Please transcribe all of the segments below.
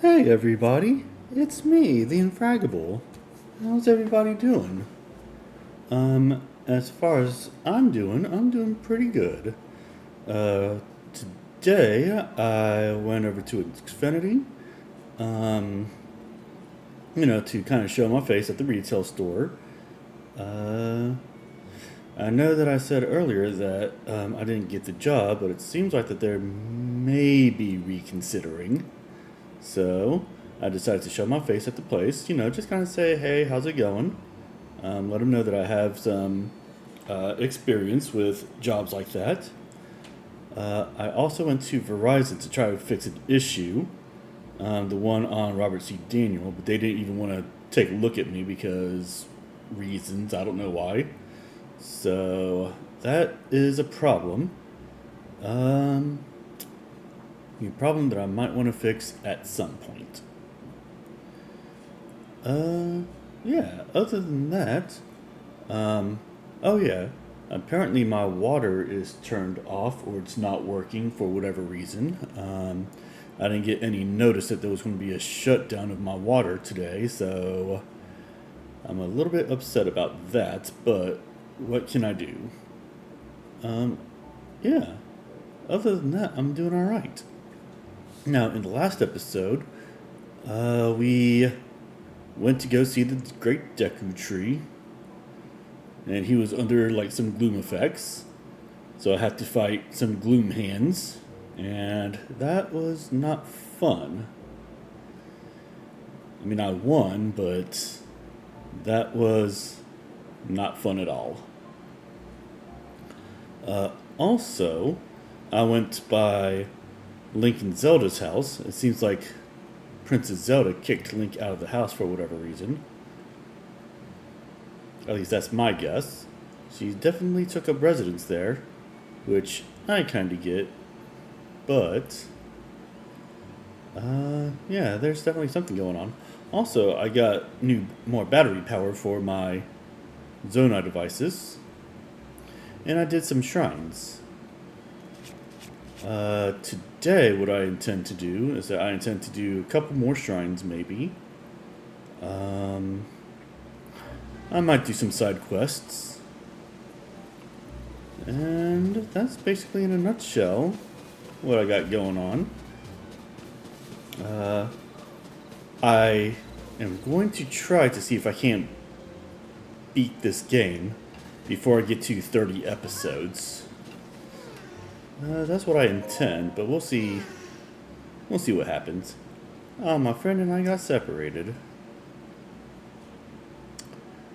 Hey everybody, it's me, the Infraggable. How's everybody doing? As far as I'm doing pretty good. Uh, Today I went over to Xfinity, um, to kind of show my face at the retail store. Uh, I know that I said earlier that I didn't get the job, but it seems like that they're maybe reconsidering. So I decided to show my face at the place, just kind of say, hey, how's it going? Let them know that I have some experience with jobs like that. I also went to Verizon to try to fix an issue, the one on Robert C. Daniel, but they didn't even want to take a look at me because reasons, I don't know why. So that is a problem. Um, a problem that I might want to fix at some point. Uh, yeah, other than that, um, oh yeah, apparently my water is turned off or it's not working for whatever reason. I didn't get any notice that there was going to be a shutdown of my water today, so I'm a little bit upset about that, but what can I do? Um, yeah, other than that, I'm doing alright. Now, in the last episode, we went to go see the Great Deku Tree, and he was under like some gloom effects. So I had to fight some gloom hands, and that was not fun. I mean, I won, but that was not fun at all. Also, I went by Link and Zelda's house. It seems like Princess Zelda kicked Link out of the house for whatever reason. At least that's my guess. She definitely took up residence there, which I kinda get, but yeah, there's definitely something going on. Also, I got more battery power for my Zonai devices, and I did some shrines. Today, what I intend to do is that I intend to do a couple more shrines, maybe. Um, I might do some side quests. And that's basically in a nutshell what I got going on. I am going to try to see if I can't beat this game before I get to 30 episodes. That's what I intend, but we'll see. We'll see what happens. Oh, my friend and I got separated.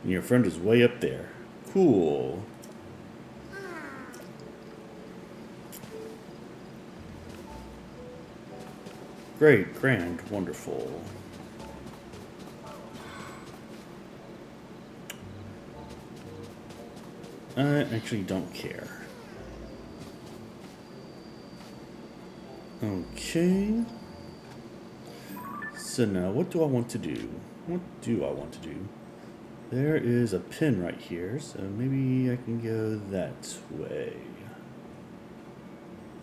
And your friend is way up there. Cool. Great, grand, wonderful. I actually don't care. Okay. So now, what do I want to do? What do I want to do? There is a pin right here, so maybe I can go that way.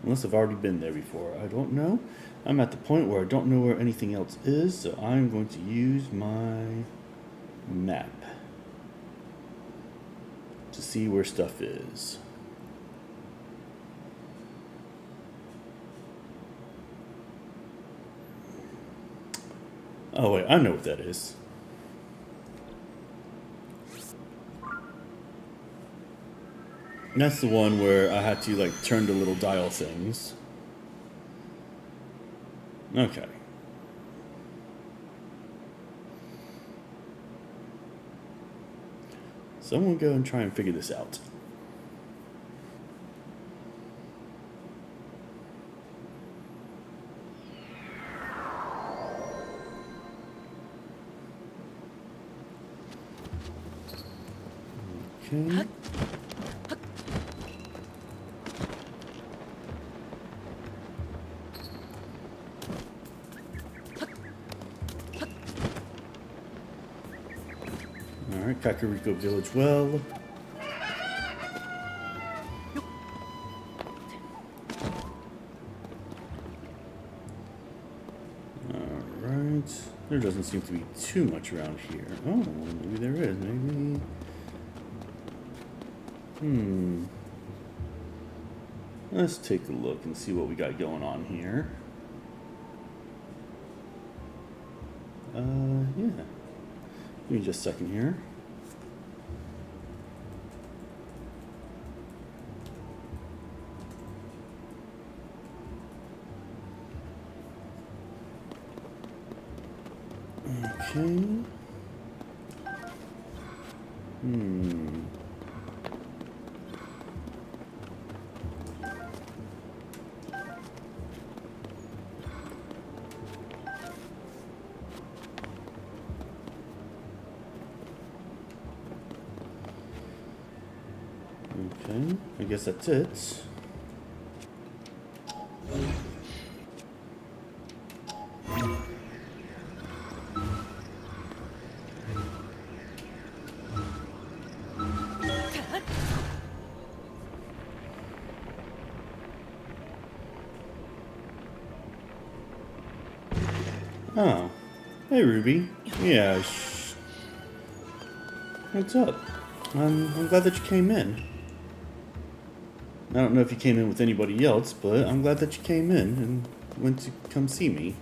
Unless I've already been there before. I don't know. I'm at the point where I don't know where anything else is, so I'm going to use my map to see where stuff is. Oh wait, I know what that is. That's the one where I had to like turn the little dial things. Okay. So I'm gonna go and try and figure this out. Okay. Alright, Kakariko Village well. Alright. Alright. There doesn't seem to be too much around here. Oh, maybe there is. Maybe... Let's take a look and see what we got going on here. Yeah. Give me just a second here. Okay. Okay, I guess that's it. Oh, hey Ruby. Yeah, what's up? I'm glad that you came in. I don't know if you came in with anybody else, but I'm glad that you came in and went to come see me.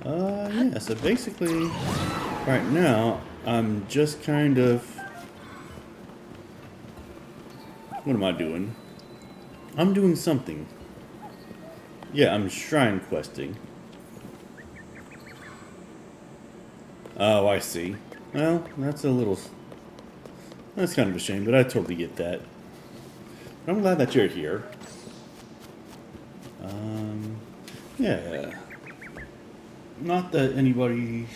Yeah, so basically, right now, I'm just kind of... What am I doing? I'm doing something. Yeah, I'm shrine questing. Oh, I see. Well, that's a little... That's kind of a shame, but I totally get that. But I'm glad that you're here. Yeah. Not that anybody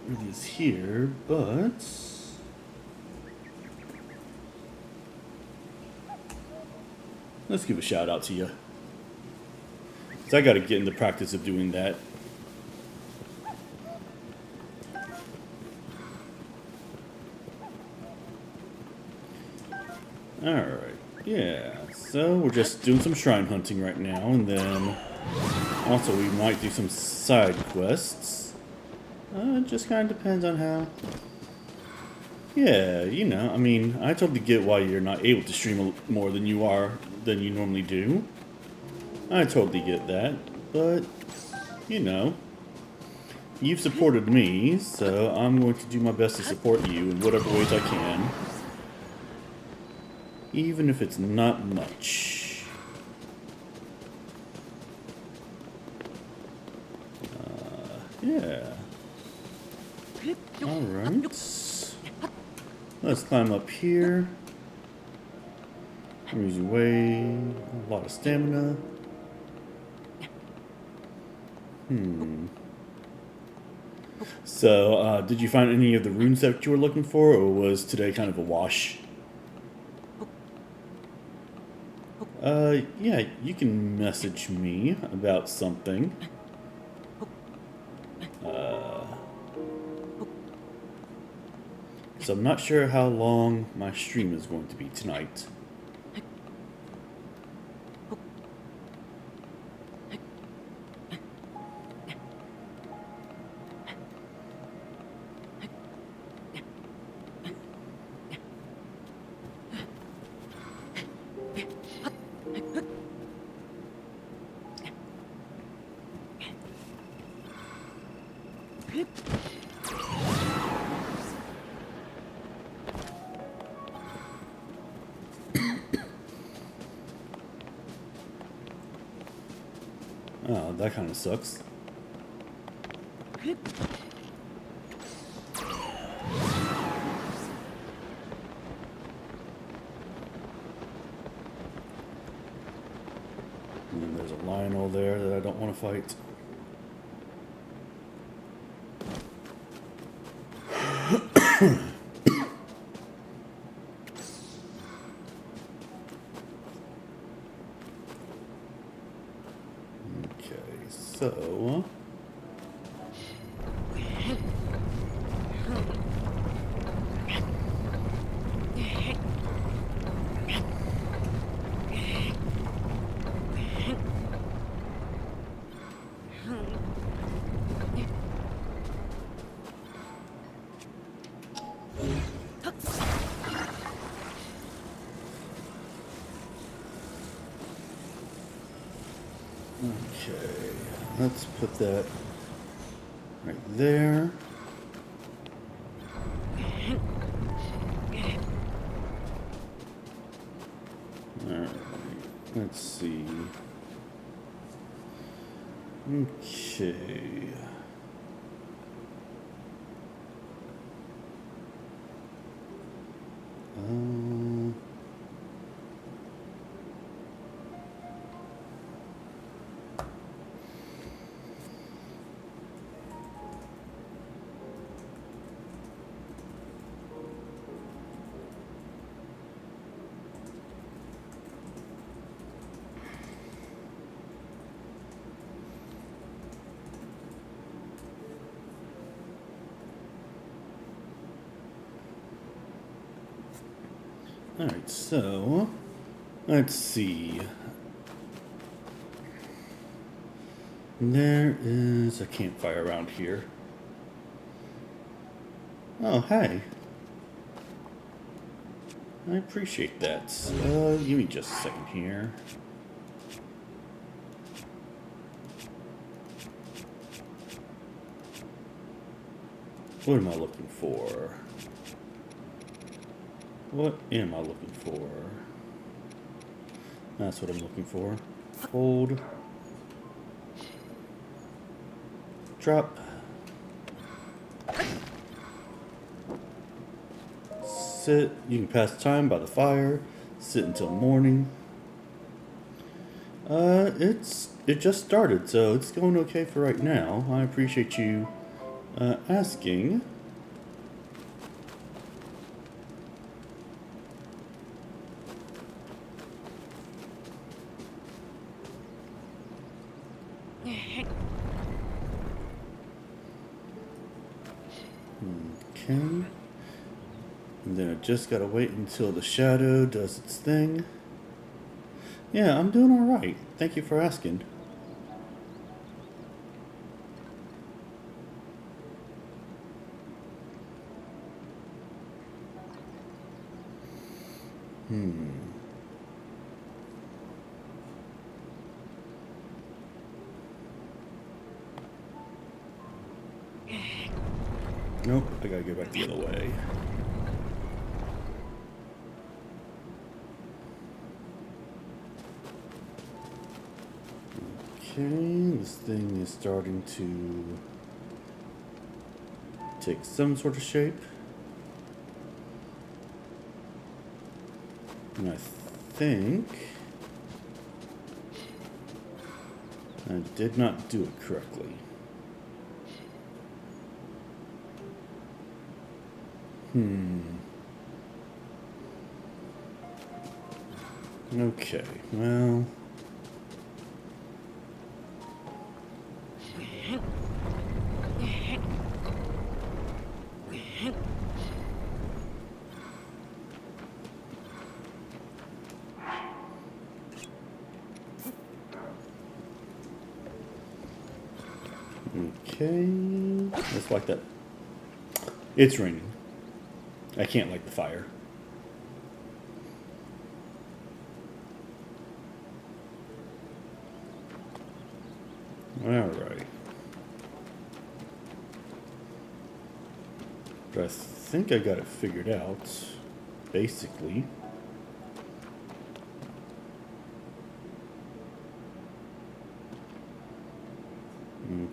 really is here, but... Let's give a shout out to you. So I gotta get in the practice of doing that. Alright, yeah. So we're just doing some shrine hunting right now, and then also we might do some side quests. It just kind of depends on how... Yeah, you know, I mean, I totally get why you're not able to stream more than you normally do. I totally get that, but, you know, you've supported me, so I'm going to do my best to support you in whatever ways I can. Even if it's not much. Yeah. Alright. Let's climb up here. Easy way. A lot of stamina. So, did you find any of the runes that you were looking for, or was today kind of a wash? Yeah, you can message me about something. So I'm not sure how long my stream is going to be tonight. Oh, that kind of sucks. And then there's a Lionel there that I don't want to fight. Okay, so... Okay, let's put that right there. Alright, let's see. Okay. Alright, so let's see. There is a campfire around here. Oh, hey. I appreciate that. Give me just a second here. What am I looking for? What am I looking for? That's what I'm looking for. Hold. Drop. Sit. You can pass time by the fire. Sit until morning. It just started, so it's going okay for right now. I appreciate you asking. Okay. And then I just gotta wait until the shadow does its thing. Yeah, I'm doing alright. Thank you for asking. Nope, I gotta go back the other way. Okay, this thing is starting to take some sort of shape. And I think I did not do it correctly. Okay, well. Okay, just like that. It's raining. I can't light the fire. Alright. But I think I got it figured out, basically.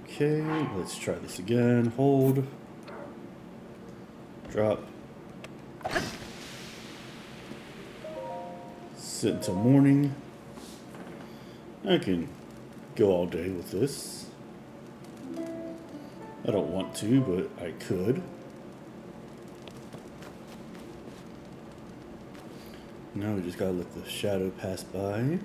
Okay, let's try this again. Hold. Drop. Sit until morning. I can go all day with this. I don't want to, but I could. Now we just gotta let the shadow pass by.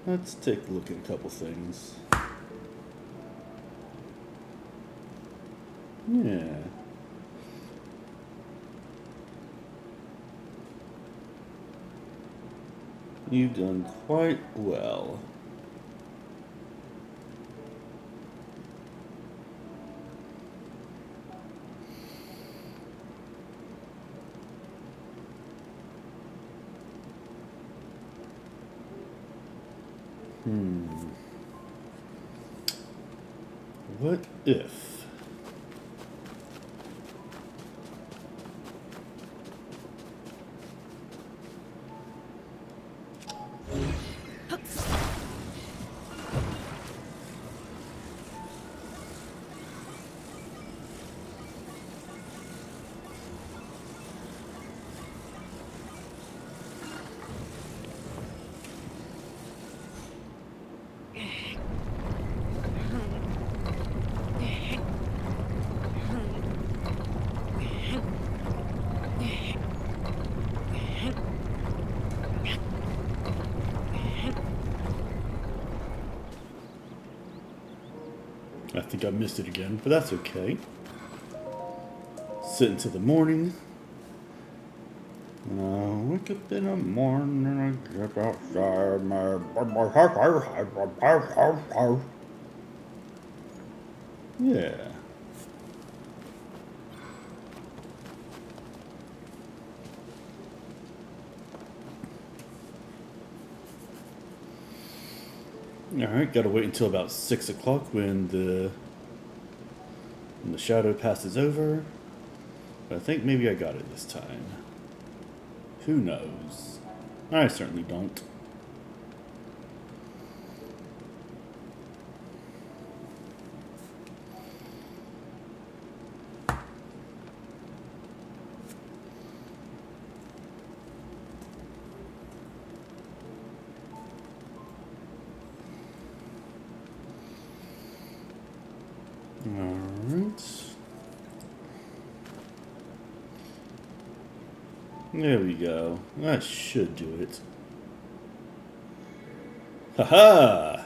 Let's take a look at a couple things. Yeah. You've done quite well. What if? I think I missed it again, but that's okay. Sit until the morning. Wake up in the morning and I get outside my... Yeah. Alright, gotta wait until about 6 o'clock when the shadow passes over. But I think maybe I got it this time. Who knows? I certainly don't. Alright. There we go. That should do it. Haha!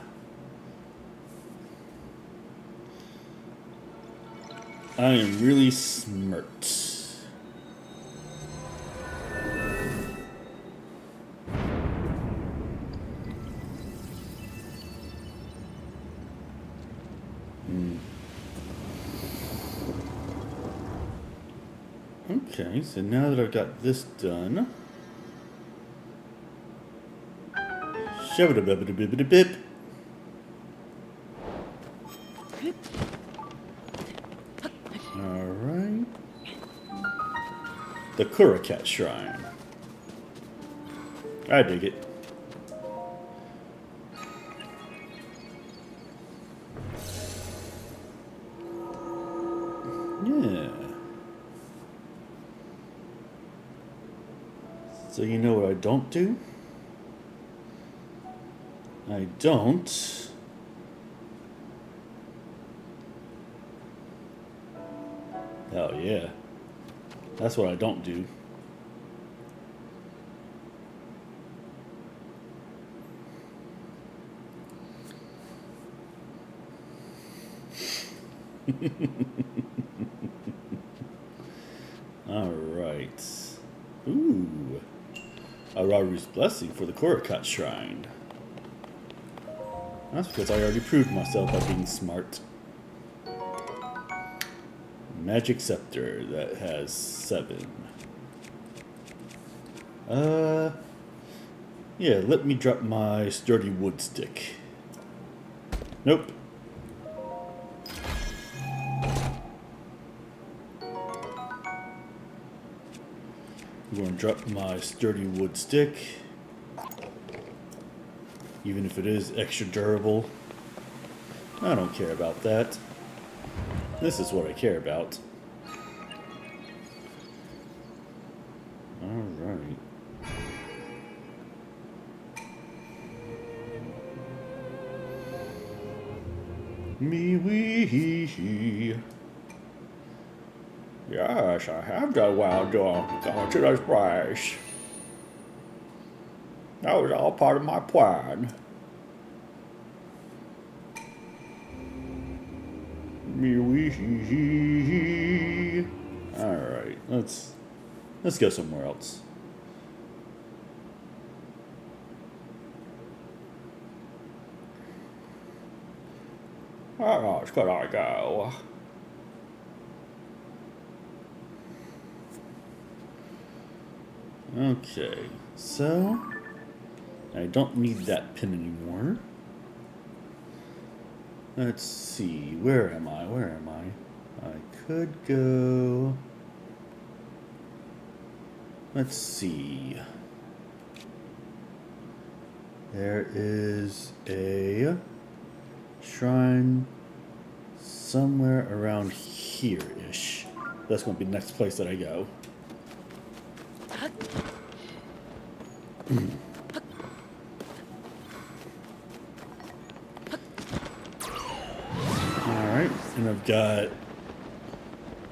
I am really smart. Okay, so now that I've got this done, shabba-dabba-dabba-dabba-bip. Alright. The Kurakat Shrine. I dig it. Yeah. So you know what I don't do? I don't... Oh yeah. That's what I don't do. Alright. Ooh. Araru's Blessing for the Kurakat Shrine. That's because I already proved myself by being smart. Magic Scepter that has 7. Yeah, let me drop my sturdy wood stick. Nope. I'm going to drop my sturdy wood stick. Even if it is extra durable. I don't care about that. This is what I care about. Alright. Me wee. Yes, I have got wild dog going to this place. That was all part of my plan. Me wee. Alright, let's go somewhere else. Where else could I go? Okay, so I don't need that pin anymore. Let's see, where am I? Where am I? I could go. Let's see. There is a shrine somewhere around here-ish. That's going to be the next place that I go. Alright, and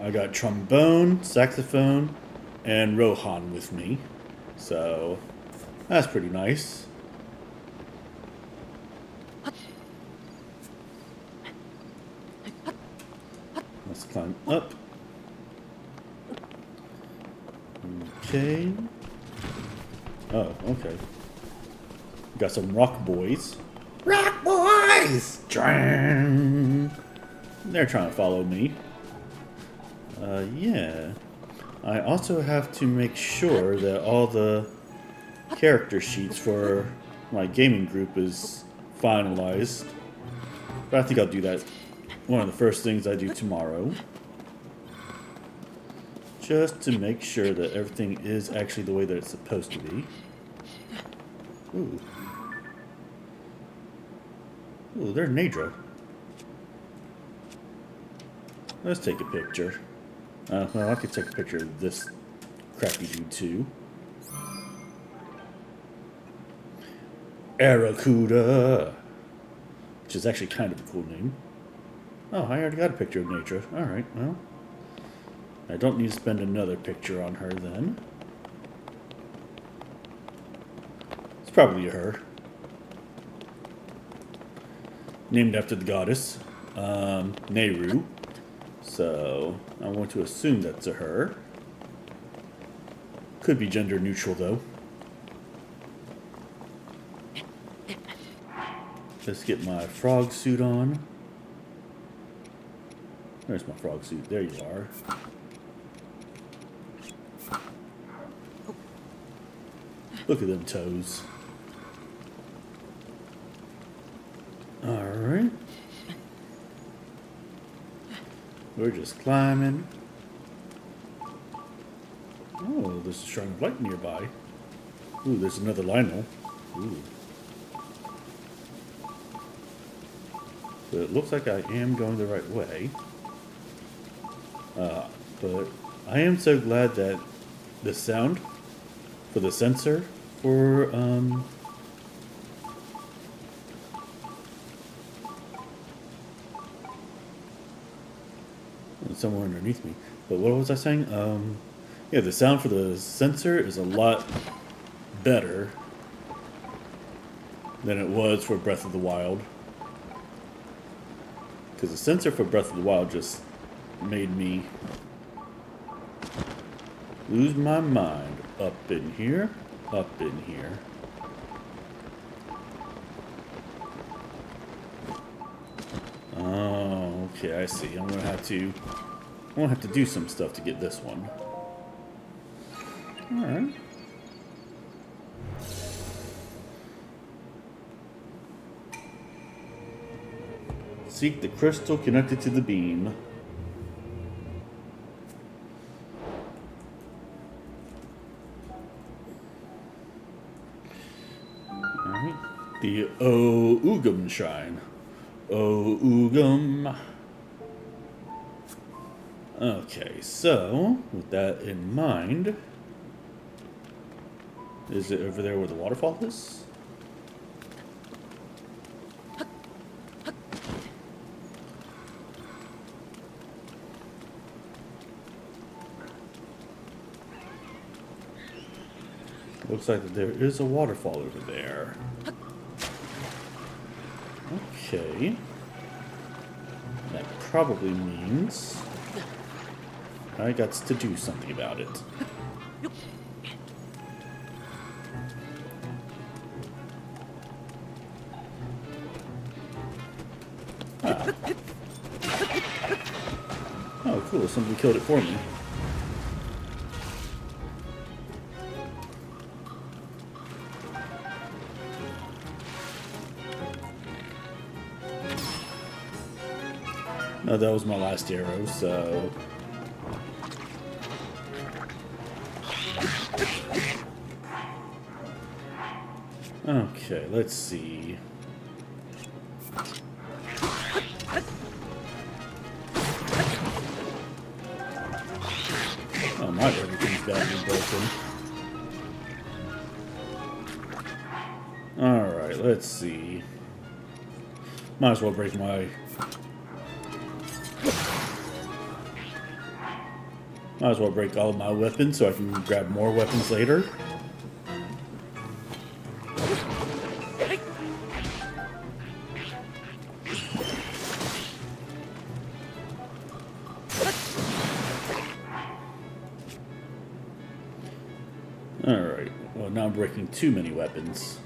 I got trombone, saxophone, and Rohan with me. So that's pretty nice. Let's climb up. Okay. Oh, okay. Got some rock boys. Rock boys! They're trying to follow me. Yeah. I also have to make sure that all the character sheets for my gaming group is finalized. But I think I'll do that. One of the first things I do tomorrow. Just to make sure that everything is actually the way that it's supposed to be. Ooh. Ooh, there's Nadra. Let's take a picture. Well, I could take a picture of this crappy dude too. Aracuda! Which is actually kind of a cool name. Oh, I already got a picture of Nadra. Alright, well. I don't need to spend another picture on her then. It's probably a her. Named after the goddess, Nehru. So, I want to assume that's a her. Could be gender neutral though. Let's get my frog suit on. There's my frog suit. There you are. Look at them toes. Alright. We're just climbing. Oh, there's a shrine of light nearby. Ooh, there's another Lionel. Ooh. So it looks like I am going the right way. But I am so glad that the sound for the sensor for somewhere underneath me. But what was I saying? Yeah, the sound for the sensor is a lot better than it was for Breath of the Wild. Because the sensor for Breath of the Wild just made me lose my mind. Up in here, up in here. Oh, okay, I see. I'm gonna have to do some stuff to get this one. Alright. Seek the crystal connected to the beam. Alright. The Ougum Shrine. Ougum. Okay, so, with that in mind, is it over there where the waterfall is? Looks like there is a waterfall over there. Okay. That probably means I got to do something about it. Ah. Oh, cool. Somebody killed it for me. No, that was my last arrow, so... Okay, let's see. Oh my, everything's badly broken. Alright, let's see. Might as well break my... Might as well break all of my weapons so I can grab more weapons later. Alright, well now I'm breaking too many weapons.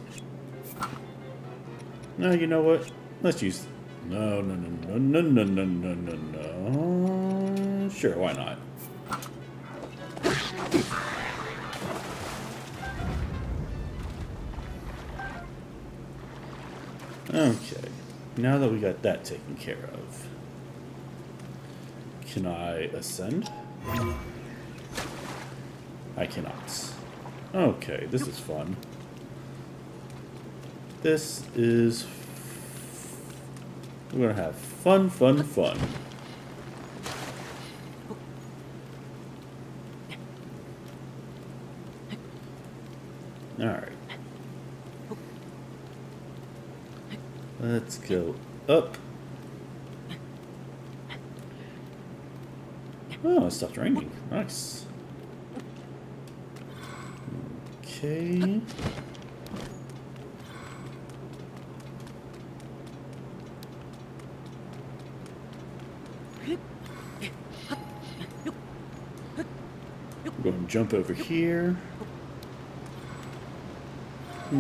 No, you know what? Let's use... No. Sure, why not? Okay, now that we got that taken care of, can I ascend? I cannot. Okay, this is fun. This is... We're gonna have fun. Alright. Let's go up. Oh, it stopped raining. Nice. Okay. We're going to jump over here. We're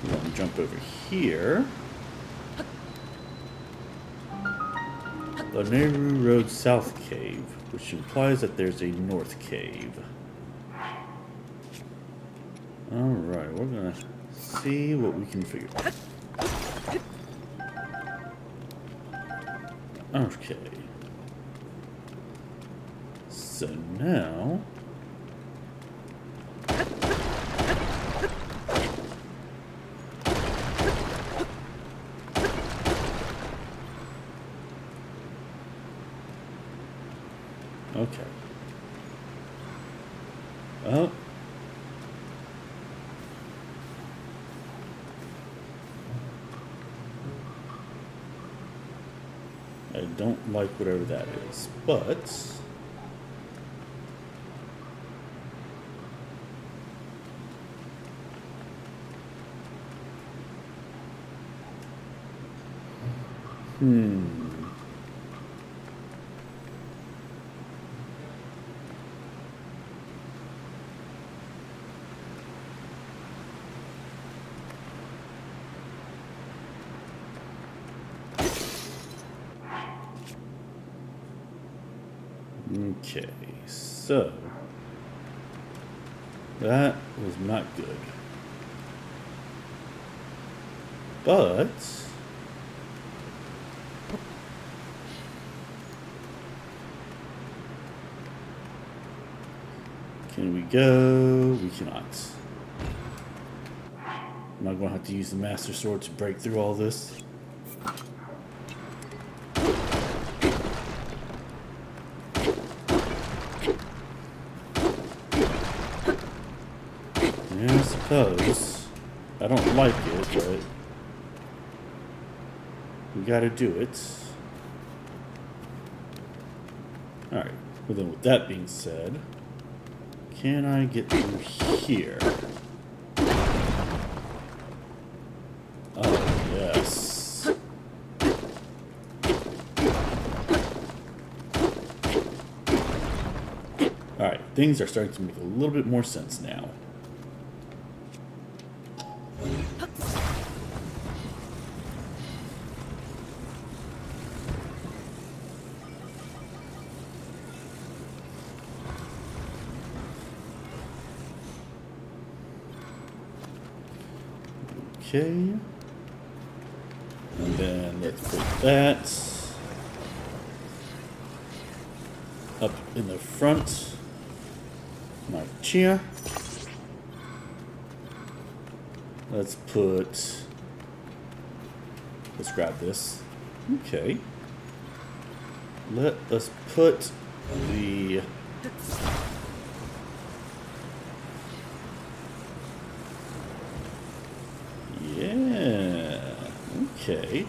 going to jump over here. The Nehru Road South Cave, which implies that there's a North Cave. Alright, we're gonna see what we can figure out. Okay. So now... Okay. Oh. I don't like whatever that is, but... Okay, so that was not good. But can we go? We cannot. Am I going to have to use the Master Sword to break through all this? Yeah, I suppose. I don't like it, but we gotta do it. Alright, well then with that being said, can I get through here? Oh, yes. Alright, things are starting to make a little bit more sense now. Okay. And then let's put that up in the front. Like here. Let's grab this. Okay. Let us put the okay.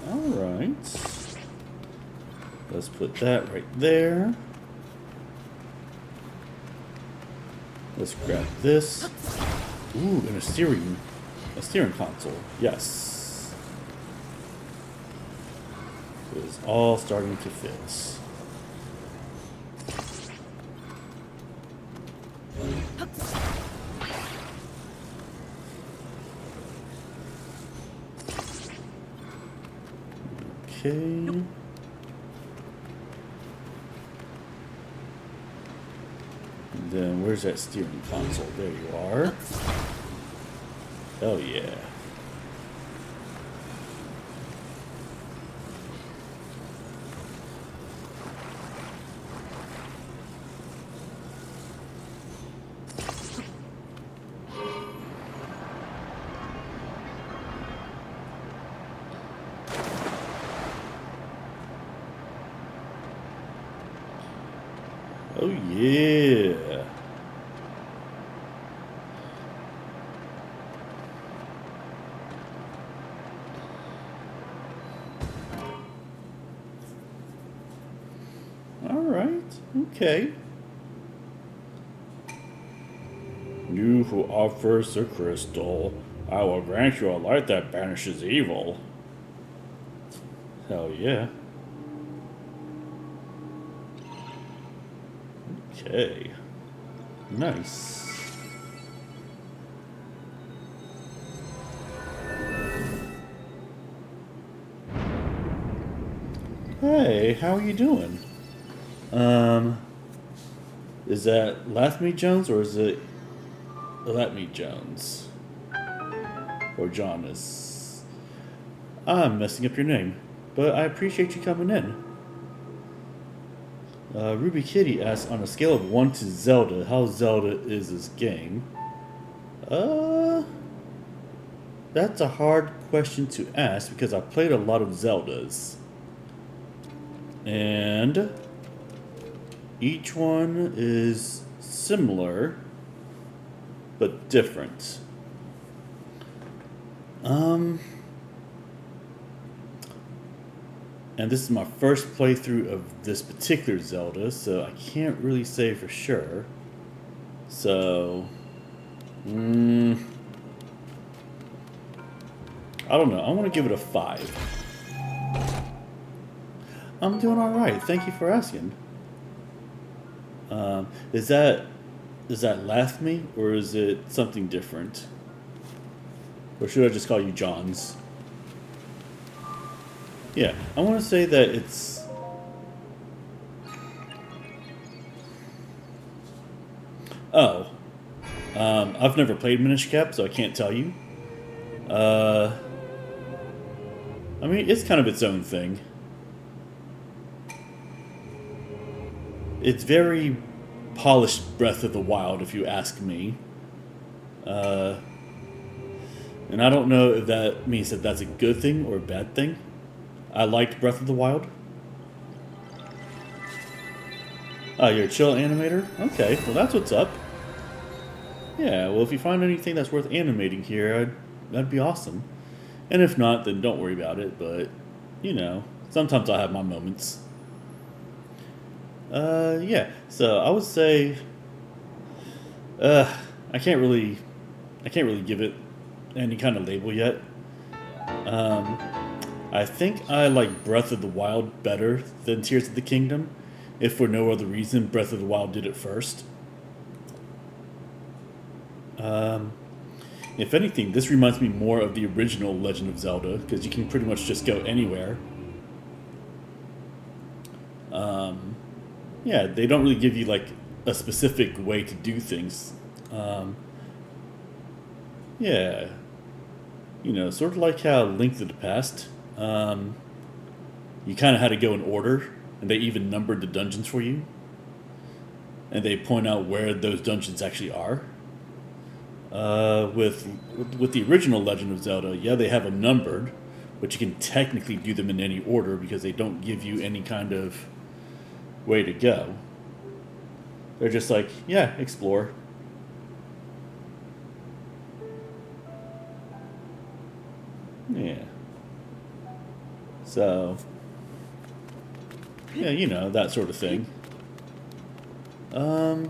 Alright. Let's put that right there. Let's grab this. Ooh, and a steering console. Yes. It is all starting to fit. Okay. Then where's that steering console? There you are. Oh yeah. Oh yeah. All right. Okay. You who offers the crystal, I will grant you a light that banishes evil. Hell yeah. Okay. Nice. Hey, how are you doing? Is that Lathme Jones or is it Lathme Jones? Or Jonas? I'm messing up your name, but I appreciate you coming in. Ruby Kitty asks, on a scale of 1 to Zelda, how Zelda is this game? That's a hard question to ask because I played a lot of Zeldas. And each one is similar, but different. And this is my first playthrough of this particular Zelda, so I can't really say for sure. So, I don't know. I want to give it a 5. I'm doing all right. Thank you for asking. Is that Lathme or is it something different? Or should I just call you Johns? Yeah, I want to say that it's... Oh. I've never played Minish Cap, so I can't tell you. I mean, it's kind of its own thing. It's very polished Breath of the Wild, if you ask me. And I don't know if that means that that's a good thing or a bad thing. I liked Breath of the Wild. Oh, you're a chill animator? Okay, well that's what's up. Yeah, well if you find anything that's worth animating here, that'd be awesome. And if not, then don't worry about it, but, you know, sometimes I have my moments. Yeah, so I would say, I can't really give it any kind of label yet. I think I like Breath of the Wild better than Tears of the Kingdom, if for no other reason Breath of the Wild did it first. If anything, this reminds me more of the original Legend of Zelda, because you can pretty much just go anywhere. Yeah, they don't really give you like a specific way to do things. Yeah. You know, sort of like how Link to the Past, you kind of had to go in order, and they even numbered the dungeons for you, and they point out where those dungeons actually are. With the original Legend of Zelda, yeah, they have them numbered, but you can technically do them in any order because they don't give you any kind of way to go. They're just like, yeah, explore. Yeah. So, yeah, you know, that sort of thing. Um,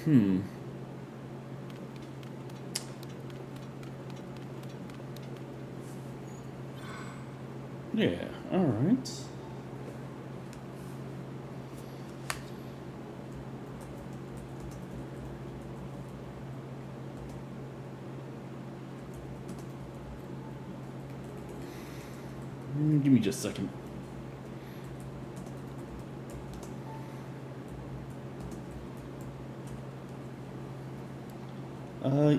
hmm. Yeah, alright. Give me just a second.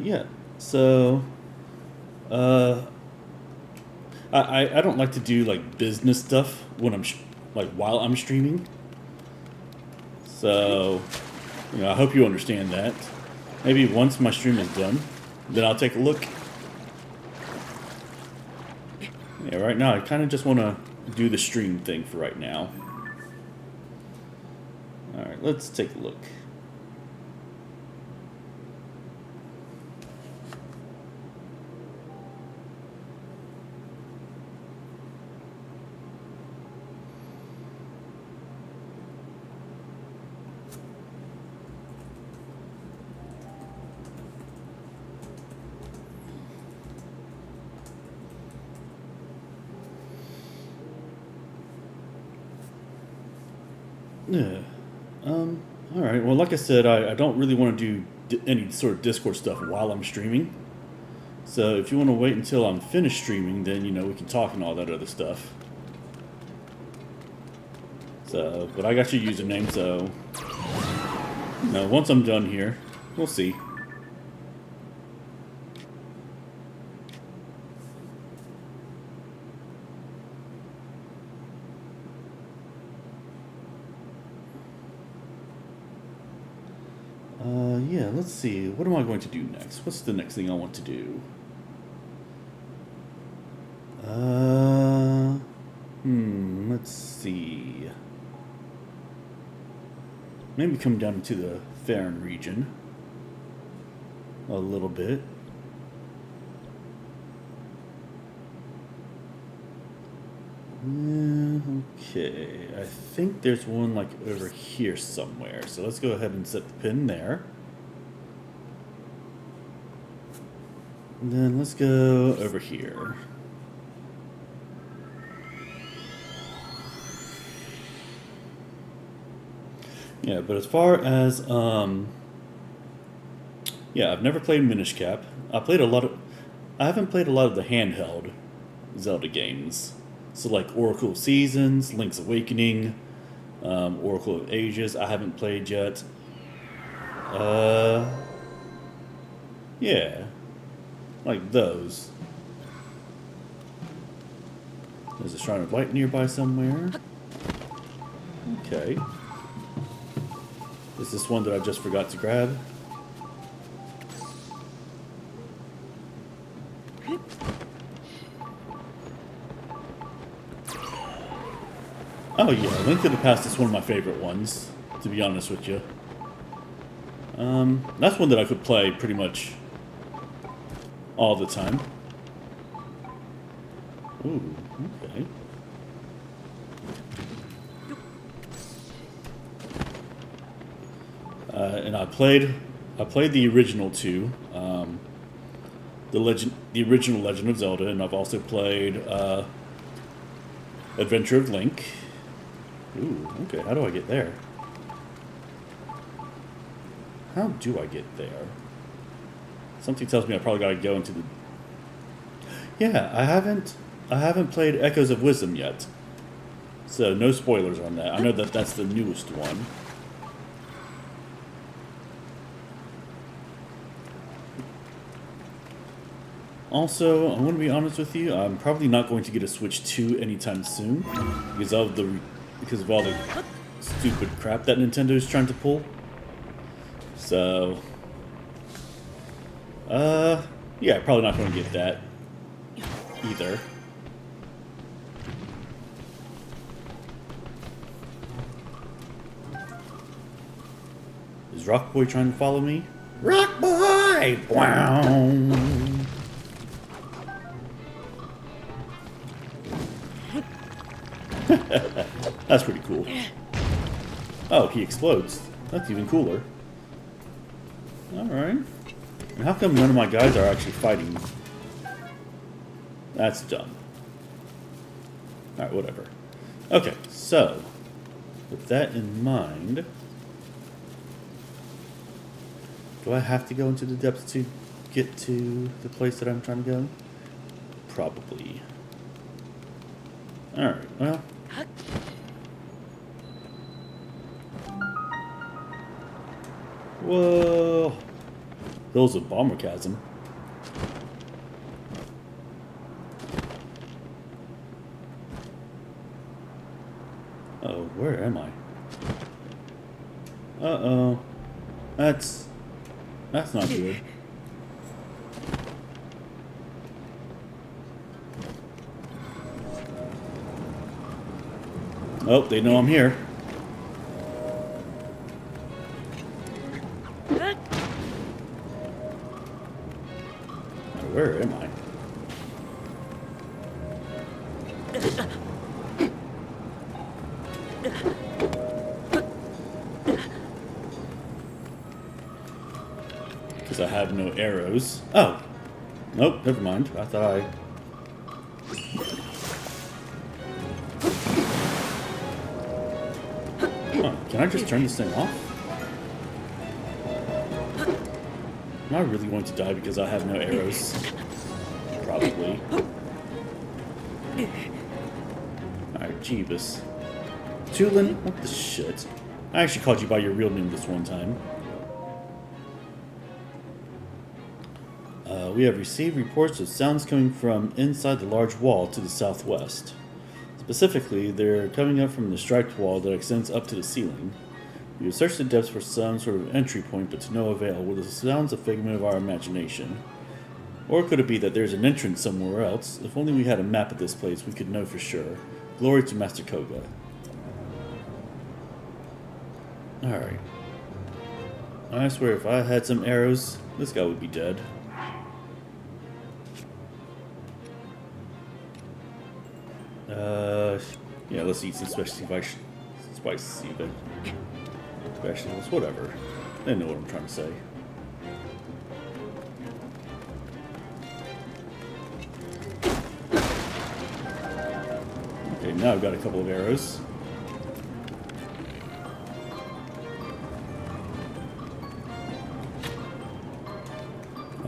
Yeah. So, uh, I don't like to do like business stuff when like while I'm streaming. So, you know, I hope you understand that. Maybe once my stream is done, then I'll take a look. Yeah, right now I kind of just want to do the stream thing for right now. Alright, let's take a look. Yeah. Alright, well, like I said, I don't really want to do any sort of Discord stuff while I'm streaming. So if you want to wait until I'm finished streaming, then, you know, we can talk and all that other stuff. So, but I got your username, so, you know, once I'm done here, we'll see. Yeah, let's see. What am I going to do next? What's the next thing I want to do? Let's see. Maybe come down to the Farron region a little bit. Okay, I think there's one like over here somewhere. So let's go ahead and set the pin there. And then let's go over here. Yeah, but as far as yeah, I've never played Minish Cap. I haven't played a lot of the handheld Zelda games. So like Oracle of Seasons, Link's Awakening, Oracle of Ages, I haven't played yet. Yeah, like those. There's a Shrine of Light nearby somewhere. Okay. Is this one that I just forgot to grab? Oh yeah, Link to the Past is one of my favorite ones, to be honest with you. That's one that I could play pretty much all the time. Ooh, okay. And I played the original two, the original Legend of Zelda, and I've also played Adventure of Link. Ooh, okay. How do I get there? How do I get there? Something tells me I probably gotta go into the. Yeah, I haven't played Echoes of Wisdom yet. So no spoilers on that. I know that that's the newest one. Also, I'm going to be honest with you. I'm probably not going to get a Switch 2 anytime soon because of all the stupid crap that Nintendo's trying to pull. So, yeah, probably not going to get that either. Is Rock Boy trying to follow me? Rock Boy! Wow! That's pretty cool. Oh, he explodes. That's even cooler. Alright. And how come none of my guys are actually fighting? That's dumb. Alright, whatever. Okay, so, with that in mind, do I have to go into the depths to get to the place that I'm trying to go? Probably. Alright, well. Whoa. Hills of Bomber Chasm. Oh, where am I? Uh-oh. That's not good. Oh, they know I'm here. Where am I? Because I have no arrows. Oh. Nope, never mind. I thought I... Huh, can I just turn this thing off? Am I really going to die because I have no arrows? Probably. Alright, Jeebus. Tulin, what the shit? I actually called you by your real name this one time. We have received reports of sounds coming from inside the large wall to the southwest. Specifically, they're coming up from the striped wall that extends up to the ceiling. We have searched the depths for some sort of entry point, but to no avail. Were the sounds a figment of our imagination? Or could it be that there's an entrance somewhere else? If only we had a map of this place, we could know for sure. Glory to Master Koga. Alright. I swear if I had some arrows, this guy would be dead. Yeah, let's eat some spicy vegetables, whatever. They know what I'm trying to say. Okay, now I've got a couple of arrows.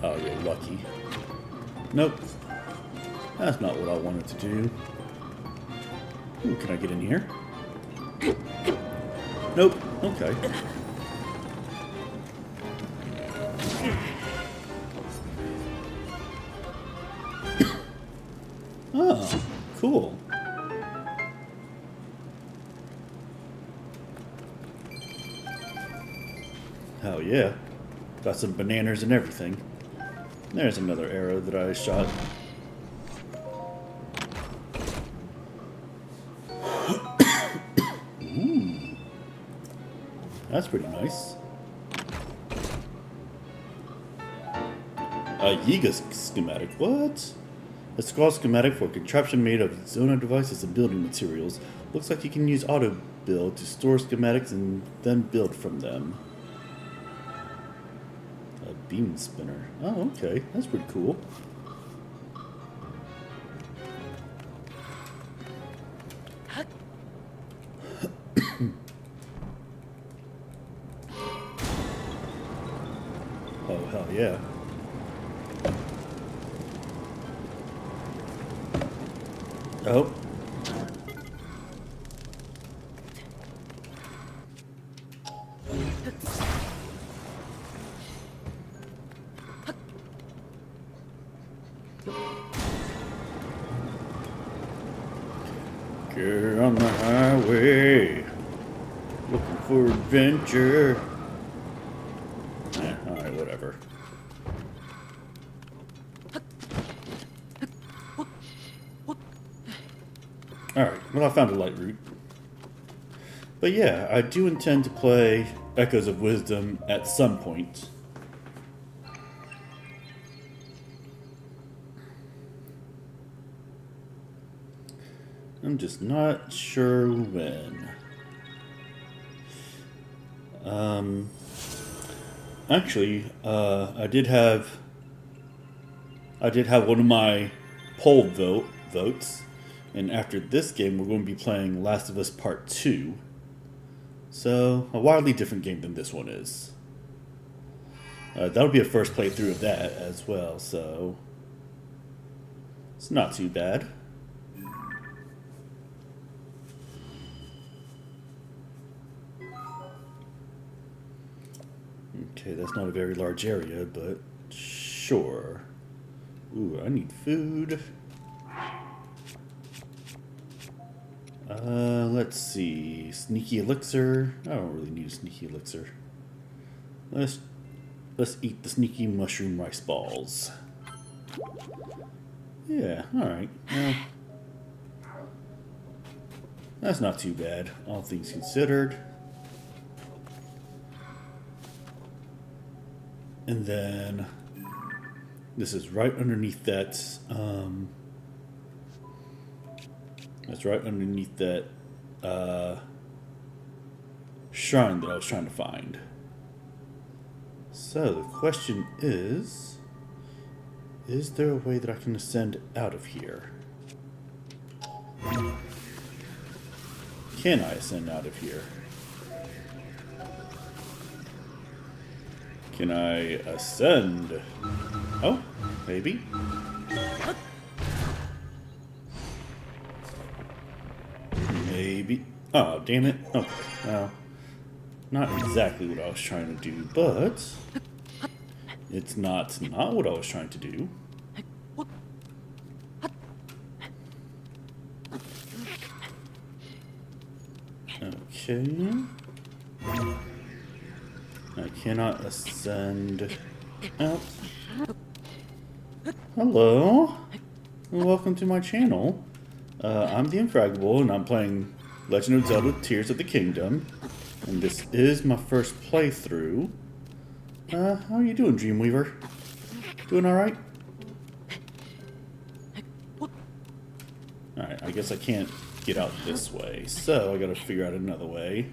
Oh, you're lucky. Nope. That's not what I wanted to do. Ooh, can I get in here? Nope. Okay. Oh, cool. Hell yeah. Got some bananas and everything. There's another arrow that I shot. That's pretty nice. A Yiga schematic. What? A scroll schematic for a contraption made of Zona devices and building materials. Looks like you can use auto build to store schematics and then build from them. A beam spinner. Oh, okay. That's pretty cool. Oh, hell yeah. Oh. Get on the highway, looking for adventure. Alright, whatever. Alright, well, I found a light route. But yeah, I do intend to play Echoes of Wisdom at some point. I'm just not sure when. Actually, I did have one of my poll votes, and after this game, we're going to be playing Last of Us Part 2. So, a wildly different game than this one is. That'll be a first playthrough of that as well, so it's not too bad. Okay, that's not a very large area, but sure. Ooh, I need food. Let's see. Sneaky elixir. I don't really need a sneaky elixir. Let's eat the sneaky mushroom rice balls. Yeah, alright. Well, that's not too bad, all things considered. And then this is right underneath that, that's right underneath that shrine that I was trying to find. So the question is there a way that I can ascend out of here? Can I ascend out of here? Can I ascend? Oh, maybe. Maybe. Oh, damn it. Okay, well, not exactly what I was trying to do, but it's not what I was trying to do. Okay. I cannot ascend out. Hello, and welcome to my channel. I'm the Infragable, and I'm playing Legend of Zelda Tears of the Kingdom. And this is my first playthrough. How are you doing, Dreamweaver? Doing alright? Alright, I guess I can't get out this way, so I gotta figure out another way.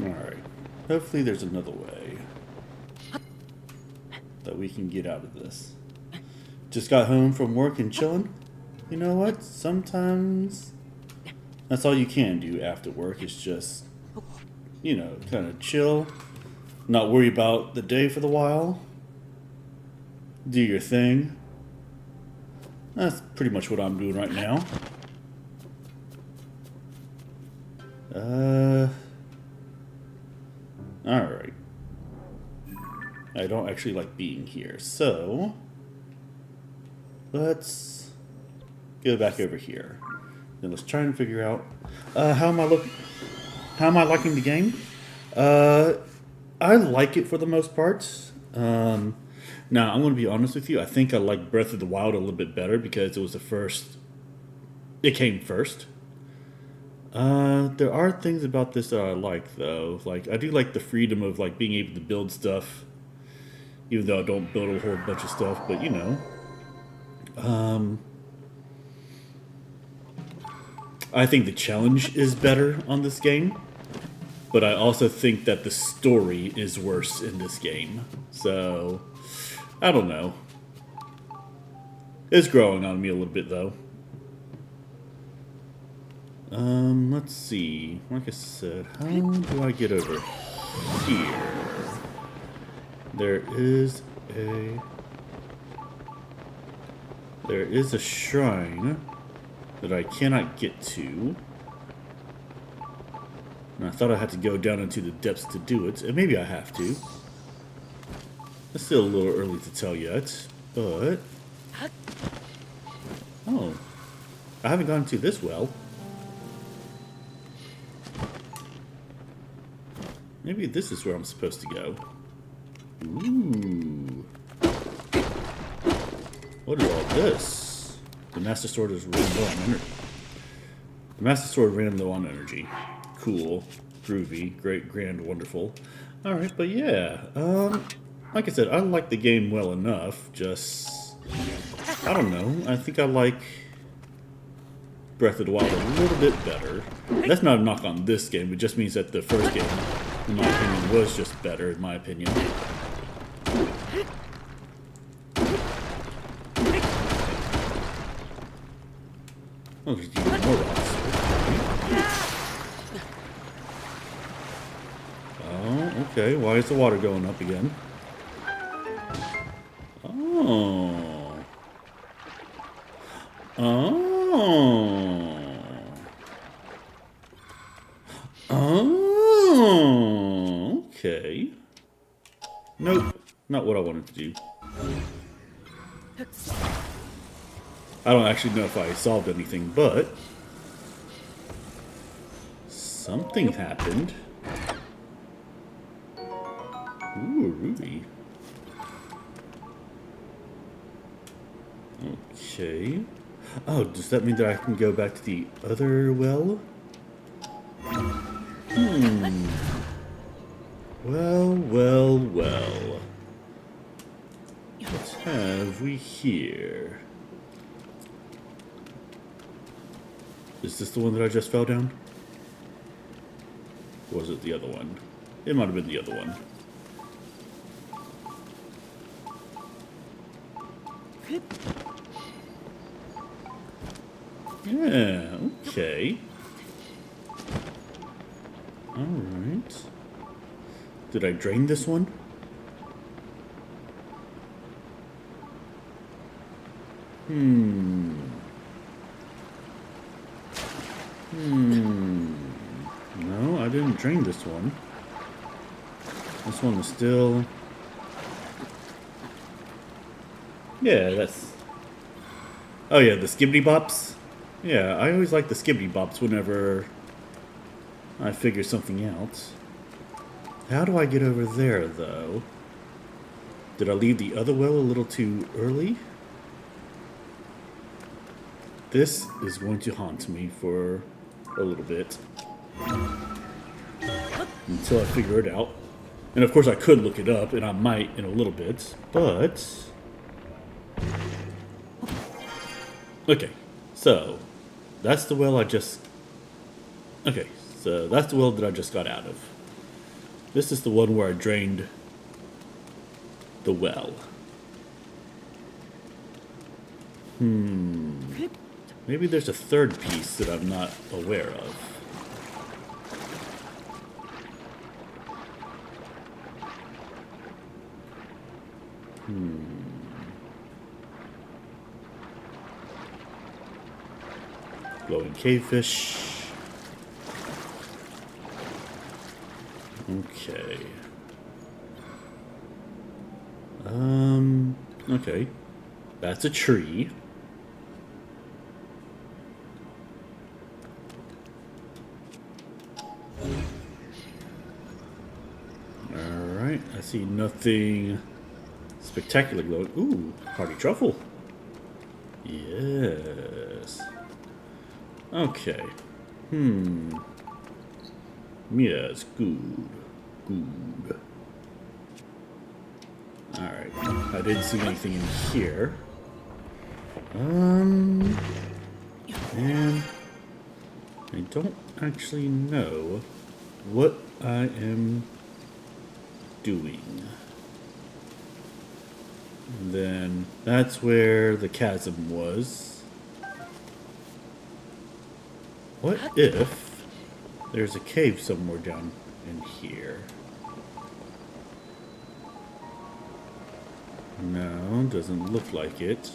Alright. Hopefully there's another way that we can get out of this. Just got home from work and chilling. You know what? Sometimes that's all you can do after work is just, you know, kind of chill. Not worry about the day for the while. Do your thing. That's pretty much what I'm doing right now. Alright. I don't actually like being here, so let's go back over here. Then let's try and figure out how am I liking the game? I like it for the most part. Now, I'm going to be honest with you. I think I like Breath of the Wild a little bit better because it was the first. It came first. There are things about this that I like, though. Like, I do like the freedom of like being able to build stuff, even though I don't build a whole bunch of stuff. But you know, I think the challenge is better on this game. but I also think that the story is worse in this game. So, I don't know. It's growing on me a little bit, though. Let's see. Like I said, how do I get over here? There is a shrine that I cannot get to. And I thought I had to go down into the depths to do it, and maybe I have to. It's still a little early to tell yet, but... Oh. I haven't gone to this well. Maybe this is where I'm supposed to go. Ooh. What is all this? The Master Sword is ran low on energy. The Master Sword ran low on energy. Cool. Groovy. Great. Grand. Wonderful. Alright, but yeah. Like I said, I like the game well enough. Just... I don't know. I think I like Breath of the Wild a little bit better. That's not a knock on this game. It just means that the first game, in my opinion, was just better, in my opinion. Oh, there's even more rocks. Oh, okay. Why is the water going up again? Oh. Oh. Oh. Okay. Nope. Not what I wanted to do. I don't actually know if I solved anything, but something happened. Ooh, a ruby. Okay. Oh, does that mean that I can go back to the other well? Well, well, well. What have we here? Is this the one that I just fell down? Or was it the other one? It might have been the other one. Yeah, okay. Alright. Did I drain this one? No, I didn't drain this one. This one is still... Yeah, that's... Oh yeah, the skibbity bops? Yeah, I always like the skibbity bops whenever I figure something out. How do I get over there, though? Did I leave the other well a little too early? This is going to haunt me for a little bit. Until I figure it out. And of course I could look it up, and I might in a little bit, but... Okay, so that's the well I just... Okay, so that's the well that I just got out of. This is the one where I drained the well. Maybe there's a third piece that I'm not aware of. Glowing cavefish. Okay. Okay. That's a tree. Alright, I see nothing spectacular glowing. Ooh, party truffle. Yes. Okay. Yes, good. Good. Alright. I didn't see anything in here. And I don't actually know what I am doing. And then that's where the chasm was. What if there's a cave somewhere down in here? No, doesn't look like it.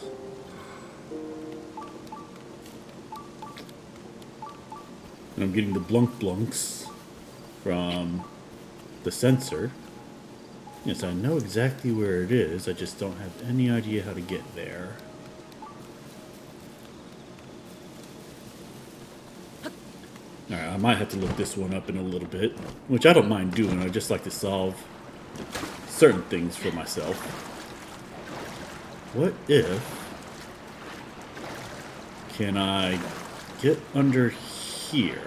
I'm getting the blunks from the sensor. Yes, I know exactly where it is. I just don't have any idea how to get there. Alright, I might have to look this one up in a little bit, which I don't mind doing. I just like to solve certain things for myself. What if... Can I get under here?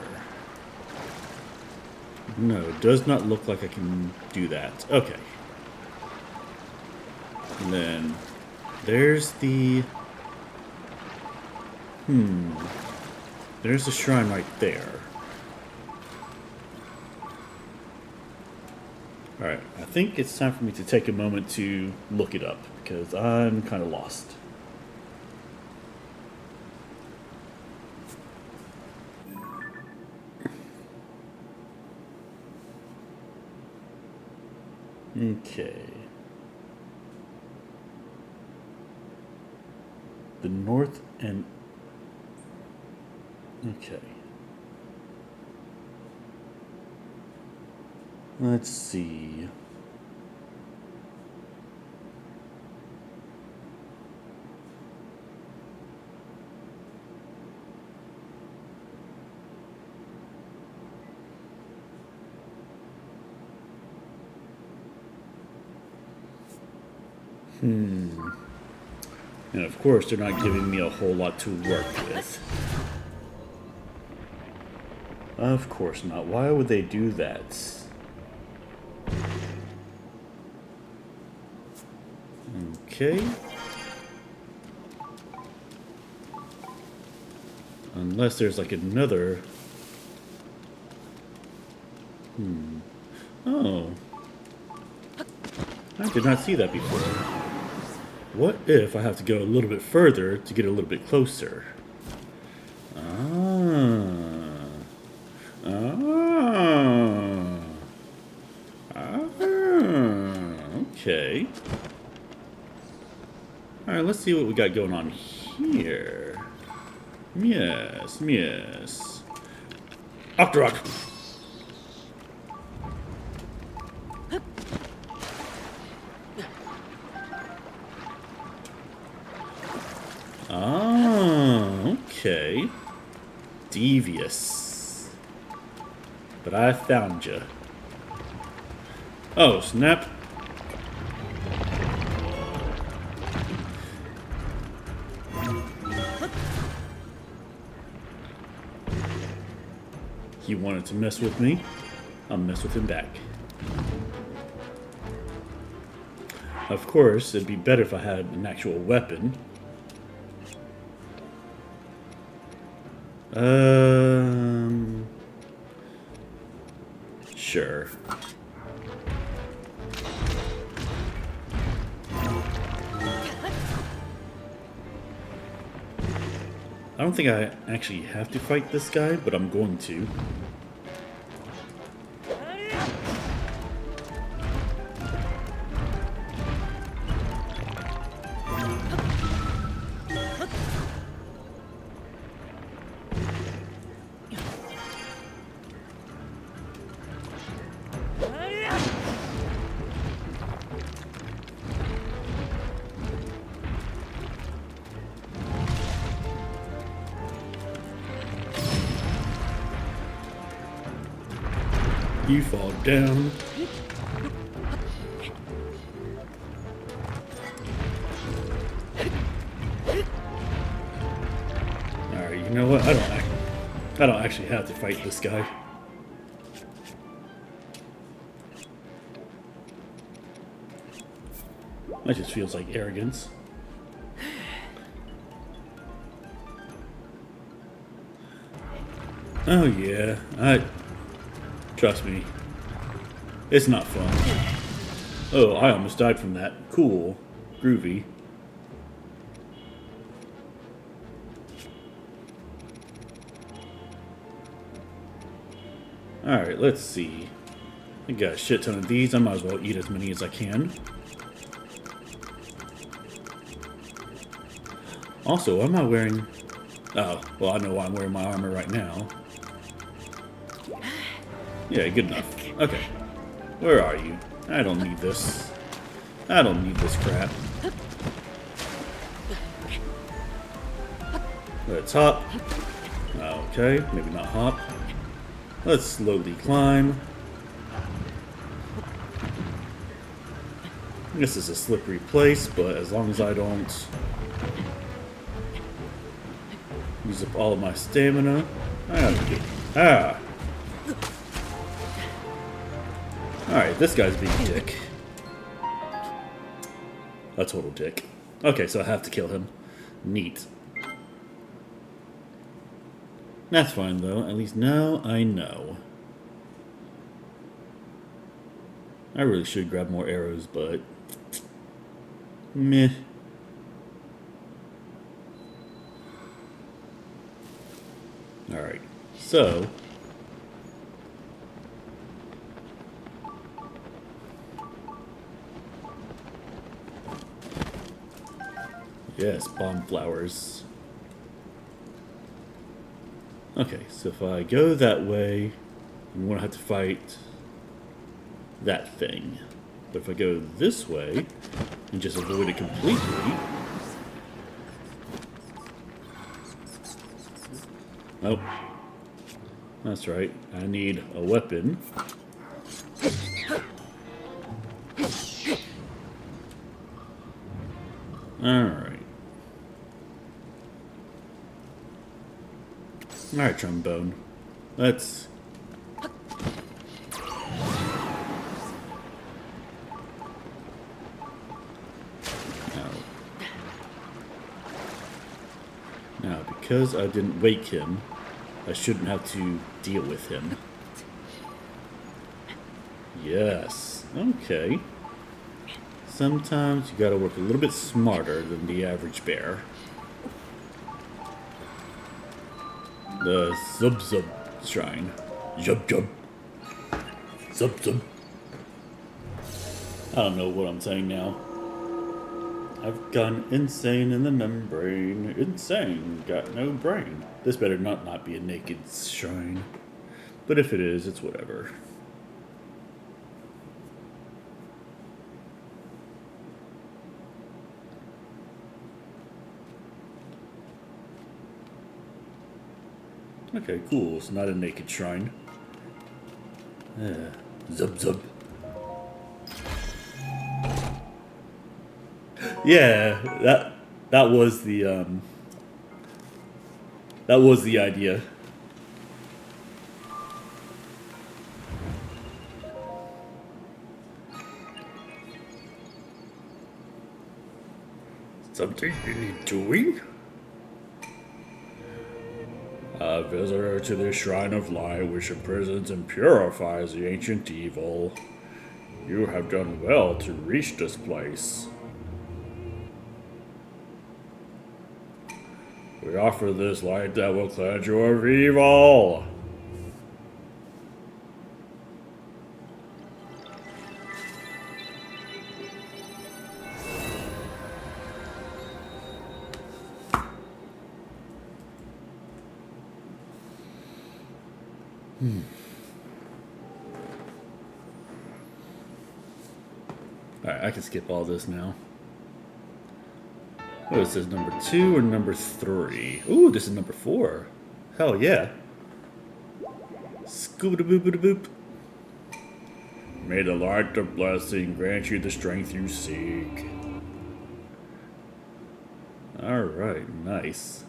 No, it does not look like I can do that. Okay. And then there's the... There's the shrine right there. Alright, I think it's time for me to take a moment to look it up, because I'm kind of lost. Okay. The north and... Okay. Let's see. And of course, they're not giving me a whole lot to work with. Of course not. Why would they do that? Okay. Unless there's like another... Oh. I did not see that before. What if I have to go a little bit further to get a little bit closer? Okay. Alright, let's see what we got going on here. Yes, yes. Octorok! Oh, okay. Devious. But I found you. Oh, snap. He wanted to mess with me. I'll mess with him back. Of course, it'd be better if I had an actual weapon. Sure. I don't think I actually have to fight this guy, but I'm going to. You fall down. Alright, you know what? I don't actually have to fight this guy. That just feels like arrogance. Oh yeah, trust me, It's not fun. Oh, I almost died from that. Cool. Groovy. Alright, let's see. I got a shit ton of these. I might as well eat as many as I can. Also, am I wearing... Oh, well, I know why I'm wearing my armor right now. Yeah, good enough. Okay. Where are you? I don't need this. I don't need this crap. Let's hop. Okay, maybe not hop. Let's slowly climb. This is a slippery place, but as long as I don't use up all of my stamina, I'm good. Ah! Alright, this guy's being a dick. A total dick. Okay, so I have to kill him. Neat. That's fine, though. At least now I know. I really should grab more arrows, but... meh. Alright, so... yes, bomb flowers. Okay, so if I go that way, I'm going to have to fight that thing. But if I go this way and just avoid it completely... oh, that's right. I need a weapon. Alright. Alright, trombone. Let's... Now, because I didn't wake him, I shouldn't have to deal with him. Yes. Okay. Sometimes you gotta work a little bit smarter than the average bear. The Zub Shrine. Zub. Zub. I don't know what I'm saying now. I've gone insane in the membrane. Insane. Got no brain. This better not be a naked shrine. But if it is, it's whatever. Okay, cool. It's not a naked shrine. Zub. Yeah, that was the idea. Something you need doing? A visitor to the Shrine of Light, which imprisons and purifies the ancient evil. You have done well to reach this place. We offer this light that will cleanse you of evil. Alright, I can skip all this now. What is this, number 2 or number 3? Ooh, this is number 4. Hell yeah. Scooba-da-boop-a-da-boop. May the light of blessing grant you the strength you seek. Alright, nice.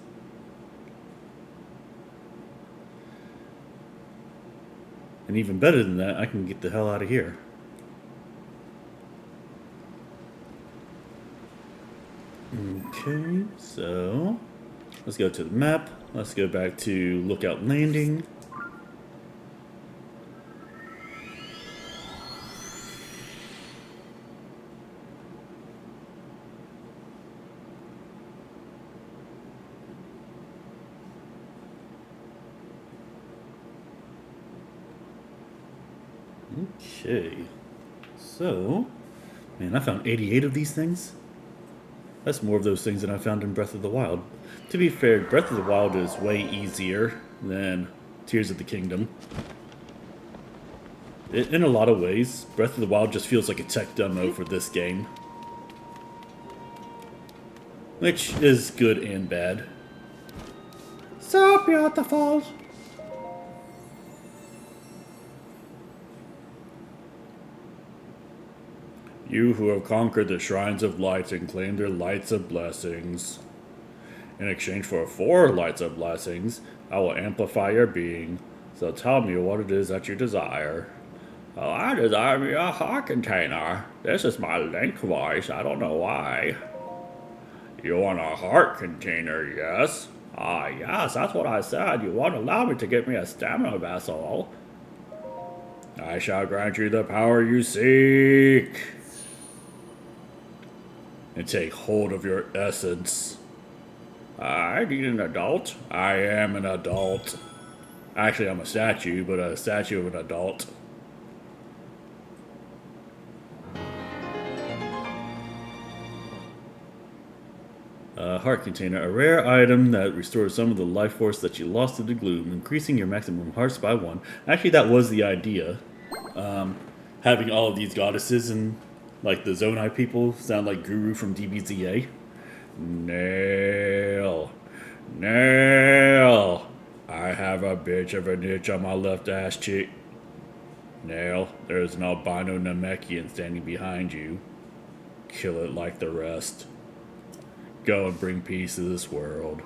And even better than that, I can get the hell out of here. Okay, so let's go to the map. Let's go back to Lookout Landing. Okay. So, man, I found 88 of these things. That's more of those things than I found in Breath of the Wild. To be fair, Breath of the Wild is way easier than Tears of the Kingdom. In a lot of ways, Breath of the Wild just feels like a tech demo for this game. Which is good and bad. So beautiful! You who have conquered the shrines of light and claimed their lights of blessings. In exchange for 4 lights of blessings, I will amplify your being. So tell me what it is that you desire. Oh, I desire me a heart container. This is my Link voice. I don't know why. You want a heart container, yes? Ah, yes, that's what I said. You won't allow me to get me a stamina vessel. I shall grant you the power you seek. And take hold of your essence. I need an adult. I am an adult. Actually, I'm a statue, but a statue of an adult. A heart container, a rare item that restores some of the life force that you lost to the gloom, increasing your maximum hearts by 1. Actually, that was the idea. Having all of these goddesses and like the Zonai people sound like Guru from DBZA. Nail. Nail. I have a bitch of an itch on my left ass cheek. Nail, there's an albino Namekian standing behind you. Kill it like the rest. Go and bring peace to this world.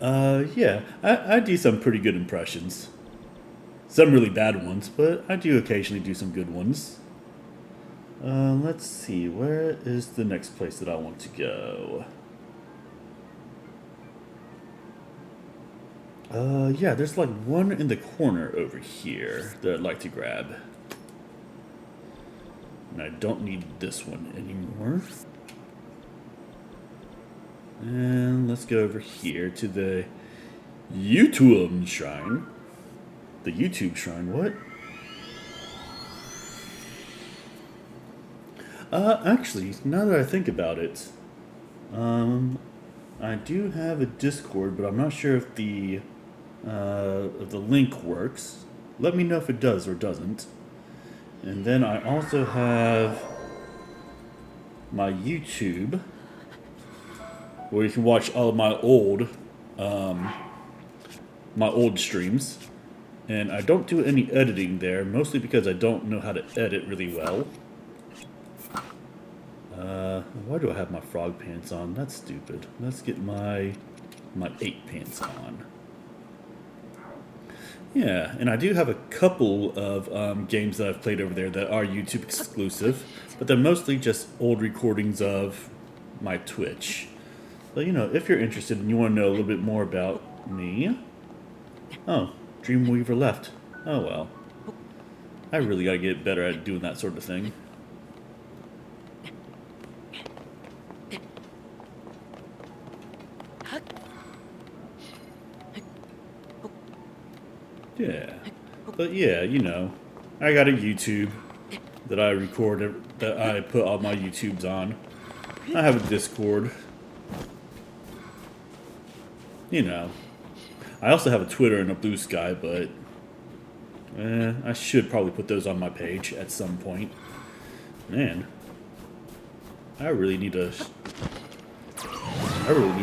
Yeah, I do some pretty good impressions. Some really bad ones, but I do occasionally do some good ones. Let's see, where is the next place that I want to go? Yeah, there's like one in the corner over here that I'd like to grab. And I don't need this one anymore. And let's go over here to the YouTube shrine. The YouTube shrine, what? Actually, now that I think about it, I do have a Discord, but I'm not sure if the link works. Let me know if it does or doesn't. And then I also have my YouTube, where you can watch all of my old streams. And I don't do any editing there, mostly because I don't know how to edit really well. Why do I have my frog pants on? That's stupid. Let's get my ape pants on. Yeah, and I do have a couple of games that I've played over there that are YouTube exclusive, but they're mostly just old recordings of my Twitch. So, you know, if you're interested and you want to know a little bit more about me... Oh, Dreamweaver left. Oh well. I really gotta get better at doing that sort of thing. Yeah. But yeah, you know, I got a YouTube that I record, that I put all my YouTubes on. I have a Discord. You know. I also have a Twitter and a Blue Sky, but I should probably put those on my page at some point. Man, I really need to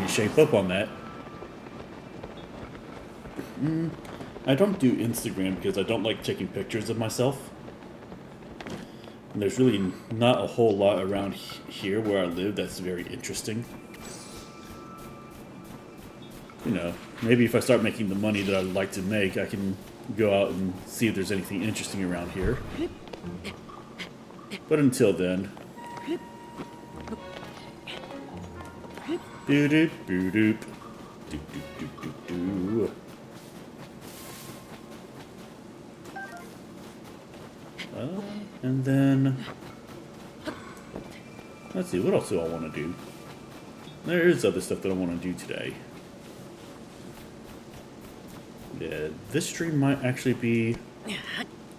shape up on that. I don't do Instagram because I don't like taking pictures of myself. And there's really not a whole lot around here where I live that's very interesting. You know, maybe if I start making the money that I'd like to make, I can go out and see if there's anything interesting around here. But until then... Doo-doop, doo-doop. Doo-doop-doo-doo-doo. And then... Let's see, what else do I want to do? There is other stuff that I want to do today. Yeah, this stream might actually be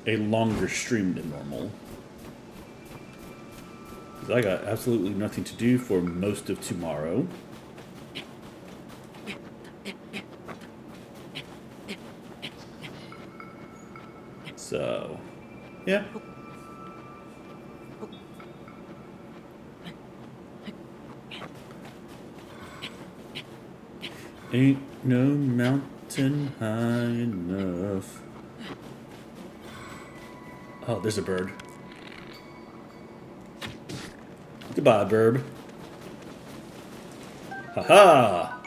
a longer stream than normal. 'Cause I got absolutely nothing to do for most of tomorrow. So, yeah. Ain't no mountain high enough. Oh, there's a bird. Goodbye, bird. Haha!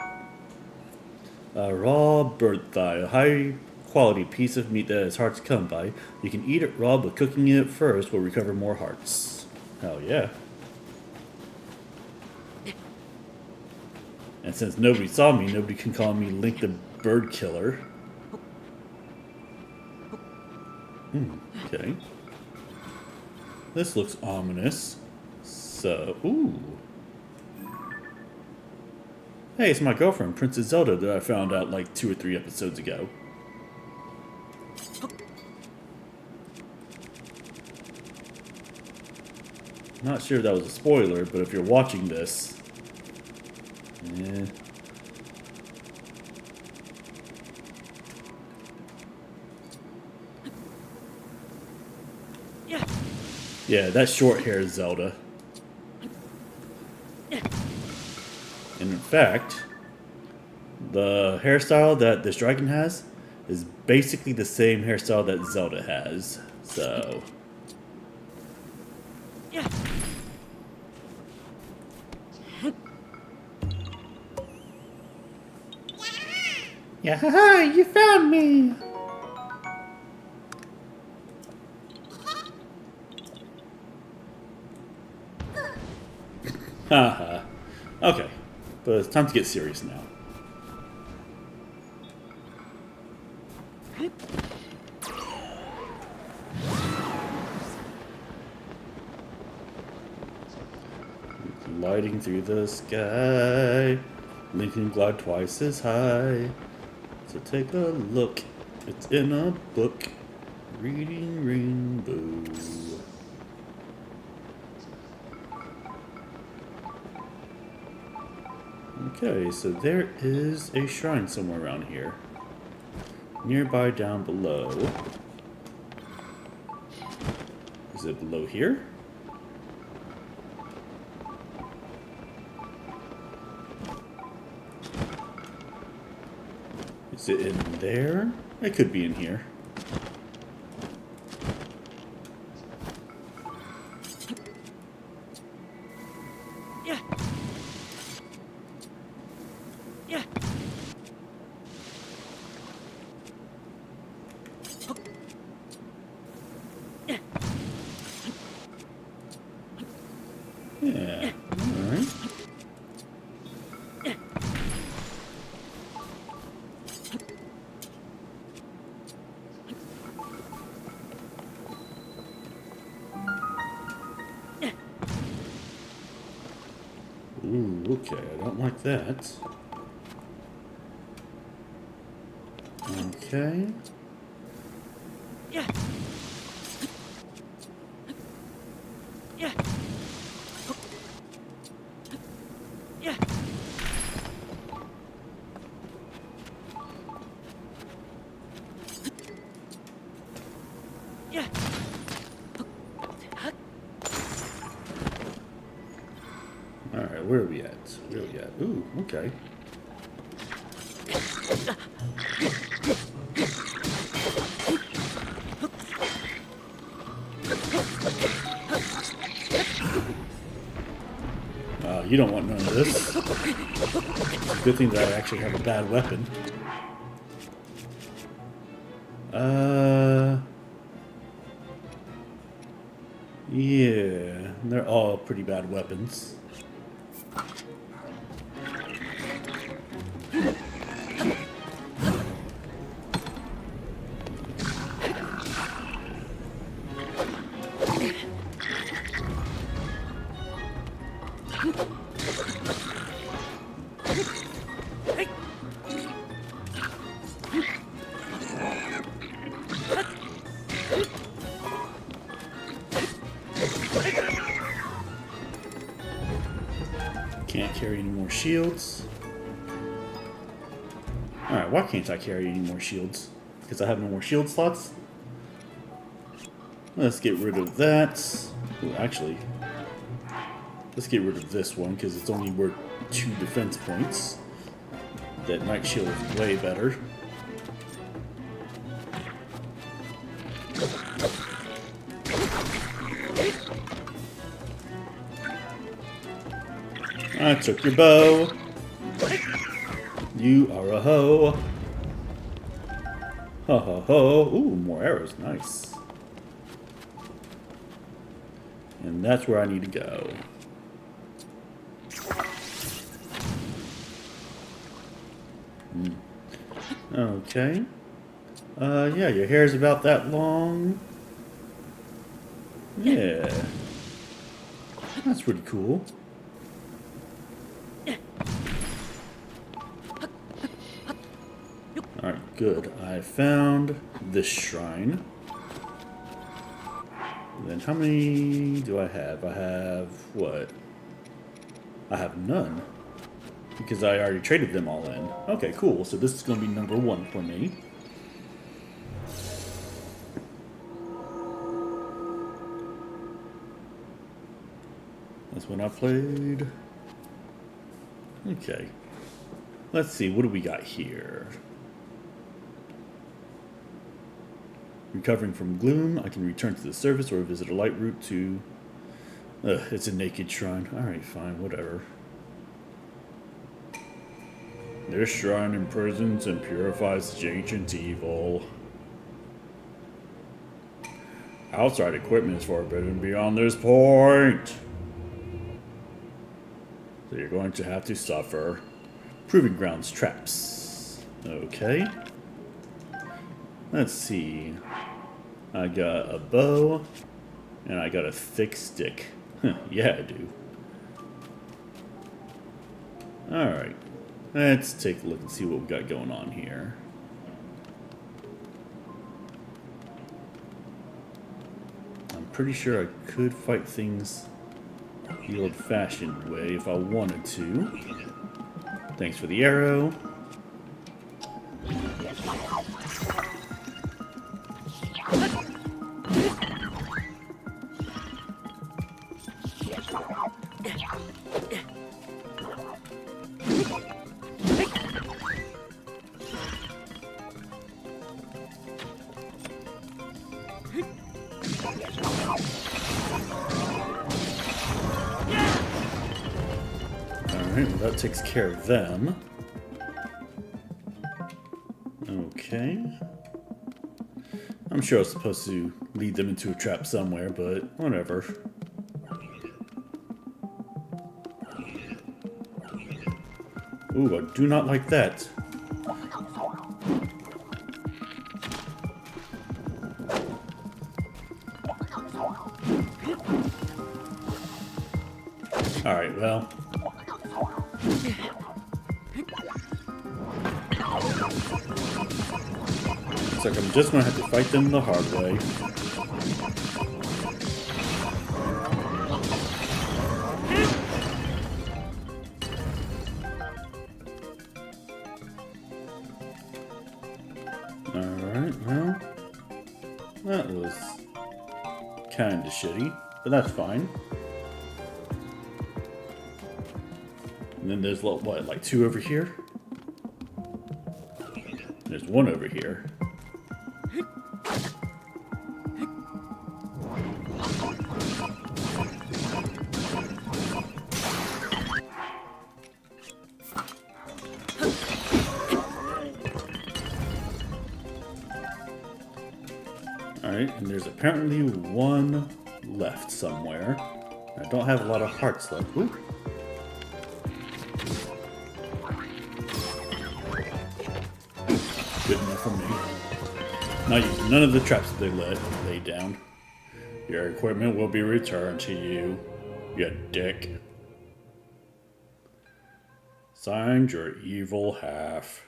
A raw bird thigh, a high quality piece of meat that is hard to come by. You can eat it raw, but cooking it first will recover more hearts. Hell yeah. And since nobody saw me, nobody can call me Link the Bird Killer. Okay. This looks ominous. So, ooh. Hey, it's my girlfriend, Princess Zelda, that I found out like 2 or 3 episodes ago. Not sure if that was a spoiler, but if you're watching this... Yeah. Yeah, that's short hair Zelda. And in fact, the hairstyle that this dragon has is basically the same hairstyle that Zelda has. So... Yeah, haha, you found me! Haha. Okay, but it's time to get serious now. Gliding through the sky, Link can glide twice as high. So take a look, it's in a book, reading Rainbow. Okay, so there is a shrine somewhere around here. Nearby down below. Is it below here? Is it in there? It could be in here. Yeah, alright. Ooh, okay, I don't like that. Okay. Alright, where are we at? Where are we at? Ooh, okay. You don't want none of this. Good thing that I actually have a bad weapon. Yeah, they're all pretty bad weapons. carry any more shields. Alright, why can't I carry any more shields? Because I have no more shield slots? Let's get rid of that. Ooh, actually, let's get rid of this one because it's only worth 2 defense points. That Night Shield is way better. I took your bow. You are a hoe. Ho ho ho. Ooh, more arrows. Nice. And that's where I need to go. Okay. Yeah, your hair's about that long. Yeah. That's pretty cool. Alright, good. I found this shrine. Then how many do I have? I have what? I have none. Because I already traded them all in. Okay, cool. So this is going to be number 1 for me. That's when I played. Okay. Let's see. What do we got here? Recovering from gloom, I can return to the surface or visit a light route to... it's a naked shrine. Alright, fine, whatever. This shrine imprisons and purifies the ancient evil. Outside equipment is forbidden beyond this point. So you're going to have to suffer. Proving grounds traps. Okay. Let's see. I got a bow, and I got a thick stick. Yeah, I do. Alright. Let's take a look and see what we got going on here. I'm pretty sure I could fight things the old-fashioned way if I wanted to. Thanks for the arrow. Alright, well that takes care of them. Okay. I'm sure I was supposed to lead them into a trap somewhere, but whatever. Ooh, I do not like that. Alright, well. Looks like I'm just gonna have to fight them the hard way. Alright, well. That was kinda shitty, but that's fine. And then there's, what, like 2 over here? There's 1 over here. Alright, and there's apparently 1 left somewhere. I don't have a lot of hearts left. Ooh. Good enough for me. Not using none of the traps that they laid down. Your equipment will be returned to you, you dick. Signed, your evil half.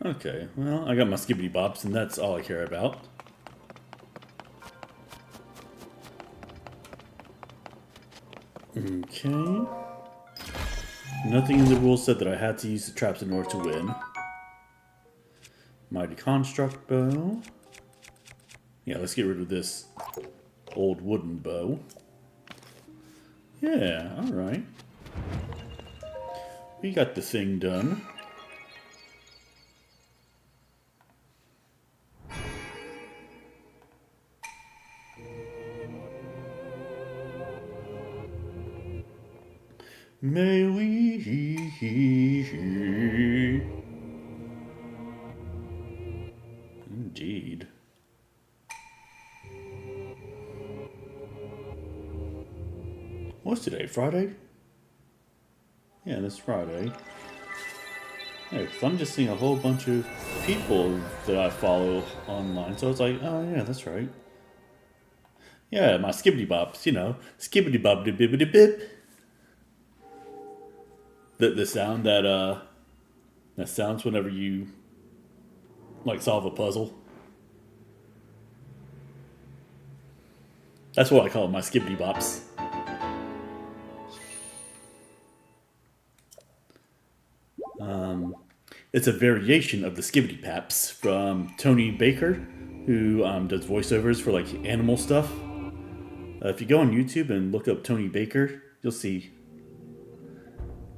Okay, well, I got my skibbity bops, and that's all I care about. Okay. Nothing in the rules said that I had to use the traps in order to win. Mighty Construct Bow. Yeah, let's get rid of this old wooden bow. Yeah, alright. We got the thing done. May we... Indeed. What's today? Friday? Yeah, this Friday. Yeah, 'cause I'm just seeing a whole bunch of people that I follow online, so it's like, oh yeah, that's right. Yeah, my skibbity bops, you know, skibbity bop bibbity bip. The sound that sounds whenever you like solve a puzzle. That's what I call my skibbity bops. It's a variation of the skibbity paps from Tony Baker, who does voiceovers for like animal stuff. If you go on YouTube and look up Tony Baker, you'll see.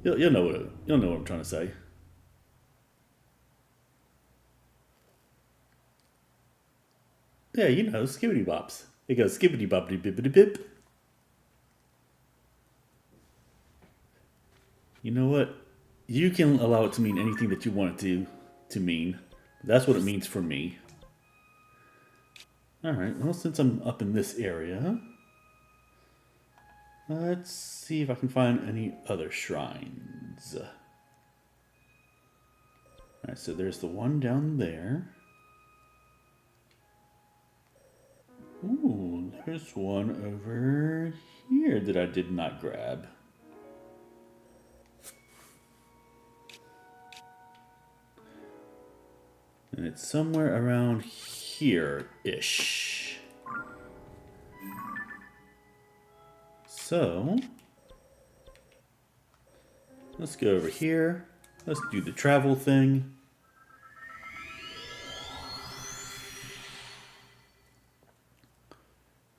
You'll know what I'm trying to say. Yeah, you know, skibbity bops. It goes skibbity boppity bibbity bip. You know what? You can allow it to mean anything that you want it to mean. That's what it means for me. Alright, well, since I'm up in this area, let's see if I can find any other shrines. Alright, so there's the one down there. Ooh, there's one over here that I did not grab. And it's somewhere around here-ish. So, let's go over here. Let's do the travel thing.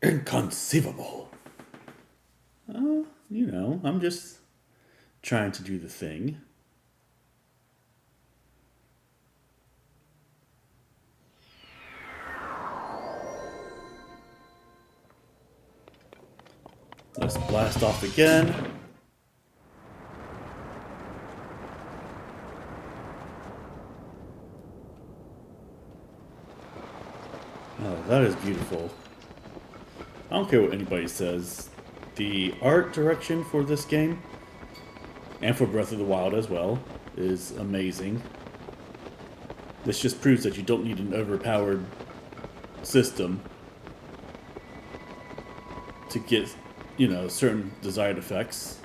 Inconceivable. You know, I'm just trying to do the thing. Let's blast off again. Oh, that is beautiful. I don't care what anybody says. The art direction for this game, and for Breath of the Wild as well, is amazing. This just proves that you don't need an overpowered system to get, you know, certain desired effects.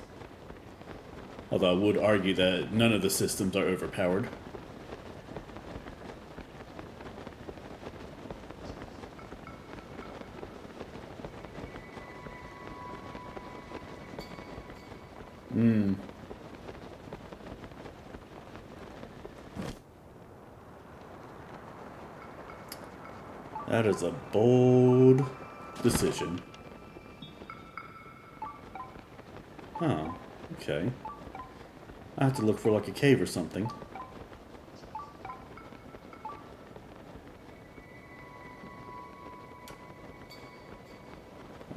Although I would argue that none of the systems are overpowered. That is a bold decision. Oh, okay. I have to look for like a cave or something.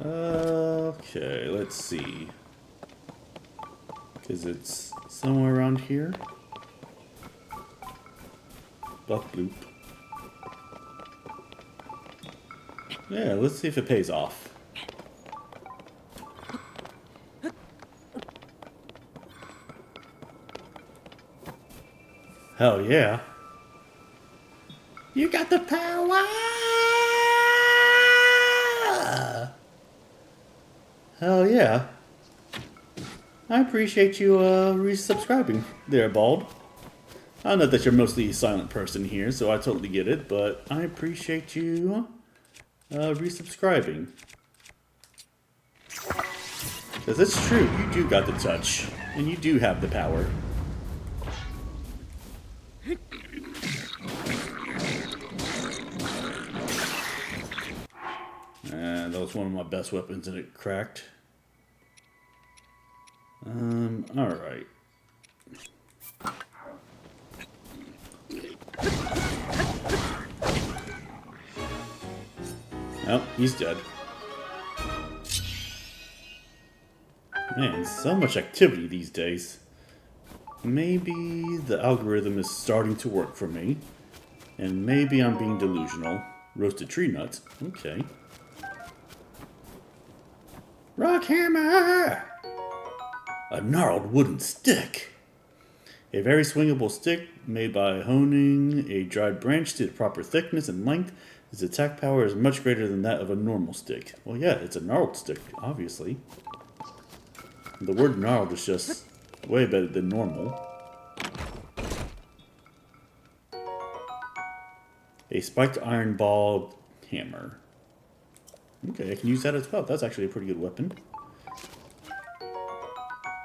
Okay, let's see. Because it's somewhere around here. Buck bloop. Yeah, let's see if it pays off. Hell yeah. You got the power! Hell yeah. I appreciate you resubscribing there, Bald. I know that you're mostly a silent person here, so I totally get it, but I appreciate you resubscribing. Because Because it's true, you do got the touch. And you do have the power. And that was one of my best weapons and it cracked. Alright. Oh, he's dead. Man, so much activity these days. Maybe the algorithm is starting to work for me. And maybe I'm being delusional. Roasted tree nuts. Okay. Rock hammer! A gnarled wooden stick. A very swingable stick made by honing a dried branch to the proper thickness and length. Its attack power is much greater than that of a normal stick. Well, yeah, it's a gnarled stick, obviously. The word gnarled is just way better than normal. A spiked iron ball hammer. Okay, I can use that as well. That's actually a pretty good weapon.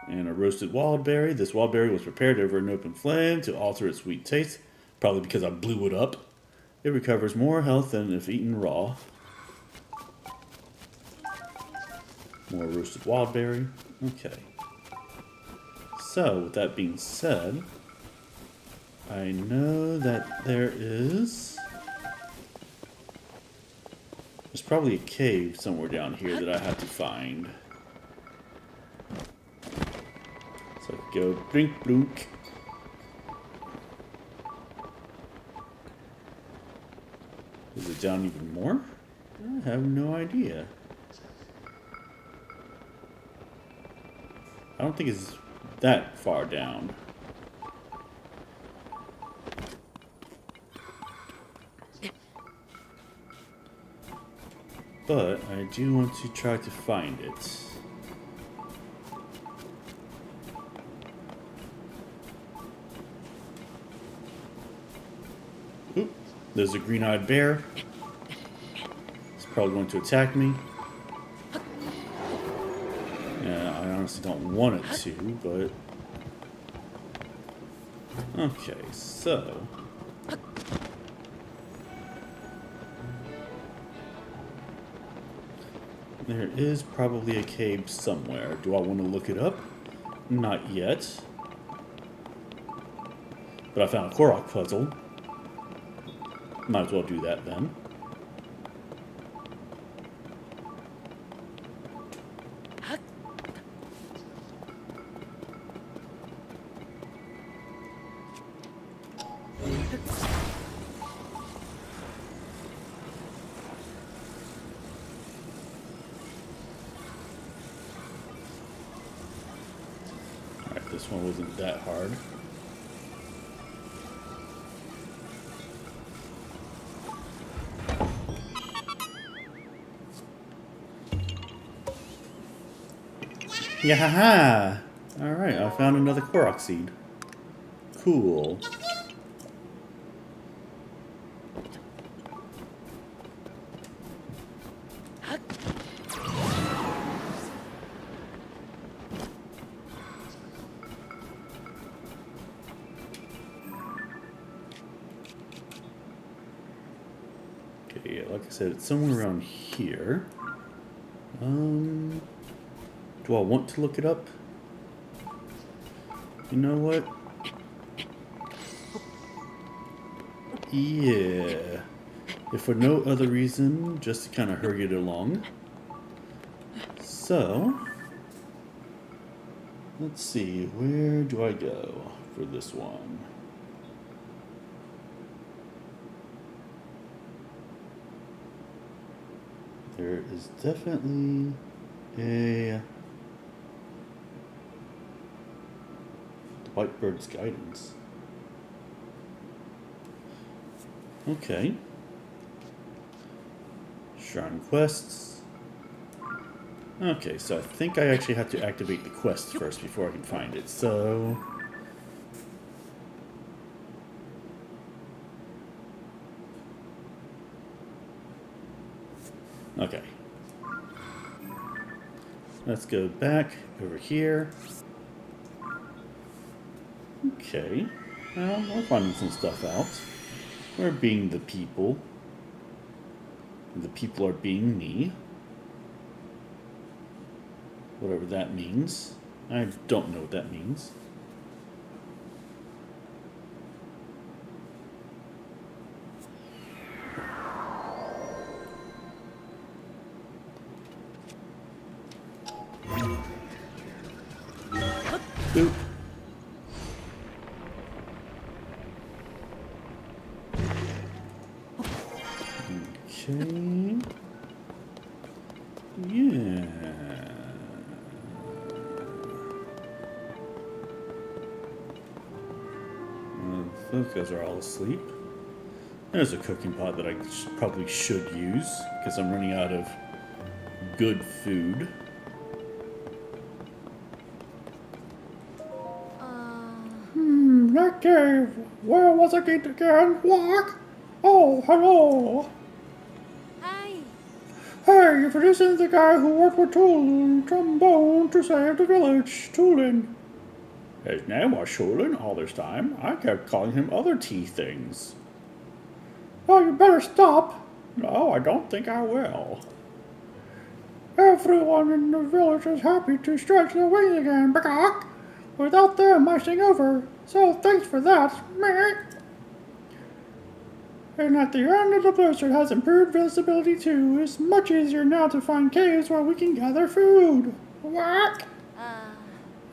And a roasted wild berry. This wild berry was prepared over an open flame to alter its sweet taste. Probably because I blew it up. It recovers more health than if eaten raw. More roasted wild berry. Okay. So, with that being said, I know that there's probably a cave somewhere down here that I have to find. So I could go blink blink. Is it down even more? I have no idea. I don't think it's that far down. But I do want to try to find it. Oop, there's a green-eyed bear. It's probably going to attack me. Yeah, I honestly don't want it to, but... Okay, so... There is probably a cave somewhere. Do I want to look it up? Not yet. But I found a Korok puzzle. Might as well do that then. Alright, this one wasn't that hard. Yeah! Alright, I found another Korok seed. Cool. Okay, like I said, it's somewhere around here. Do I want to look it up? You know what? Yeah. If for no other reason, just to kind of hurry it along. So, let's see, where do I go for this one? There is definitely a Whitebird's Guidance. Okay. Shrine quests. Okay, so I think I actually have to activate the quest first before I can find it, so... Okay. Let's go back over here. Okay. Well, we're finding some stuff out. We're being the people. And the people are being me. Whatever that means. I don't know what that means. Oop. Okay. Yeah. Those guys are all asleep. There's a cooking pot that I probably should use because I'm running out of good food. That cave. Where was it again? What? Oh, hello. Hi. Hey, if it isn't the guy who worked with Trombone to save the village, Toolin. His name was Shulin all this time. I kept calling him other tea things. Oh, you better stop. No, I don't think I will. Everyone in the village is happy to stretch their wings again, Bagok. Without them icing over. So thanks for that. Meh. And at the end of the blizzard has improved visibility too. It's much easier now to find caves where we can gather food. What?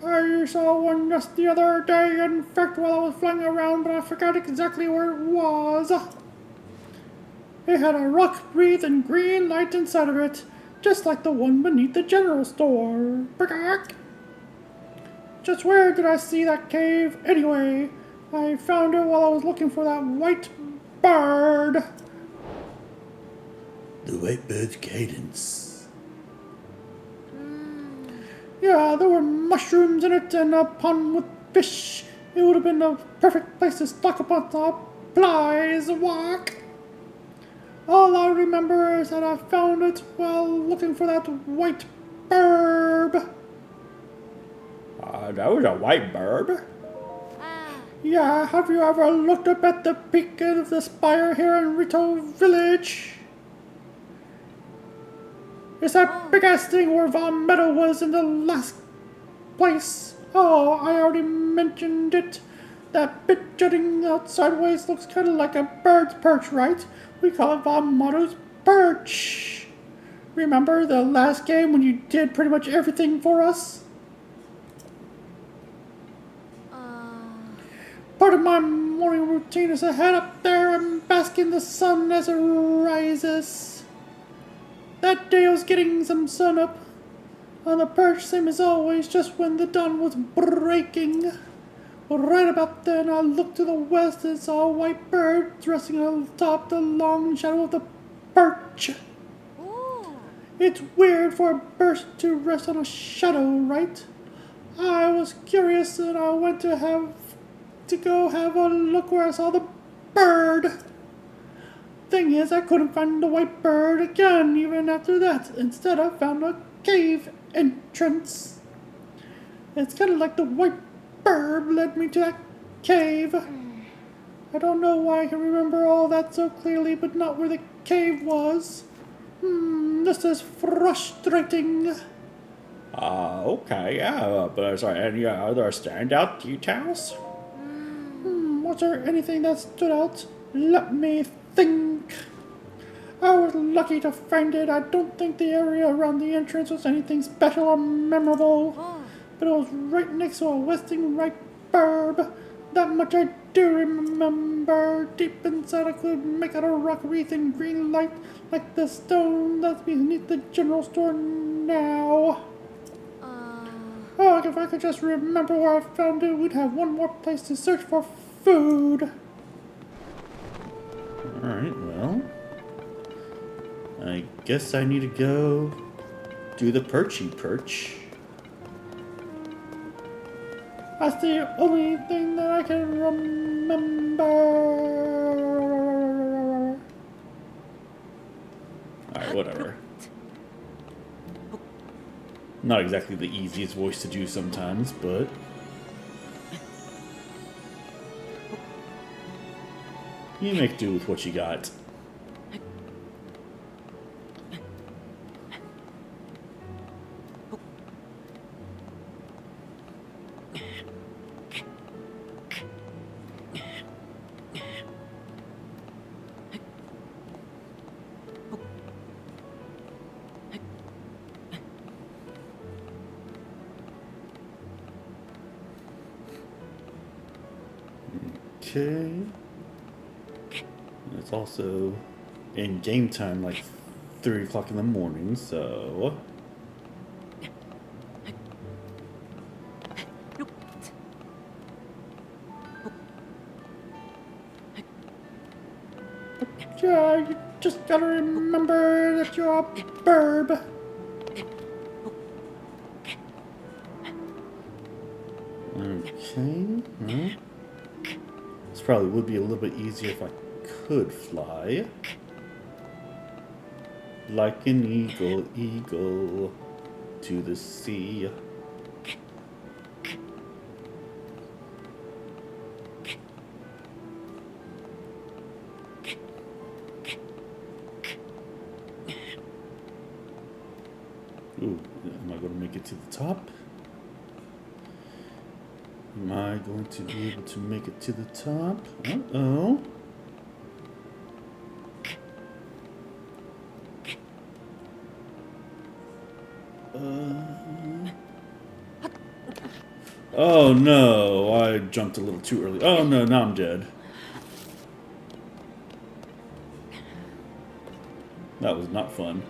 I saw one just the other day, in fact, while I was flying around, but I forgot exactly where it was. It had a rock-breathing green light inside of it, just like the one beneath the general store. Bagok. Just where did I see that cave anyway? I found it while I was looking for that white bird. The white bird's cadence. Yeah, there were mushrooms in it and a pond with fish. It would have been the perfect place to stock up on supplies. Walk. All I remember is that I found it while looking for that white bird. That was a white bird? Yeah, have you ever looked up at the peak of the spire here in Rito Village? It's that big-ass thing where Von Meadow was in the last place. Oh, I already mentioned it. That bit jutting out sideways looks kind of like a bird's perch, right? We call it Von Meadow's perch. Remember the last game when you did pretty much everything for us? Part of my morning routine is to head up there and bask in the sun as it rises. That day I was getting some sun up on the perch, same as always, just when the dawn was breaking. Right about then I looked to the west and saw a white bird resting atop the long shadow of the perch. Ooh. It's weird for a bird to rest on a shadow, right? I was curious and I went to go have a look where I saw the bird. Thing is, I couldn't find the white bird again even after that. Instead, I found a cave entrance. It's kind of like the white bird led me to that cave. I don't know why I can remember all that so clearly, but not where the cave was. This is frustrating. Okay, yeah, but sorry, any other standout details? Was there anything that stood out? Let me think. I was lucky to find it. I don't think the area around the entrance was anything special or memorable. But it was right next to a western ripe herb. That much I do remember. Deep inside I could make out a rock wreath in green light like the stone that's beneath the general store now. Oh, if I could just remember where I found it, we'd have one more place to search for food. Alright, well, I guess I need to go do the perchy perch. That's the only thing that I can remember. Alright, whatever. Not exactly the easiest voice to do sometimes, but you make do with what you got. Okay. It's also in game time, like 3 o'clock in the morning, so. Yeah, you just gotta remember that you're a burb. Okay. Well, this probably would be a little bit easier if I could fly. Like an eagle, eagle to the sea. Ooh, am I going to make it to the top? Am I going to be able to make it to the top? Uh-oh. Oh no, I jumped a little too early. Oh no, now I'm dead. That was not fun.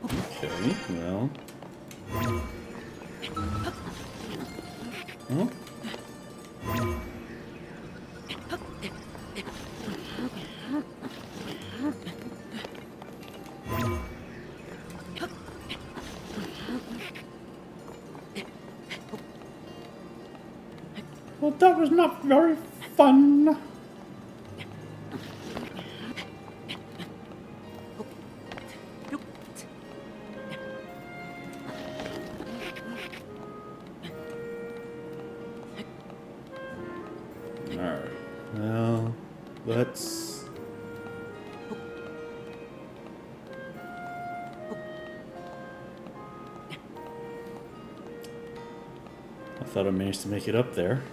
Okay, well. Huh? Well, that was not very fun. Alright. Well, let's. I thought I managed to make it up there.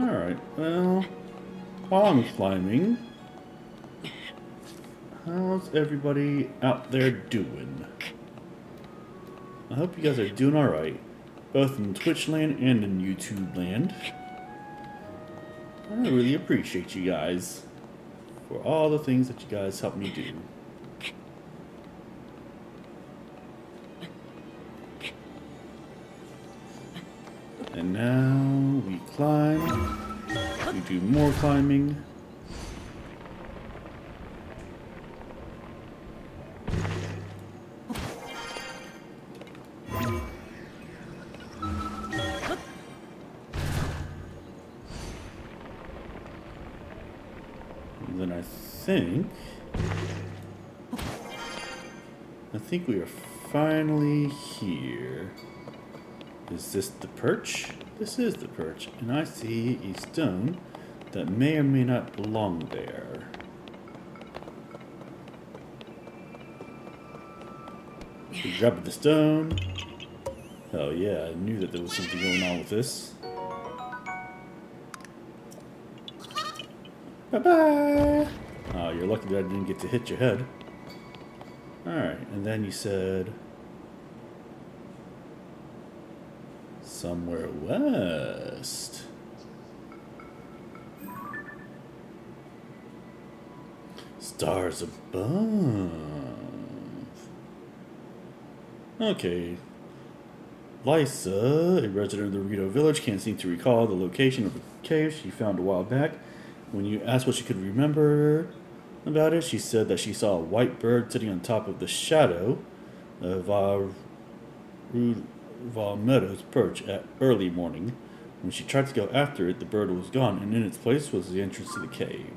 Alright, well, while I'm climbing, how's everybody out there doing? I hope you guys are doing alright, both in Twitch land and in YouTube land. I really appreciate you guys for all the things that you guys help me do. And now we climb, we do more climbing. And then I think we are finally here. Is this the perch? This is the perch, and I see a stone that may or may not belong there. We grab the stone. Oh yeah, I knew that there was something going on with this. Bye-bye. Oh, you're lucky that I didn't get to hit your head. Alright, and then you said somewhere west. Stars above. Okay. Lysa, a resident of the Rito village, can't seem to recall the location of the cave she found a while back. When you asked what she could remember about it, she said that she saw a white bird sitting on top of the shadow Meadows perch at early morning. When she tried to go after it, the bird was gone, and in its place was the entrance to the cave.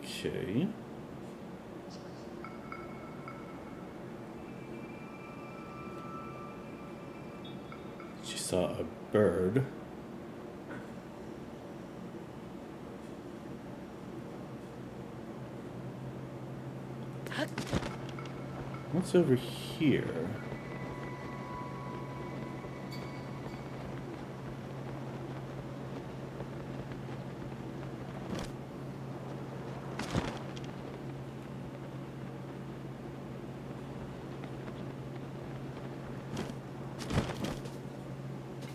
Okay. She saw a bird. What's over here?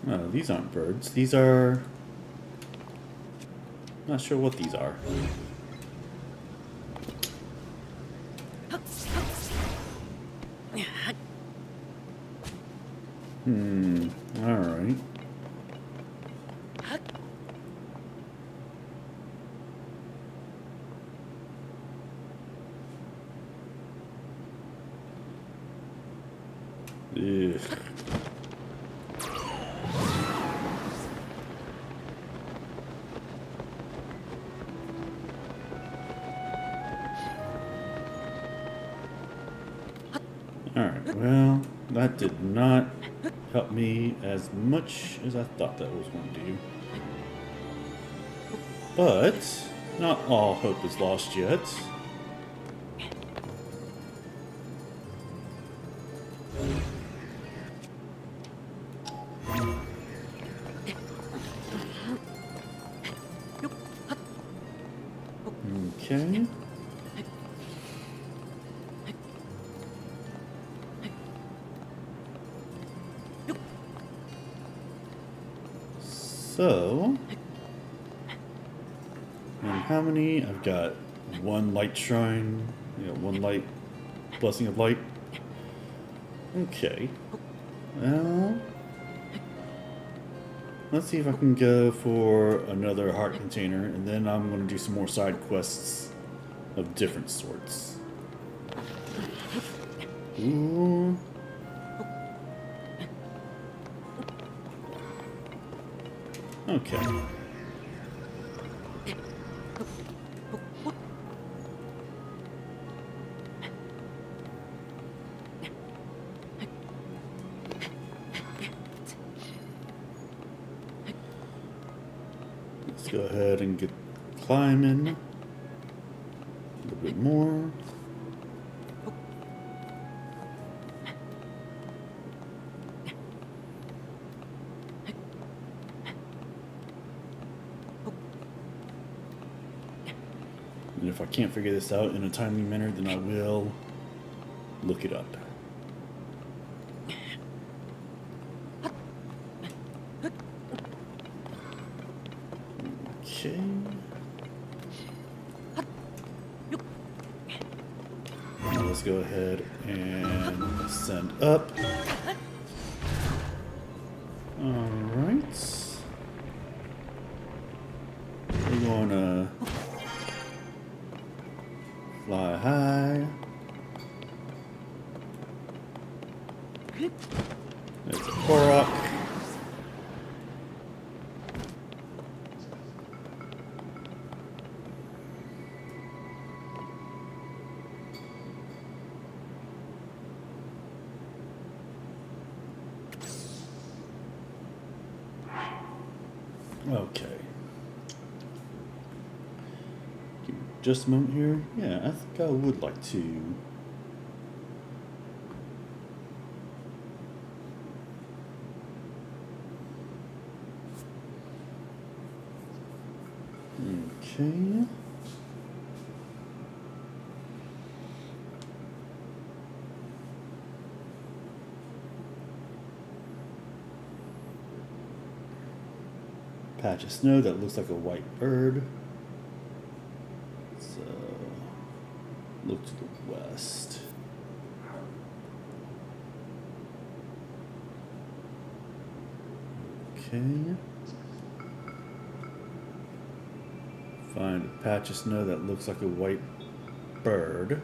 No, these aren't birds. These are... Not sure what these are. Alright. Ugh. Alright, well, that did not help me as much as I thought that was going to do. But, not all hope is lost yet. Okay. So, and how many? I've got one light shrine, one light, blessing of light. Okay. Well, let's see if I can go for another heart container, and then I'm going to do some more side quests of different sorts. Ooh. Okay. Let's go ahead and get climbing a little bit more. And if I can't figure this out in a timely manner, then I will look it up. Okay. Now let's go ahead and send up. Alright. We're gonna fly high. There's a Korok. Okay. Give me just a moment here. Yeah, I think I would like to. Okay. Patch of snow that looks like a white bird. So, look to the west. Okay. Find a patch of snow that looks like a white bird.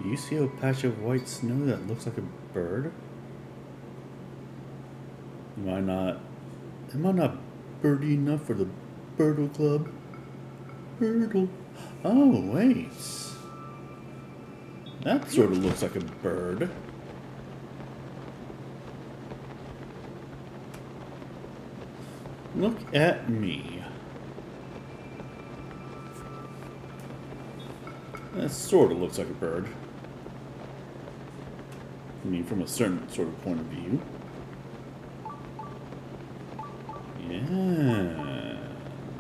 Do you see a patch of white snow that looks like a bird? Am I not birdie enough for the Birdle Club? Birdle. Oh, wait. That sort of looks like a bird. Look at me. That sort of looks like a bird. I mean, from a certain sort of point of view.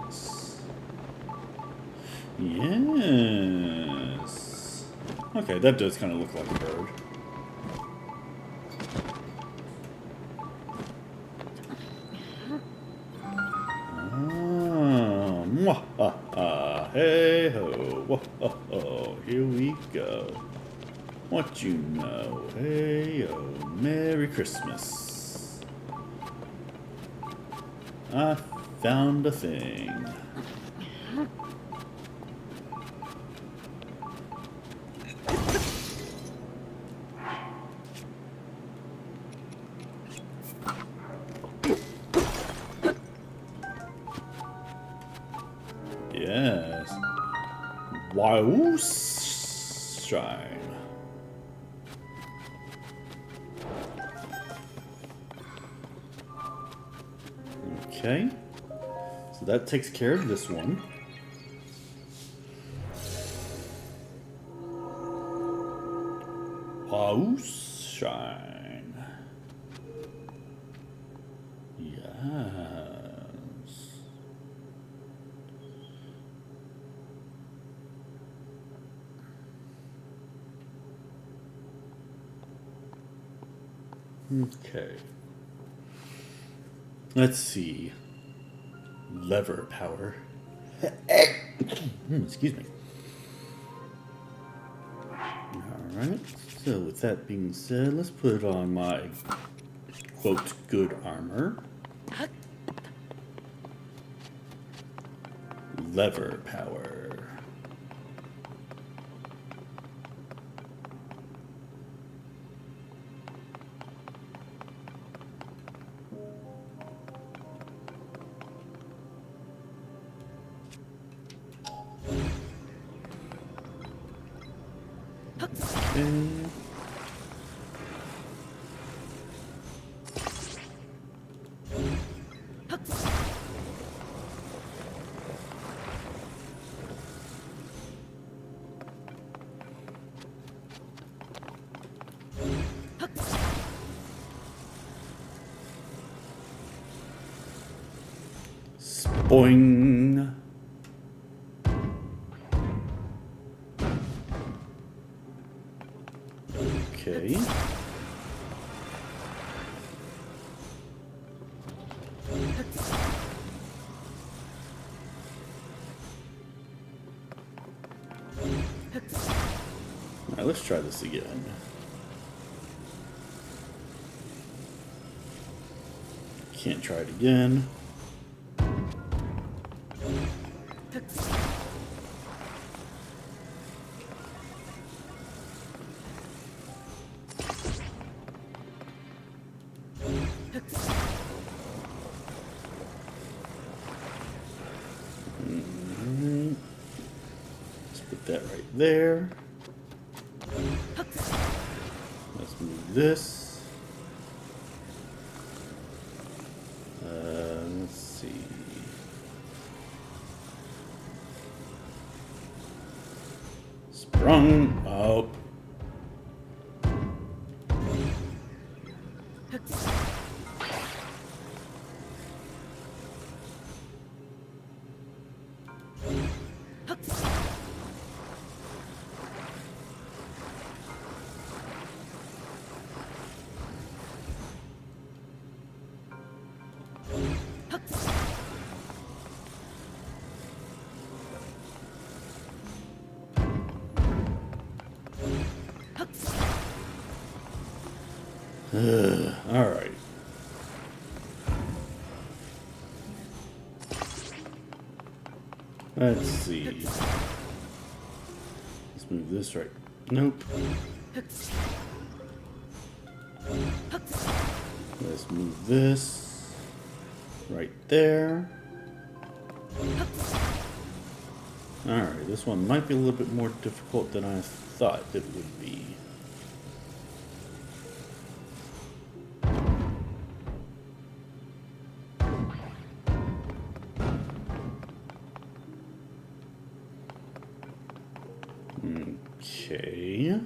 Yes. Yes. Okay, that does kind of look like a bird. Oh, mwah, hey ho, wah, oh, here we go. What you know, hey oh, Merry Christmas. I found a thing. Yes. Wow, shine. Okay. So that takes care of this one. House shine. Yes. Okay. Let's see. Lever power. Excuse me. Alright, so with that being said, let's put on my, quote, good armor. Lever power. Okay. Boing. Okay. Alright, let's try this again. Can't try it again. Let's put that right there. Let's move this. Let's see. Sprung up. Alright. Let's see. Let's move this right. Nope. Let's move this right there. Alright, this one might be a little bit more difficult than I thought it would be. Okay.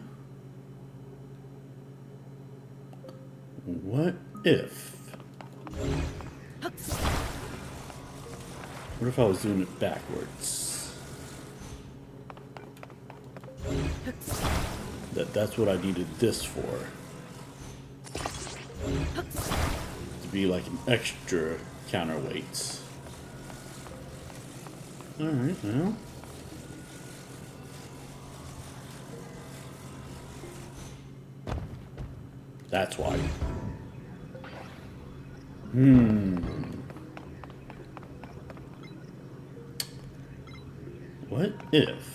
What if? What if I was doing it backwards? That's what I needed this for. To be like an extra counterweight. Alright, well. That's why. What if?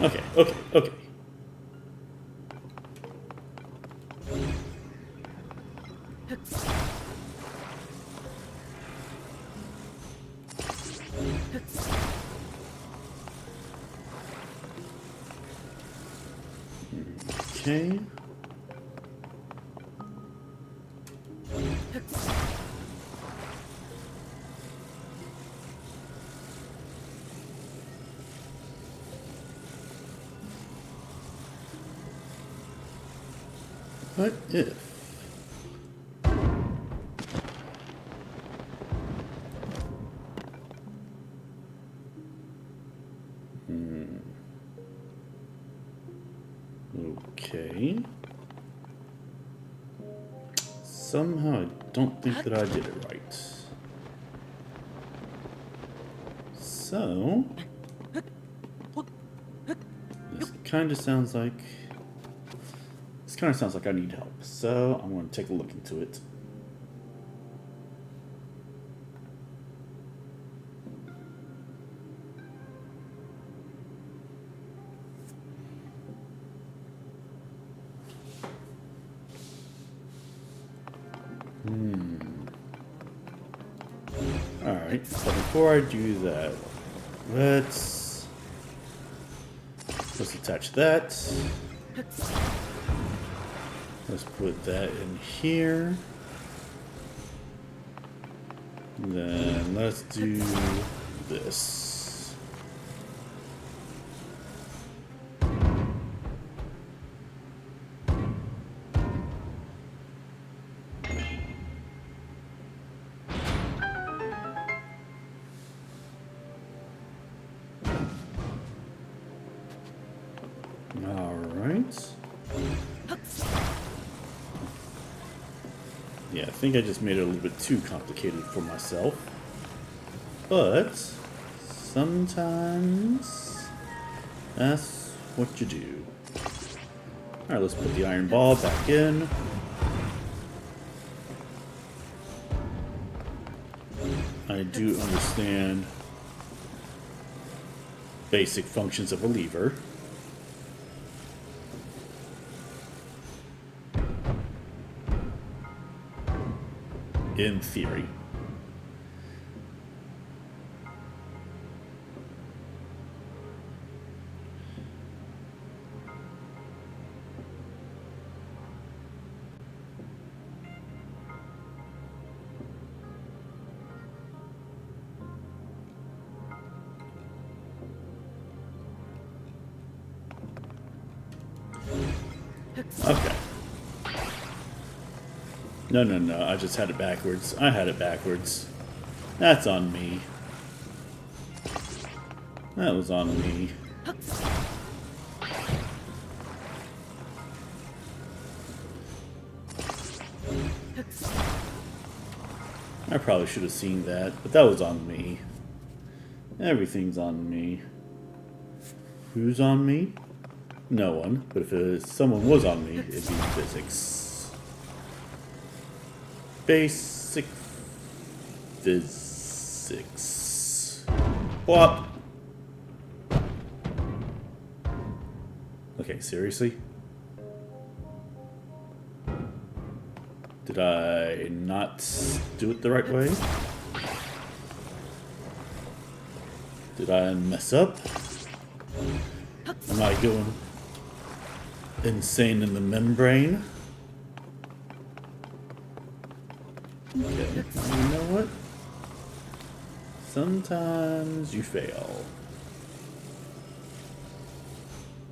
Okay. Okay. What if? Okay. Somehow I don't think that I did it right. So, this kind of sounds like I need help. So, I'm going to take a look into it. Alright, so before I do that, let's attach that. Let's put that in here. Then let's do this. All right. Yeah, I think I just made it a little bit too complicated for myself. But sometimes that's what you do. Alright, let's put the iron ball back in. I do understand basic functions of a lever. In theory. Okay. No, I just had it backwards. I had it backwards. That's on me. That was on me. I probably should have seen that, but that was on me. Everything's on me. Who's on me? no one. But if someone was on me, it'd be physics. Basic physics. What? Okay, seriously? Did I not do it the right way? Did I mess up? Am I going insane in the membrane? Okay, you know what? Sometimes you fail.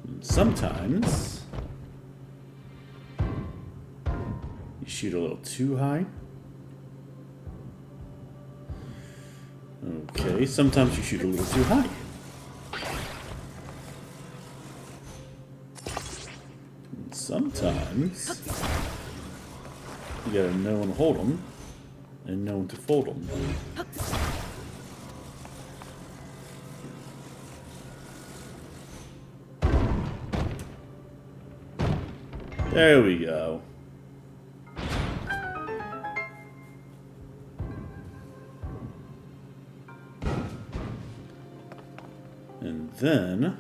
And sometimes you shoot a little too high. Okay, sometimes you shoot a little too high. And sometimes you gotta know when to hold them and know when to fold them. There we go. And then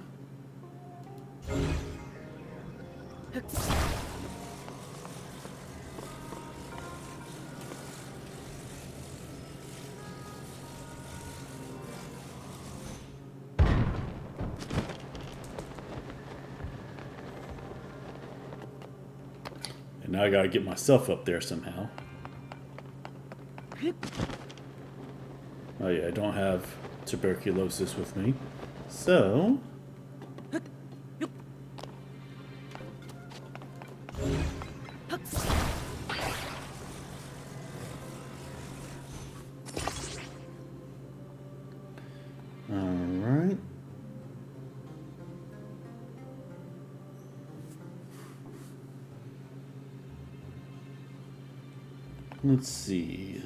now I gotta get myself up there somehow. Oh yeah, I don't have tuberculosis with me. So alright. Let's see.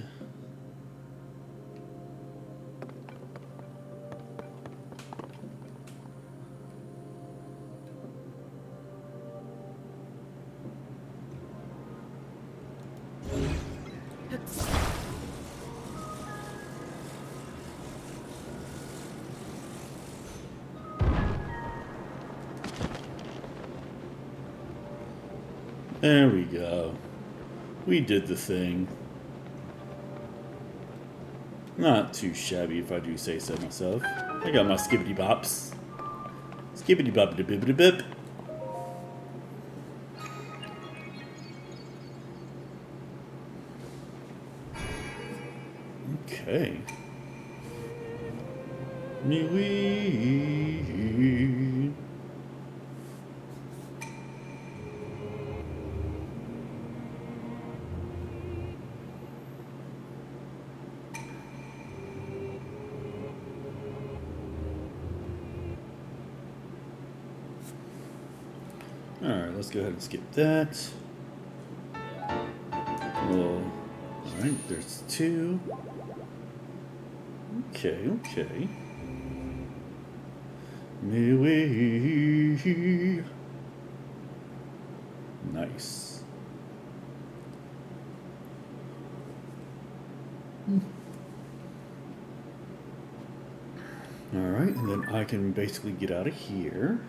There we go. We did the thing. Not too shabby if I do say so myself. I got my skibbity bops. Skibbity boppity bibbity bip. Okay. Me-wee. Alright, let's go ahead and skip that. Well, alright, there's two. Okay, okay. Me-wee. Nice. Alright, and then I can basically get out of here.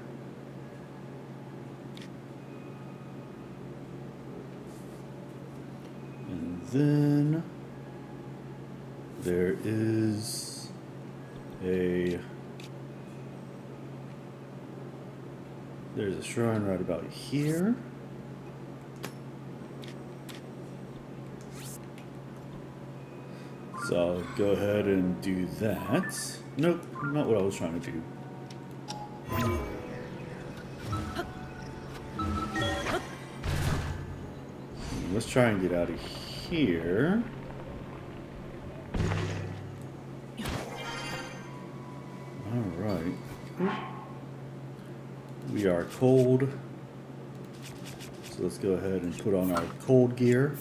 And then there is there's a shrine right about here. So I'll go ahead and do that. Nope, not what I was trying to do. Let's try and get out of here. Alright. We are cold. So let's go ahead and put on our cold gear.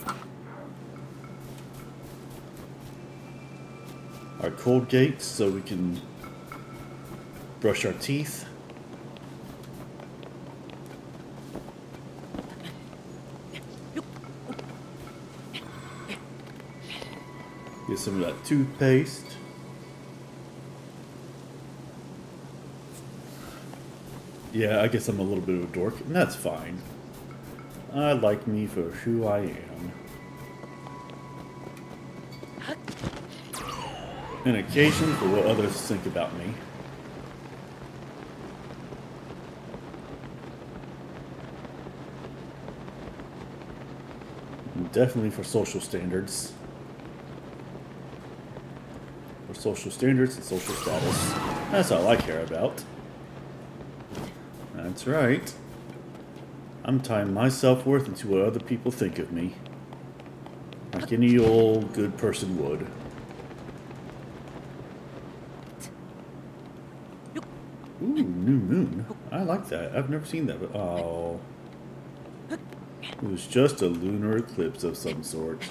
Our cold gates so we can brush our teeth. Get some of that toothpaste. Yeah, I guess I'm a little bit of a dork, and that's fine. I like me for who I am. And occasionally for what others think about me. And definitely for social standards. For social standards and social status. That's all I care about. That's right. I'm tying my self-worth into what other people think of me. Like any old good person would. Ooh, new moon. I like that. I've never seen that, but oh. It was just a lunar eclipse of some sort.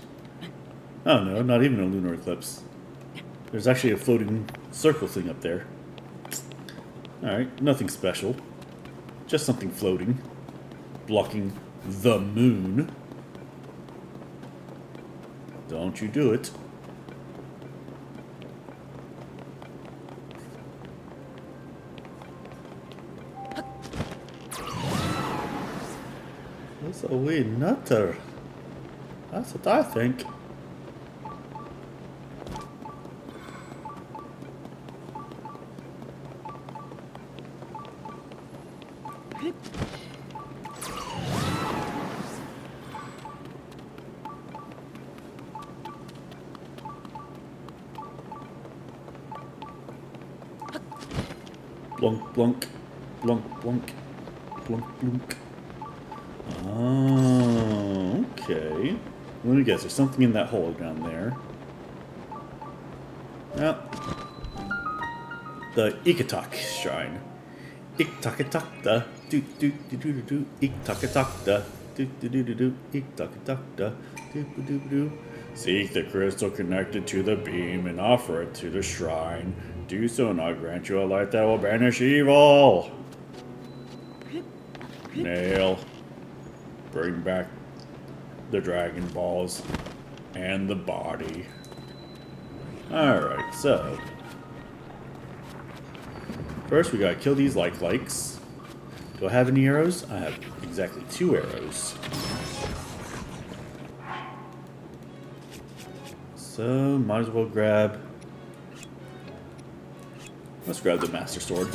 Oh no, not even a lunar eclipse. There's actually a floating circle thing up there. Alright, nothing special. Just something floating. Blocking the moon. Don't you do it. That's a wee nutter. That's what I think. Blunk, blunk, blunk, blunk, blunk, blunk. Oh, okay. Let me guess, there's something in that hole down there. Well, the Ikatak Shrine. Iktakataka, do do do do do do, Iktakataka, do do do do do, Iktakataka, do do do do. Seek the crystal connected to the beam and offer it to the shrine. Do so and I'll grant you a light that will banish evil. Nail. Bring back the Dragon Balls and the body. Alright, so first we gotta kill these likes. Do I have any arrows? I have exactly 2 arrows. So might as well grab. Let's grab the Master Sword.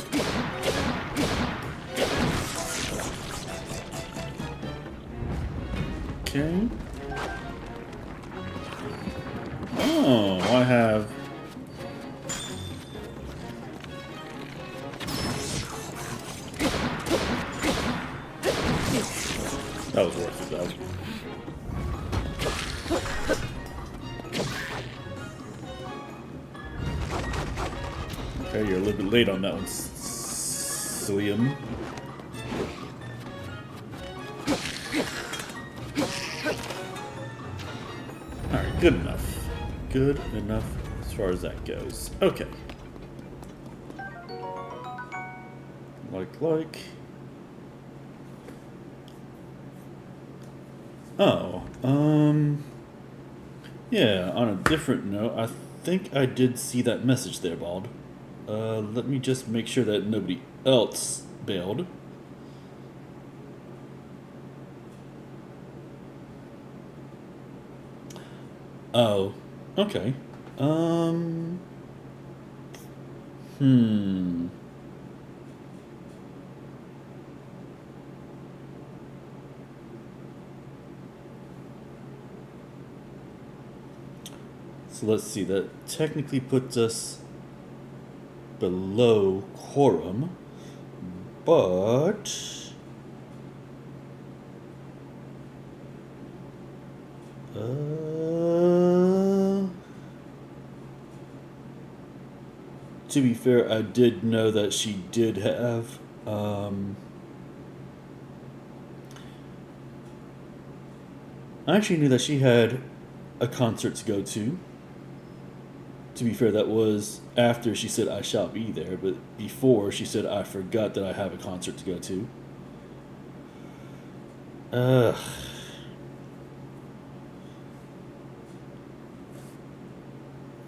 Okay. Oh, I have. That was worth it, though. Okay, you're a little bit late on that one, Silium. Alright, good enough. Good enough as far as that goes. Okay. Like. Oh, yeah, on a different note, I think I did see that message there, Bald. Let me just make sure that nobody else bailed. Oh, okay. So let's see, that technically puts us below quorum, but to be fair, I did know that she did have I actually knew that she had a concert to go to. To be fair, that was after she said I shall be there, but before she said I forgot that I have a concert to go to.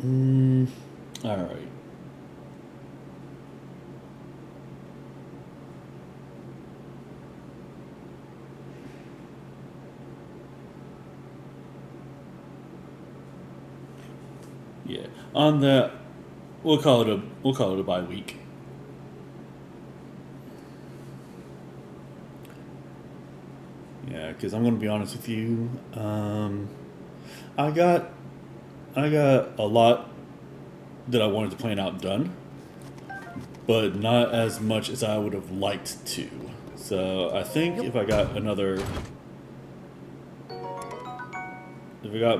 Alright. Yeah. On that, we'll call it a bye week. Yeah, because I'm gonna be honest with you. I got a lot that I wanted to plan out done, but not as much as I would have liked to. So I think if I got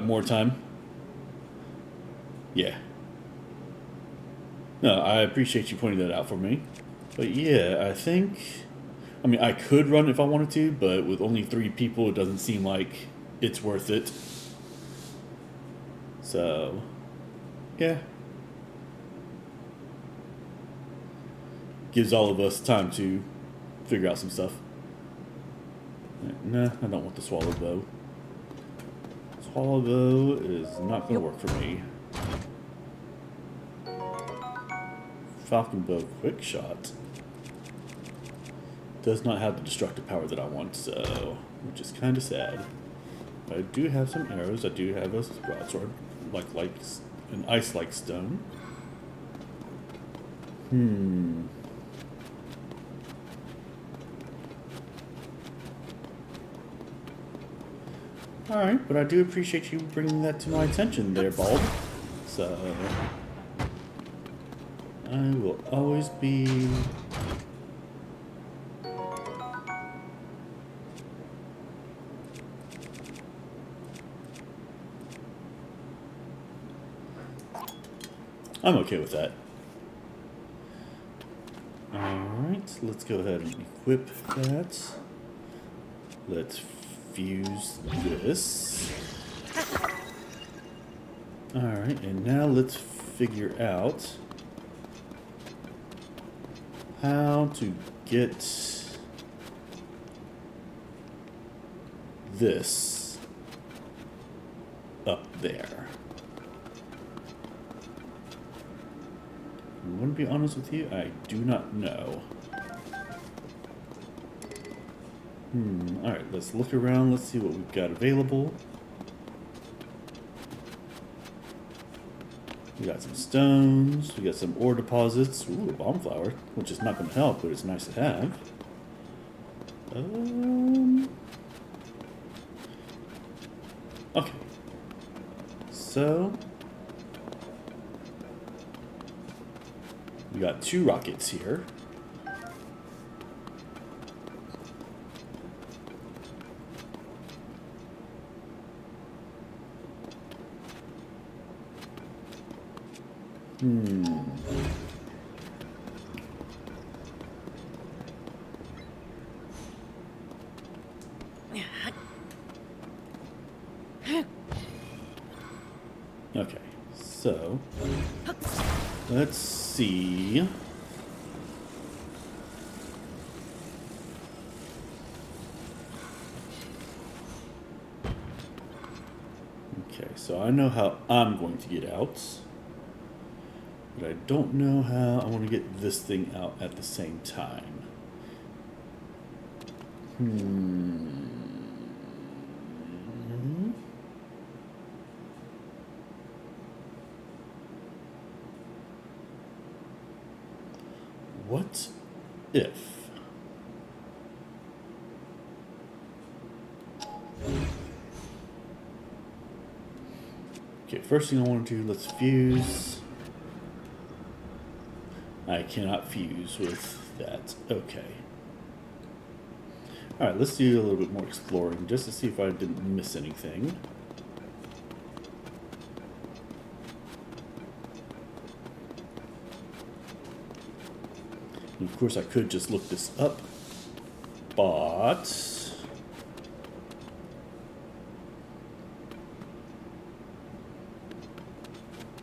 more time, yeah. No, I appreciate you pointing that out for me. But yeah, I mean, I could run if I wanted to, but with only 3 people, it doesn't seem like it's worth it. So, yeah. Gives all of us time to figure out some stuff. Nah, I don't want the swallow bow. Swallow bow is not going to work for me. Falcon bow quick shot does not have the destructive power that I want, so which is kind of sad. But I do have some arrows. I do have a broadsword, like an ice-like stone. Alright, but I do appreciate you bringing that to my attention there, Bald. So, I will always be... I'm okay with that. Alright, let's go ahead and equip that. Let's fuse this. Alright, and now let's figure out how to get this up there. I'm going to be honest with you, I do not know. Alright, let's look around, let's see what we've got available. We got some stones, we got some ore deposits. Ooh, a bomb flower, which is not going to help, but it's nice to have. Okay. So, we got 2 rockets here. Okay, so let's see. Okay, so I know how I'm going to get out, but I don't know how I want to get this thing out at the same time. What if... Okay, first thing I want to do, let's fuse. I cannot fuse with that. Okay. Alright, let's do a little bit more exploring, just to see if I didn't miss anything. And of course, I could just look this up, but...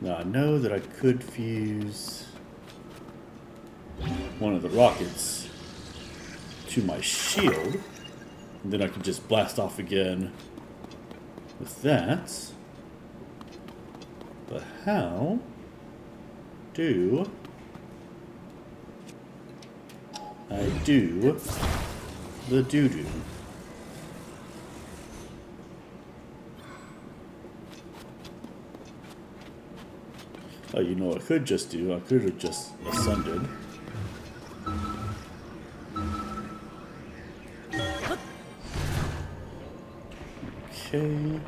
Now, I know that I could fuse one of the rockets to my shield, and then I could just blast off again with that. But how do I do the doo-doo? Oh, you know what I could just do? I could have just ascended. Okay.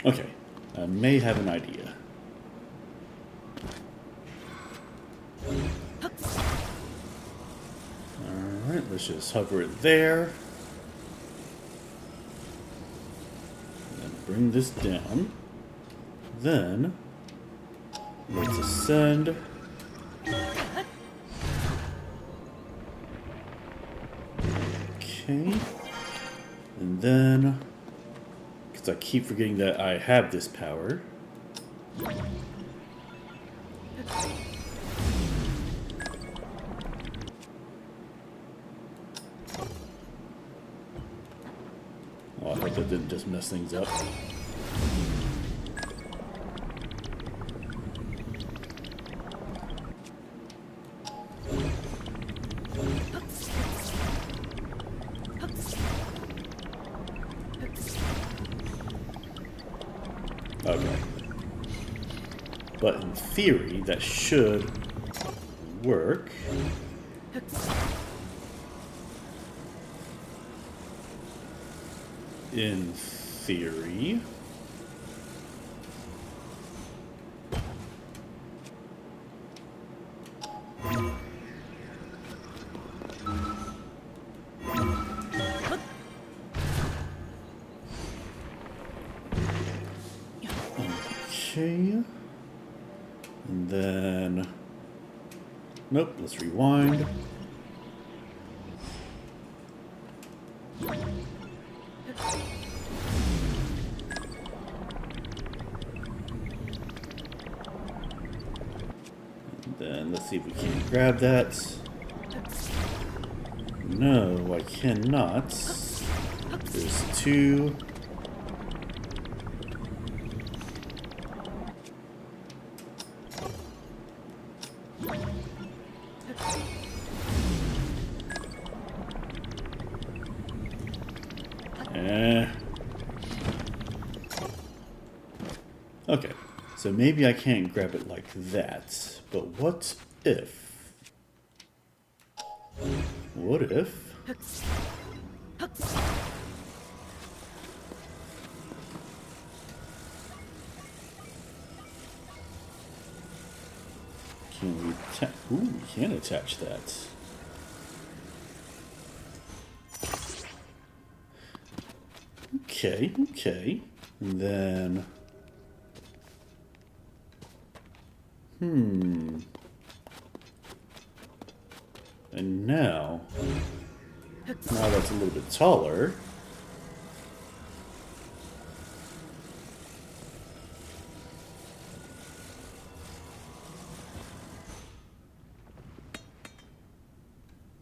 Okay, I may have an idea. Alright, let's just hover it there. And then bring this down. Then, let's ascend. Okay. And then, because I keep forgetting that I have this power. Oh, I hope that didn't just mess things up. Okay. But in theory, that should work. In theory. Okay. And then... Nope, let's rewind. And then let's see if we can grab that. No, I cannot. There's two. Okay, so maybe I can't grab it like that, but what if? What if? Can we attach? Ooh, we can attach that. Okay, okay. And then... And now that's a little bit taller.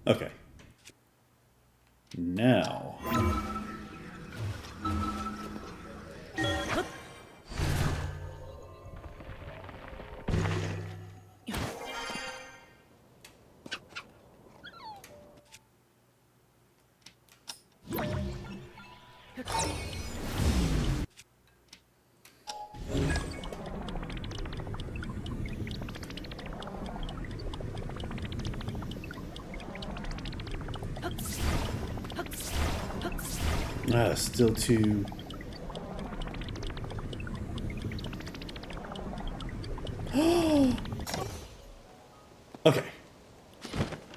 Okay. Now. Still too... Okay.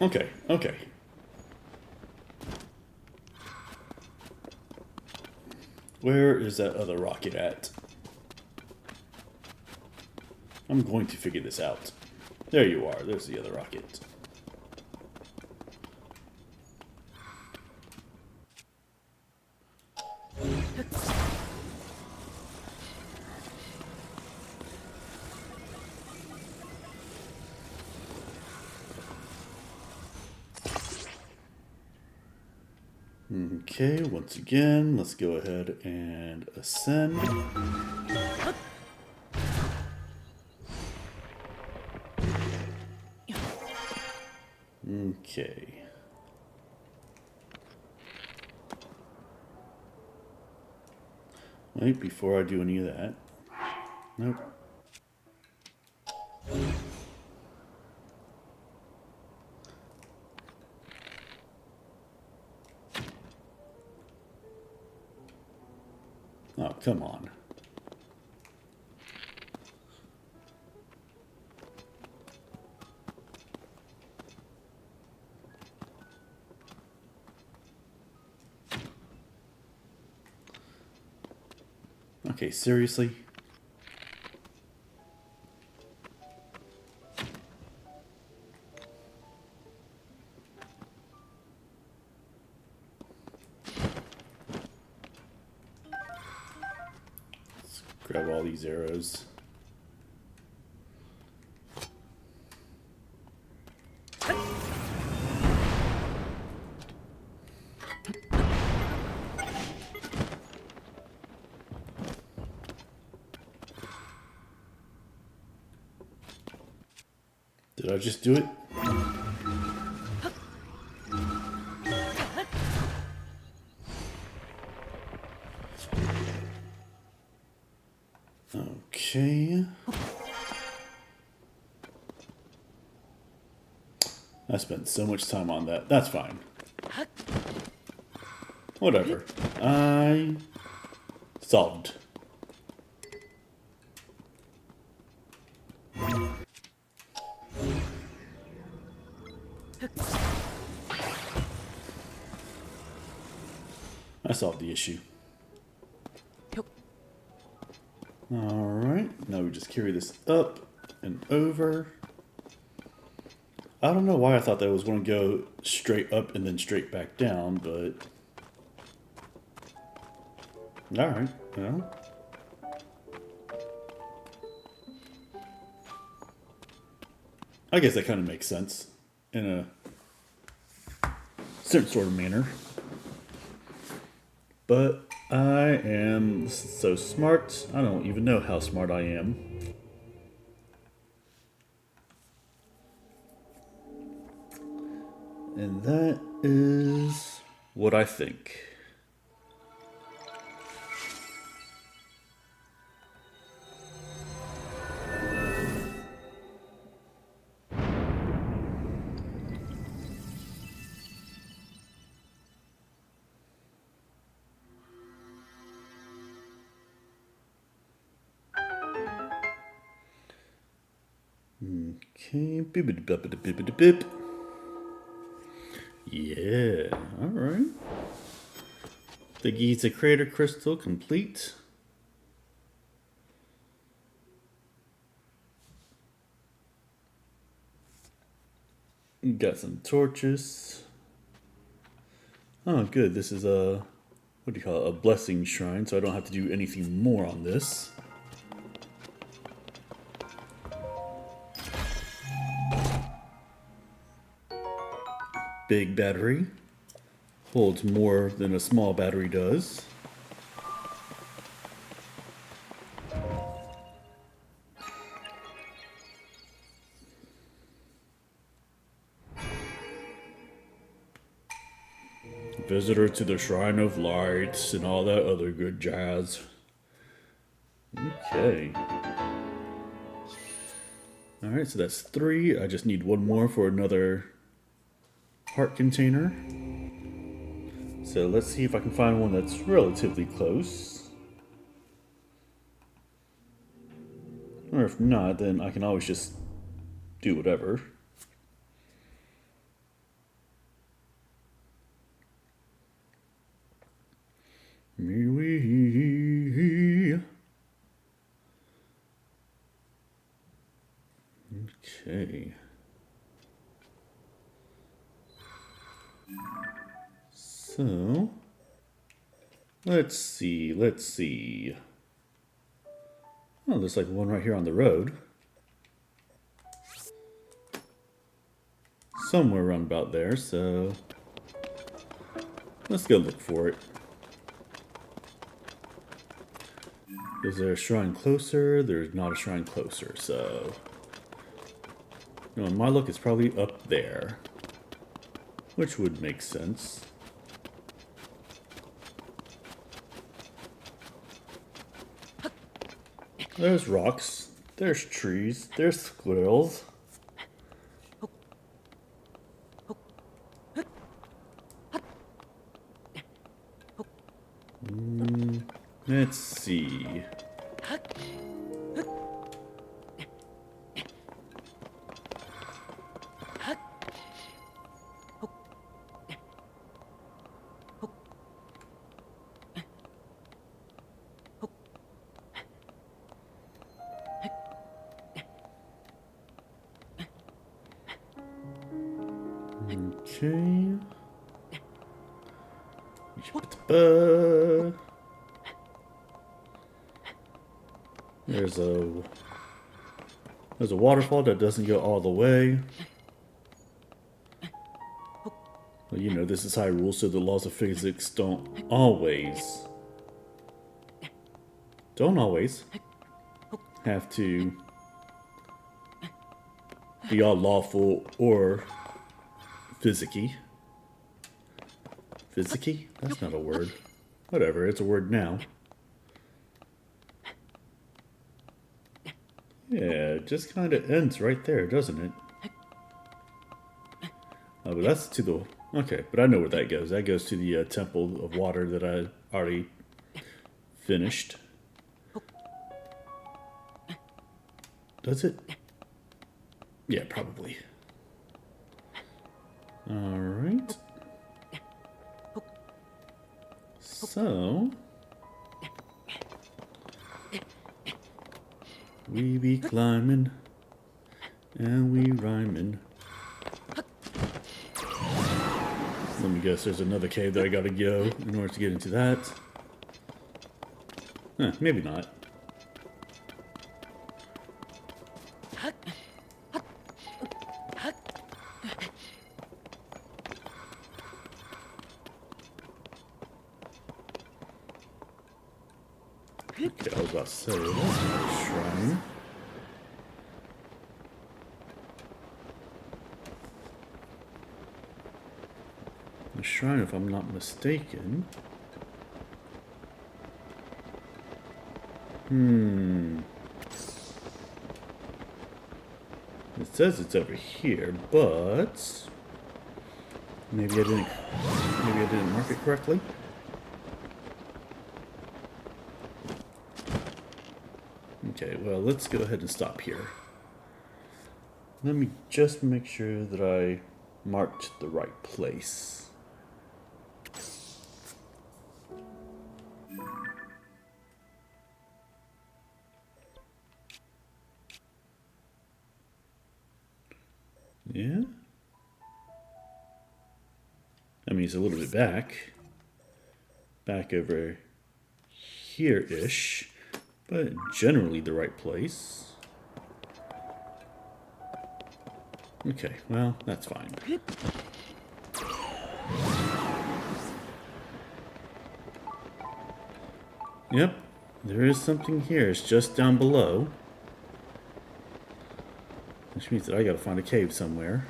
Okay, okay. Where is that other rocket at? I'm going to figure this out. There you are. There's the other rocket. Okay, once again, let's go ahead and ascend. Okay. Wait, before I do any of that. Nope. Oh, come on. Okay, seriously? Let's grab all these arrows. Did I just do it? Okay. I spent so much time on that. That's fine. Whatever. I solved. I solved the issue. Alright, now we just carry this up and over. I don't know why I thought that was going to go straight up and then straight back down, but... Alright, well... I guess that kind of makes sense in a certain sort of manner. But I am so smart, I don't even know how smart I am. And that is what I think. Okay, bip. Yeah, alright. The Giza Crater Crystal complete. Got some torches. Oh, good. This is a, what do you call it? A blessing shrine, so I don't have to do anything more on this. Big battery. Holds more than a small battery does. Visitor to the Shrine of Lights and all that other good jazz. Okay. Alright, so that's 3. I just need 1 more for another heart container. So let's see if I can find one that's relatively close. Or if not, then I can always just do whatever. Okay. So, let's see. Oh, there's like one right here on the road. Somewhere around about there, so... Let's go look for it. Is there a shrine closer? There's not a shrine closer, so... You know, my luck is probably up there. Which would make sense. There's rocks. There's trees. There's squirrels. Let's see. Okay. There's a waterfall that doesn't go all the way. Well, you know, this is Hyrule, so the laws of physics don't always have to be all lawful or physicky. Physicky? That's not a word. Whatever, it's a word now. Yeah, it just kind of ends right there, doesn't it? Oh, but that's to the... Okay, but I know where that goes. That goes to the Temple of Water that I already finished. Does it? Yeah, probably. Alright. So... We be climbing, and we rhyming. Let me guess, there's another cave that I gotta go in order to get into that. Maybe not. Okay, I was about to say, that's not a shrine. A shrine, if I'm not mistaken. It says it's over here, but maybe I didn't mark it correctly. Okay, well, let's go ahead and stop here. Let me just make sure that I marked the right place. Yeah? I mean, it's a little bit back. Back over here-ish. But generally the right place. Okay, well, that's fine. Yep, there is something here. It's just down below. Which means that I gotta find a cave somewhere.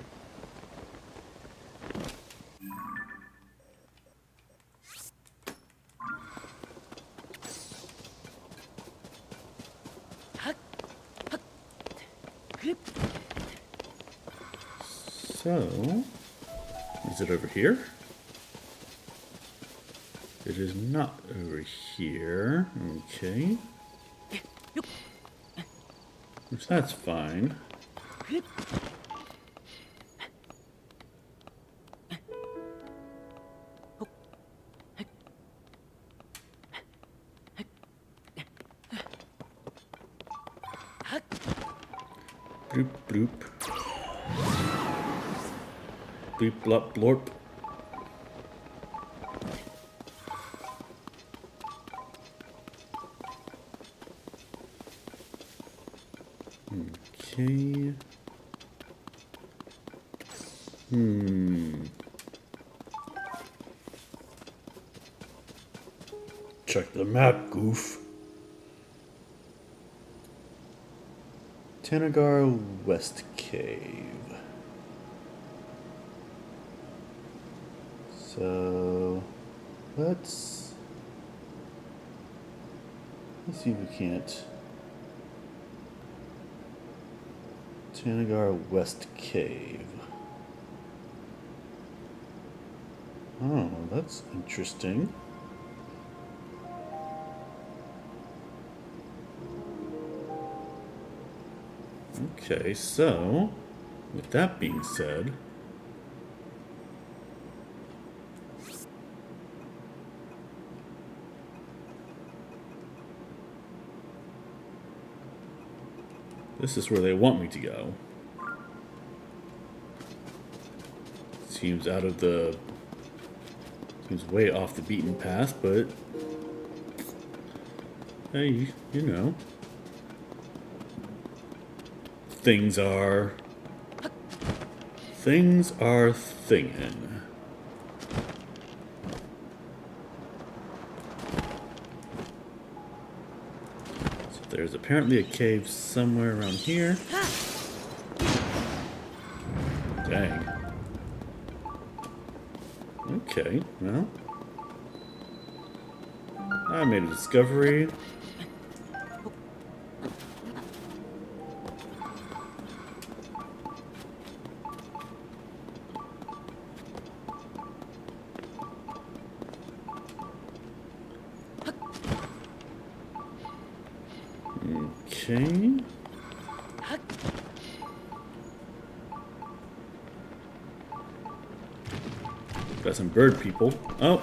So, is it over here? It is not over here. Okay. Which that's fine. Bloop, bloop. Bleep, blop, blorp. Okay. check the map, Goof. Tanagar West Cave. So let's see if we can't. Tanagar West Cave. Oh, that's interesting. Okay, so with that being said, this is where they want me to go. Seems seems way off the beaten path, but hey, you know. Things are thingin'. So there's apparently a cave somewhere around here. Dang. Okay, well. I made a discovery. Okay. Got some bird people. Oh.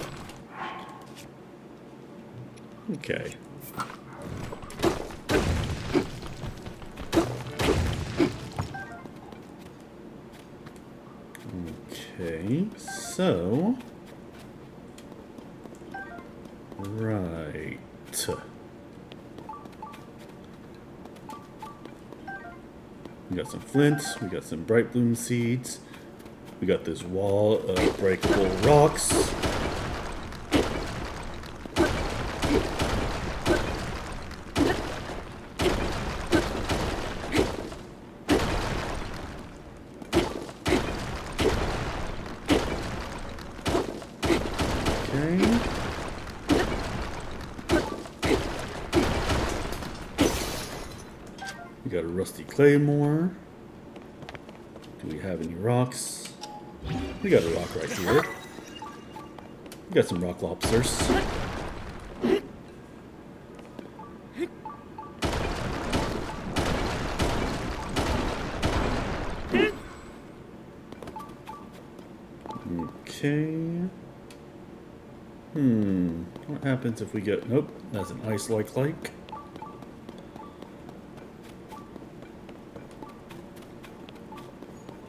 Okay. Okay, so. Right. We got some flint, we got some bright bloom seeds, we got this wall of breakable rocks. Okay. We got a rusty claymore. Do we have any rocks? We got a rock right here. We got some rock lobsters. Okay. What happens if we get... Nope, that's an ice-like.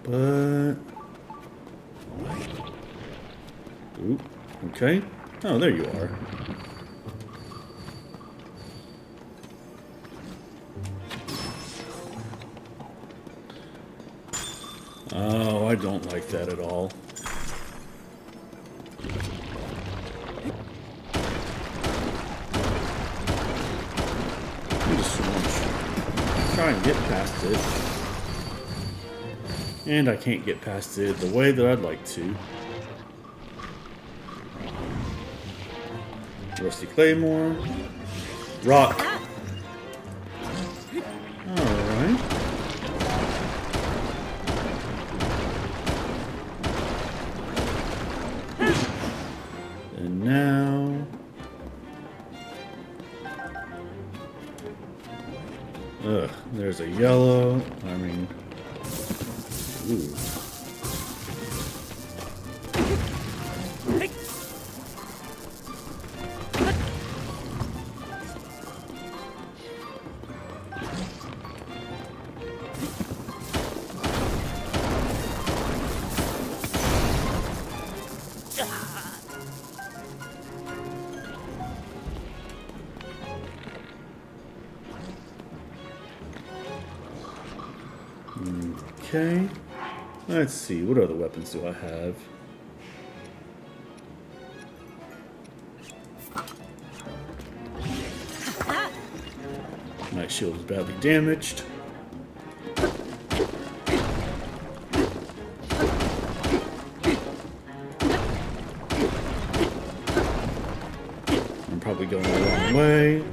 But... Ooh, okay. Oh, there you are. Oh, I don't like that at all. I just want to try and get past it. And I can't get past it the way that I'd like to. Rusty claymore. Rock. Alright. And now... Ugh, there's a yellow. I mean... Ooh. Okay. Let's see, what other weapons do I have? My shield is badly damaged. I'm probably going the wrong way.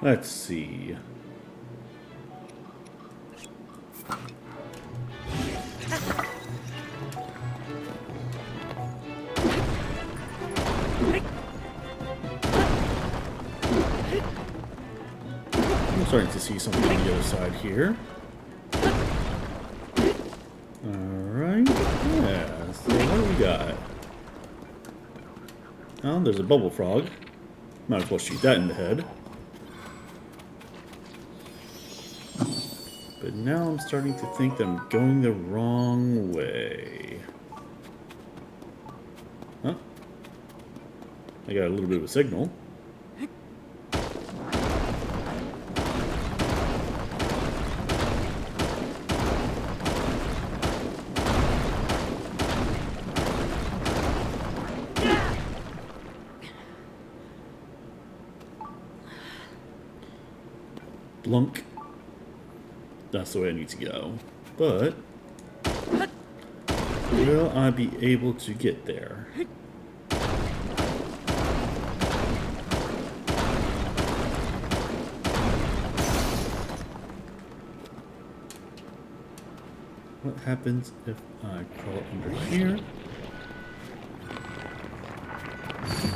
Let's see. I'm starting to see something on the other side here. Alright. Yeah, so what do we got? Oh, there's a bubble frog. Might as well shoot that in the head. But now I'm starting to think that I'm going the wrong way. Huh? I got a little bit of a signal. Blunk. That's the way I need to go. But will I be able to get there? What happens if I crawl under here?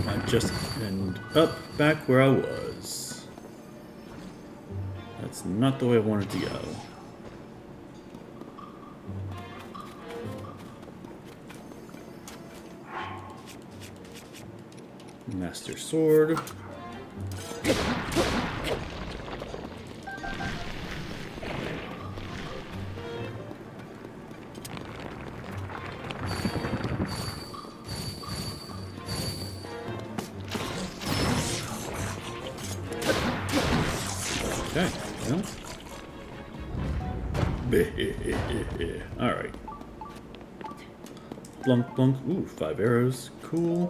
I just end up back where I was. That's not the way I wanted to go. Master Sword. Okay, well. Alright. Blunk, blunk. Ooh, 5 arrows. Cool.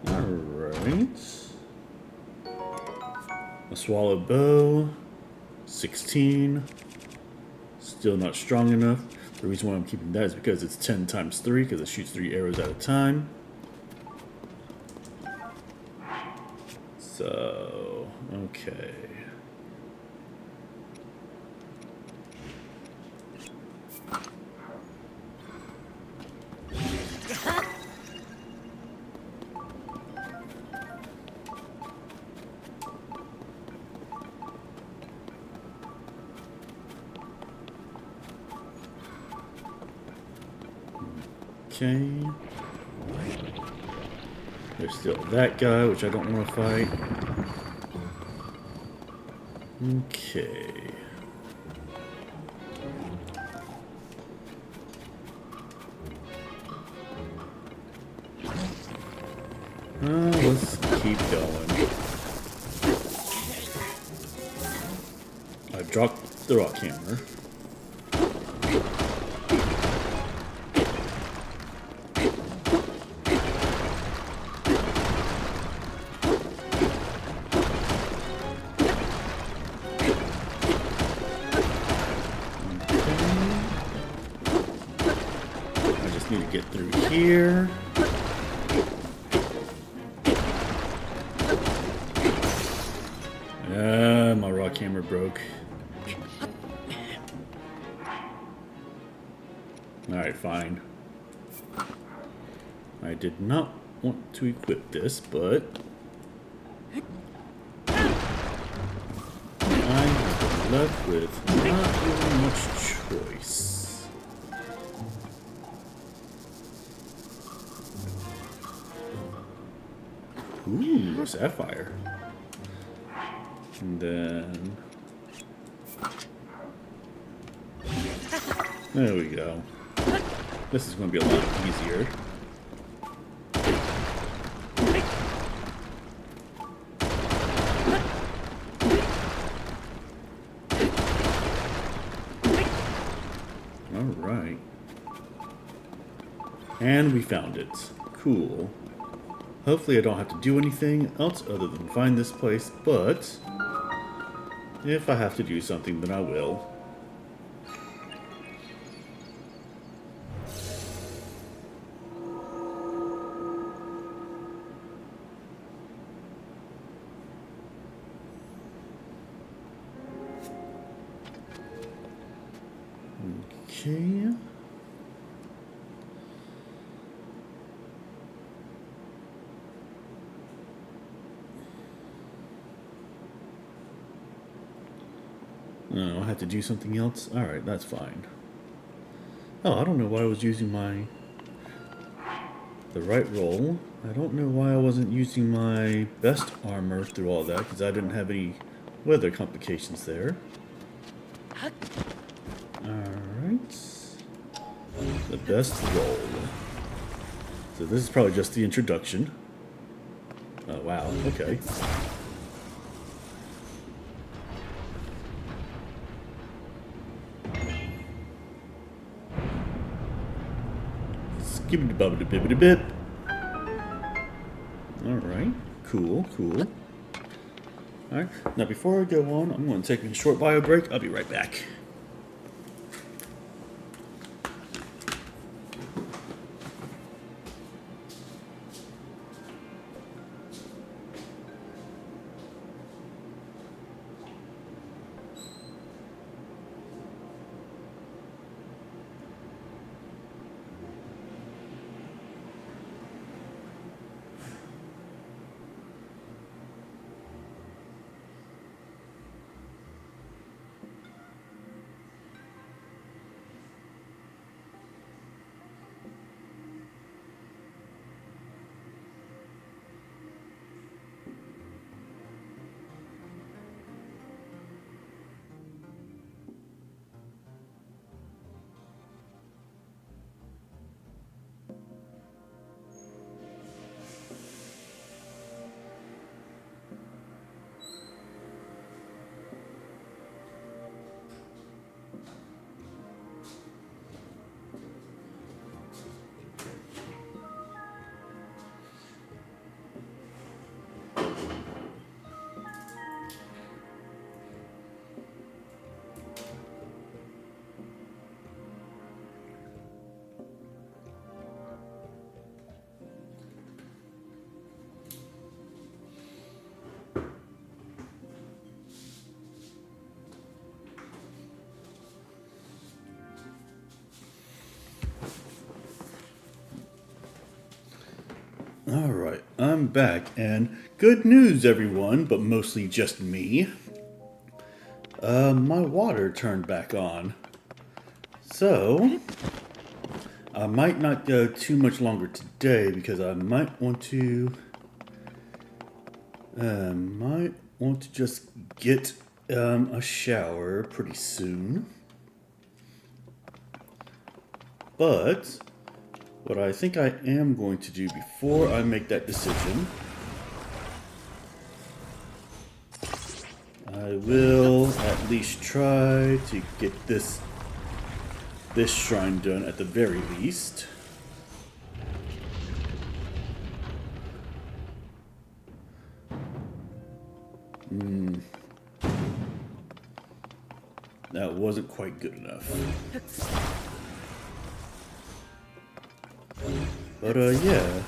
Alright. A swallow bow. 16. Still not strong enough. The reason why I'm keeping that is because it's 10 times 3, because it shoots 3 arrows at a time. So, okay. Okay. There's still that guy, which I don't want to fight. Okay. Let's keep going. I dropped the rock hammer. Need to get through here. My rock hammer broke. Alright, fine. I did not want to equip this, but I'm left with not really much choice. Ooh, a sapphire. And then there we go. This is going to be a lot easier. Alright. And we found it. Cool. Hopefully I don't have to do anything else other than find this place, but if I have to do something, then I will. Okay. No, I have to do something else? Alright, that's fine. Oh, I don't know why I was using the right roll. I don't know why I wasn't using my best armor through all that, because I didn't have any weather complications there. Alright. The best roll. So this is probably just the introduction. Oh, wow. Okay. Skibbity-bobbity-bibbity-bip. Alright. Cool, cool. Alright. Now before I go on, I'm going to take a short bio break. I'll be right back. Alright, I'm back, and good news everyone, but mostly just me. My water turned back on. So, I might not go too much longer today because I might want to just get a shower pretty soon. But what I think I am going to do before I make that decision, I will at least try to get this shrine done at the very least. That wasn't quite good enough. But yeah.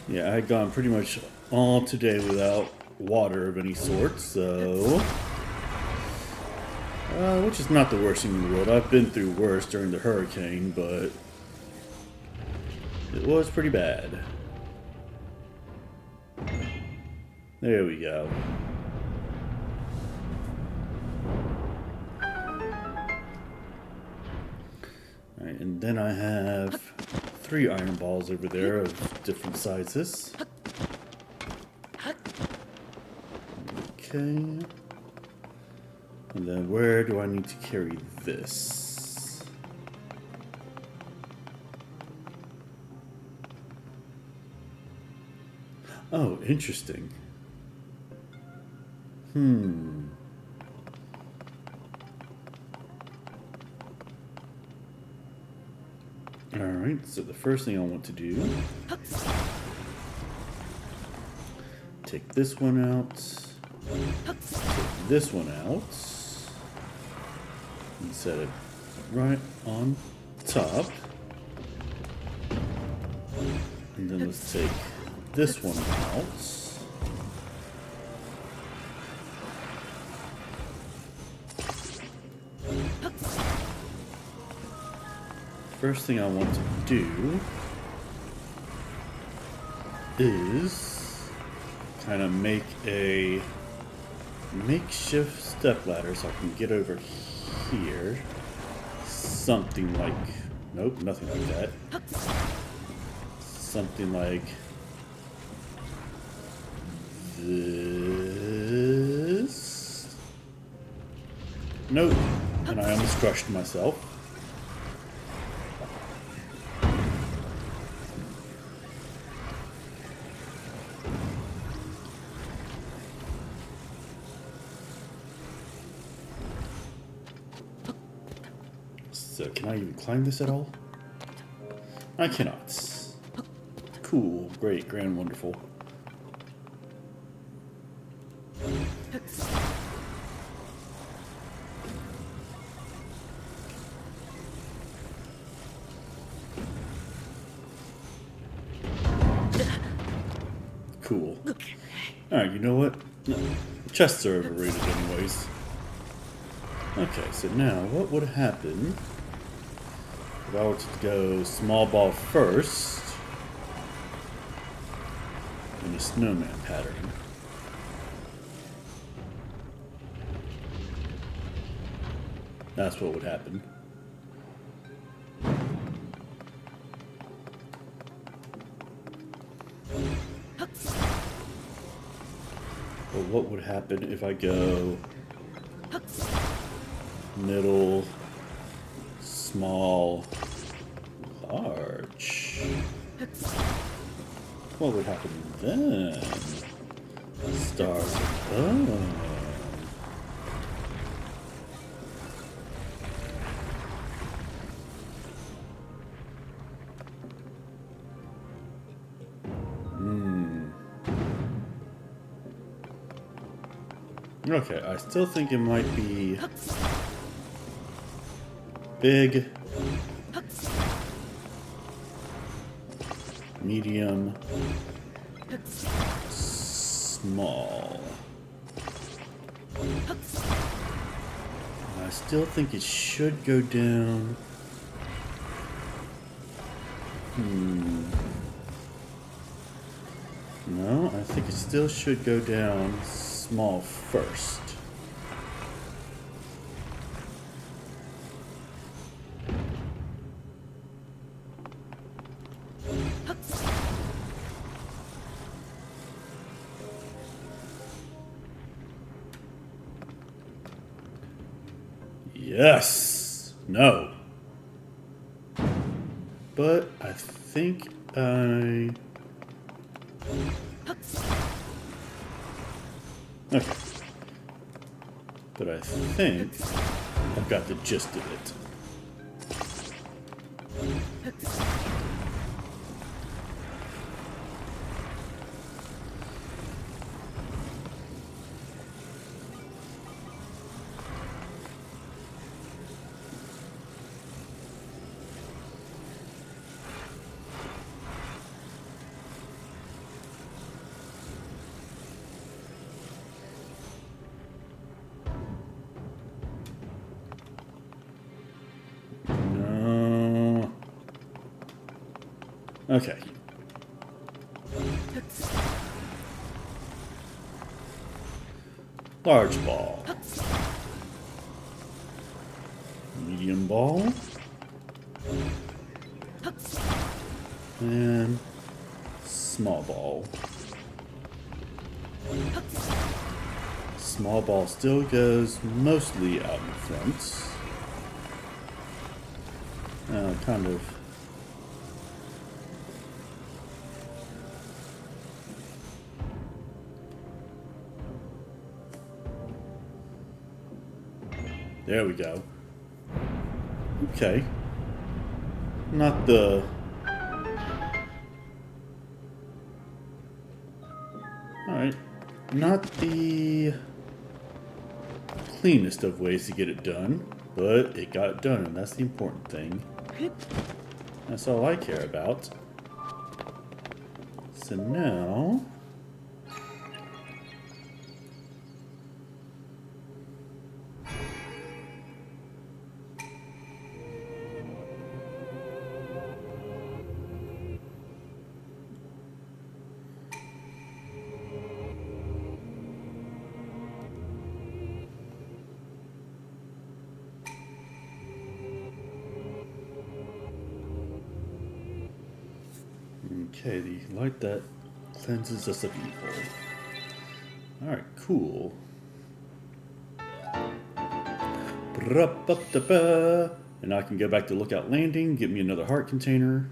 Yeah, I had gone pretty much all today without water of any sort, so... which is not the worst thing in the world. I've been through worse during the hurricane, but... it was pretty bad. There we go. Alright, and then I have 3 iron balls over there of different sizes. Okay. And then where do I need to carry this? Oh, interesting. Alright, so the first thing I want to do, take this one out, take this one out, and set it right on top. And then let's take this one out. First thing I want to do is kind of make a makeshift stepladder so I can get over here. Something like, nope, nothing like that. Something like this. Nope, and I almost crushed myself. So, can I even climb this at all? I cannot. Cool, great, grand, wonderful. Cool. Alright, you know what? No, chests are overrated anyways. Okay, so now what would happen if I were to go small ball first in a snowman pattern? That's what would happen. But what would happen if I go middle, small, large? What would happen then? Stars above. Okay, I still think it might be big, medium, small. I still think it should go down. No, I think it still should go down small first. Yes. No. But I think okay. But I think I've got the gist of it. No. Okay. Large ball. Medium ball. And small ball. Small ball still goes mostly out in front. Kind of. There we go. Okay. Not the... Alright. Not the cleanest of ways to get it done, but it got done, and that's the important thing. That's all I care about. So now... Okay, the light that cleanses us of evil. Alright, cool. And I can go back to Lookout Landing, get me another heart container.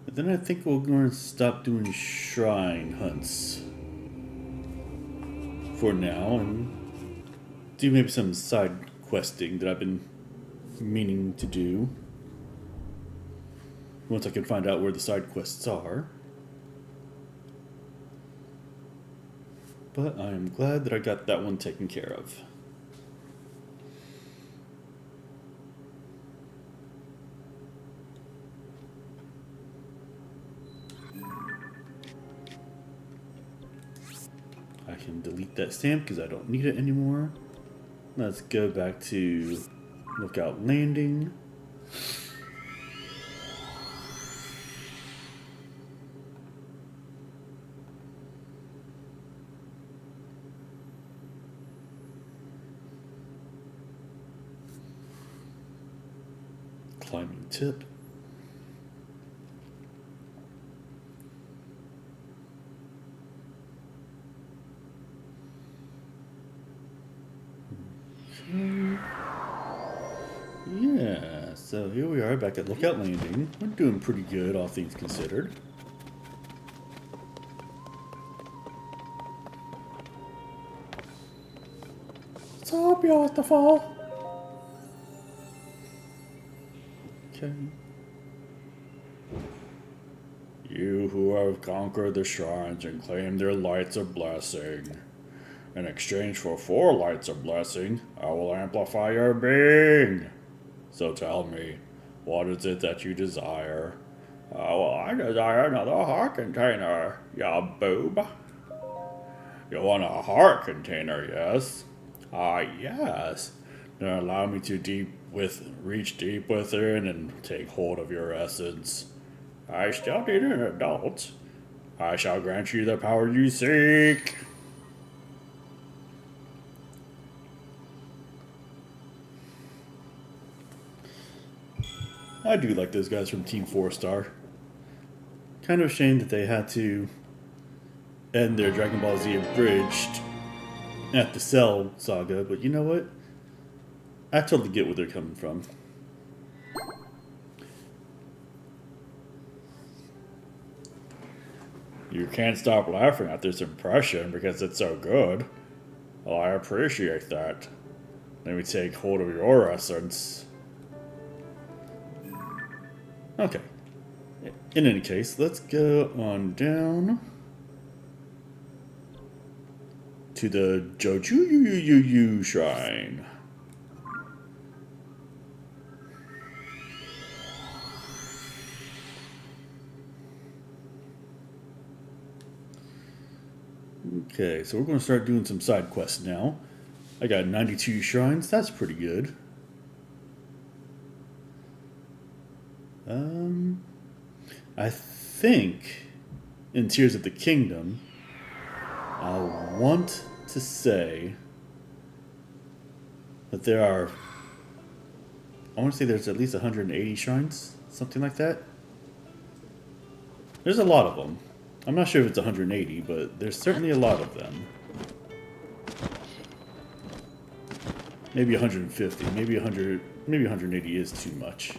And then I think we're going to stop doing shrine hunts for now and do maybe some side questing that I've been meaning to do. Once I can find out where the side quests are. But I am glad that I got that one taken care of. I can delete that stamp because I don't need it anymore. Let's go back to Lookout Landing. Climbing tip. Yeah, so here we are back at Lookout Landing. We're doing pretty good, all things considered. So beautiful. Okay. You who have conquered the shrines and claimed their lights of blessing. In exchange for 4 lights of blessing, I will amplify your being. So tell me, what is it that you desire? Well, I desire another heart container, ya boob. You want a heart container, yes? Yes. Then allow me to reach deep within and take hold of your essence. I still need an adult. I shall grant you the power you seek. I do like those guys from Team 4 Star. Kind of a shame that they had to end their Dragon Ball Z Abridged at the Cell saga, but you know what? I totally get where they're coming from. You can't stop laughing at this impression because it's so good. Well, I appreciate that. Let me take hold of your essence. Okay. In any case, let's go on down to the Joju Shrine. Okay, so we're going to start doing some side quests now. I got 92 shrines, that's pretty good. I think in Tears of the Kingdom, I want to say that there are, I want to say there's at least 180 shrines, something like that. There's a lot of them. I'm not sure if it's 180, but there's certainly a lot of them. Maybe 150, maybe 100, maybe 180 is too much.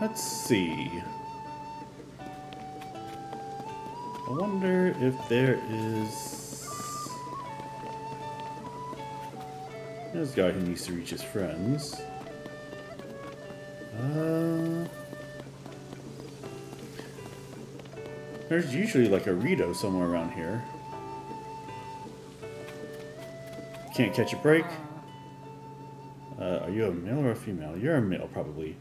Let's see. I wonder if there is... There's a guy who needs to reach his friends. There's usually like a Rito somewhere around here. Can't catch a break? Are you a male or a female? You're a male, probably.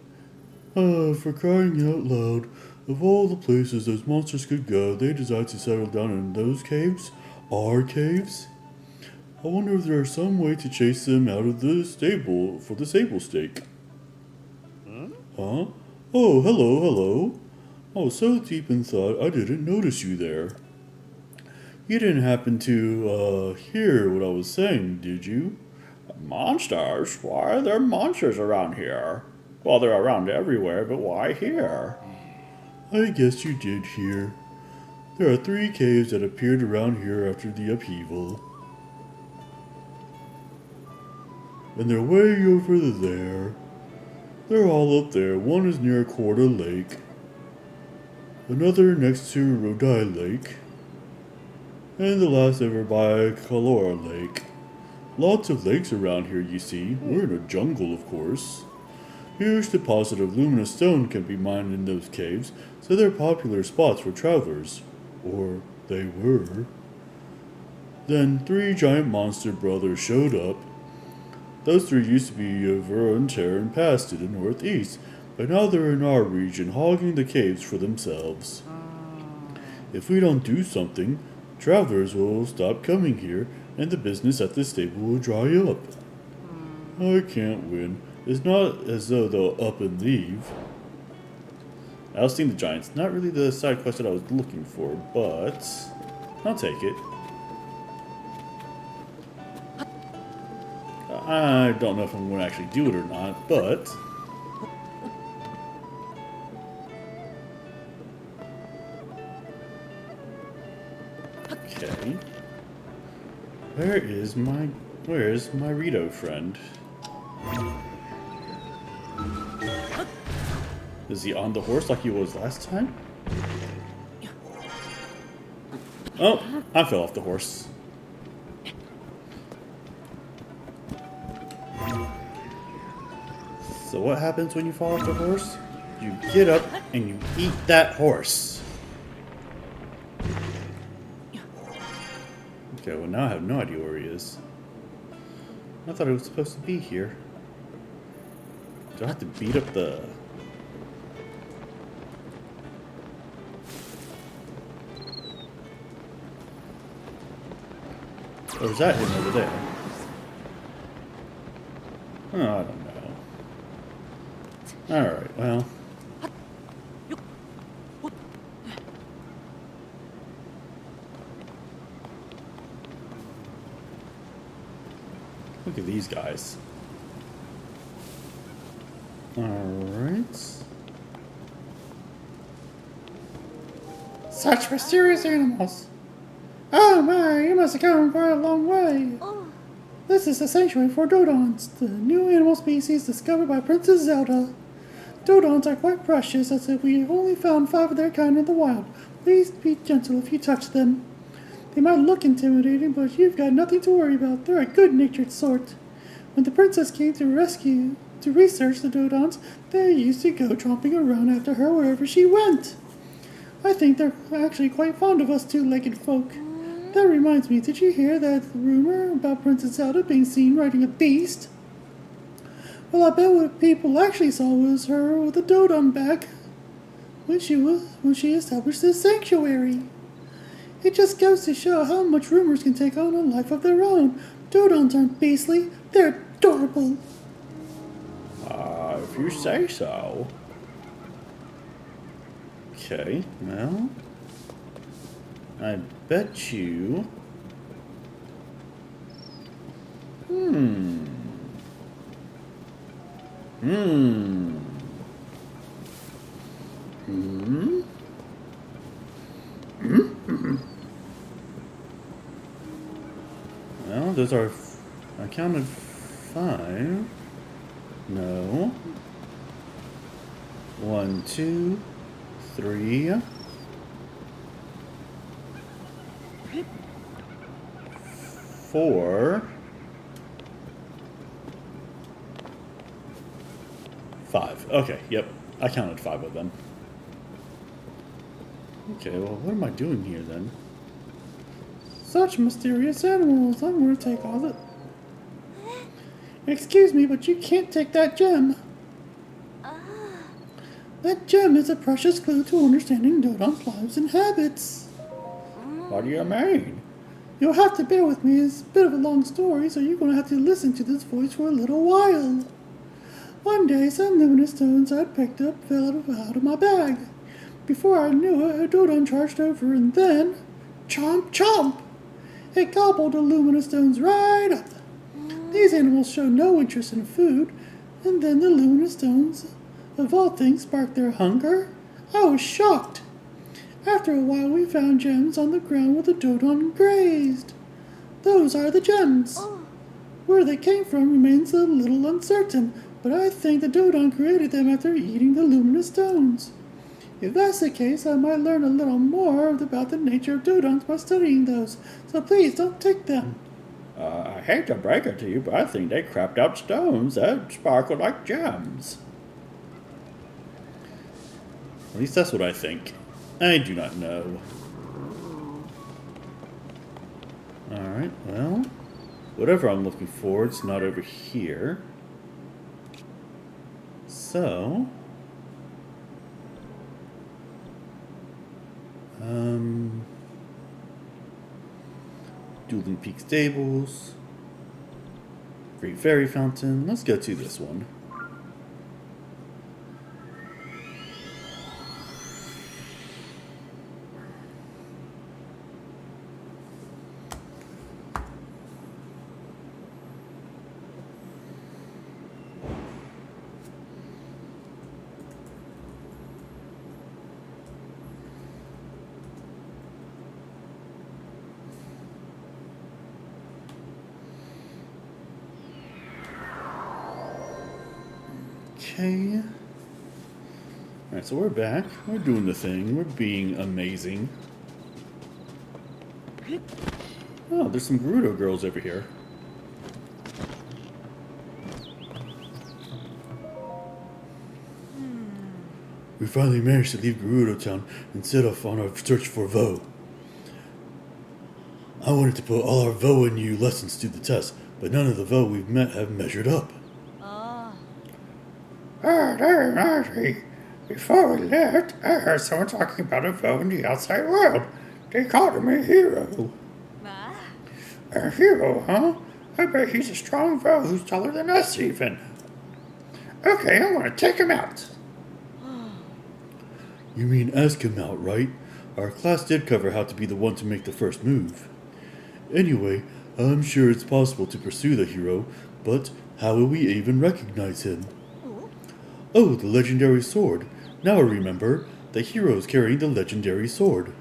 For crying out loud, of all the places those monsters could go, they decided to settle down in those caves? Our caves? I wonder if there's some way to chase them out of the stable for the stable stake. Huh? Oh, hello, hello. I was so deep in thought I didn't notice you there. You didn't happen to, hear what I was saying, did you? Monsters? Why are there monsters around here? Well, they're around everywhere, but why here? I guess you did hear. There are 3 caves that appeared around here after the upheaval. And they're way over there. They're all up there. One is near Quarter Lake. Another next to Rodai Lake. And the last over by Kalora Lake. Lots of lakes around here, you see. We're in a jungle, of course. Huge deposit of luminous stone can be mined in those caves, so they're popular spots for travelers. Or they were. Then 3 giant monster brothers showed up. Those 3 used to be over on Terran Pass to the northeast, but now they're in our region hogging the caves for themselves. If we don't do something, travelers will stop coming here and the business at the stable will dry up. I can't win. It's not as though they'll up and leave. Ousting the giants. Not really the side quest that I was looking for, but I'll take it. I don't know if I'm going to actually do it or not, but okay. Where's my Rito friend? Is he on the horse like he was last time? Oh, I fell off the horse. So what happens when you fall off the horse? You get up and you eat that horse. Okay, well now I have no idea where he is. I thought he was supposed to be here. Do I have to beat up the... Or is that him over there? Oh, I don't know. Alright, well. Look at these guys. Alright. Such mysterious animals. Oh my, you must have come quite a long way. Oh, This is the sanctuary for Dodons, the new animal species discovered by Princess Zelda. Dodons are quite precious, as if we have only found 5 of their kind in the wild. Please be gentle if you touch them. They might look intimidating, but you've got nothing to worry about. They're a good-natured sort. When the princess came to research the Dodons, they used to go tromping around after her wherever she went. I think they're actually quite fond of us 2-legged folk. That reminds me, did you hear that rumor about Princess Zelda being seen riding a beast? Well, I bet what people actually saw was her with a Dodon back when she established this sanctuary. It just goes to show how much rumors can take on a life of their own. Dodons aren't beastly, they're adorable. If you say so. Okay, well, I bet you. Hmm. Well, those are. I counted 5. No. 1, 2, 3. 4. 5. Okay, yep. I counted 5 of them. Okay, well, what am I doing here then? Such mysterious animals. I'm going to take all the... Excuse me, but you can't take that gem. That gem is a precious clue to understanding Dodon's lives and habits. What do you mean? You'll have to bear with me. It's a bit of a long story, so you're going to have to listen to this voice for a little while. One day, some luminous stones I'd picked up fell out of my bag. Before I knew it, a Dodon charged over, and then... Chomp, chomp! It gobbled the luminous stones right up. These animals show no interest in food, and then the luminous stones, of all things, sparked their hunger. I was shocked. After a while, we found gems on the ground where the Dodon grazed. Those are the gems. Where they came from remains a little uncertain, but I think the Dodon created them after eating the luminous stones. If that's the case, I might learn a little more about the nature of Dodons by studying those, so please don't take them. I hate to break it to you, but I think they crapped out stones that sparkle like gems. At least that's what I think. I do not know. Alright, well, whatever I'm looking for, it's not over here. So... Dueling Peak Stables, Great Fairy Fountain. Let's go to this one. Okay. Alright, so we're back. We're doing the thing. We're being amazing. Oh, there's some Gerudo girls over here. We finally managed to leave Gerudo Town and set off on our search for Vo. I wanted to put all our Vo and you lessons to the test, but none of the Vo we've met have measured up. That reminds me. Before we left, I heard someone talking about a Vo in the outside world. They called him a hero. A hero, huh? I bet he's a strong Vo who's taller than us even. Okay, I want to take him out. You mean ask him out, right? Our class did cover how to be the one to make the first move. Anyway, I'm sure it's possible to pursue the hero, but how will we even recognize him? Oh, the legendary sword. Now I remember, the hero's carrying the legendary sword.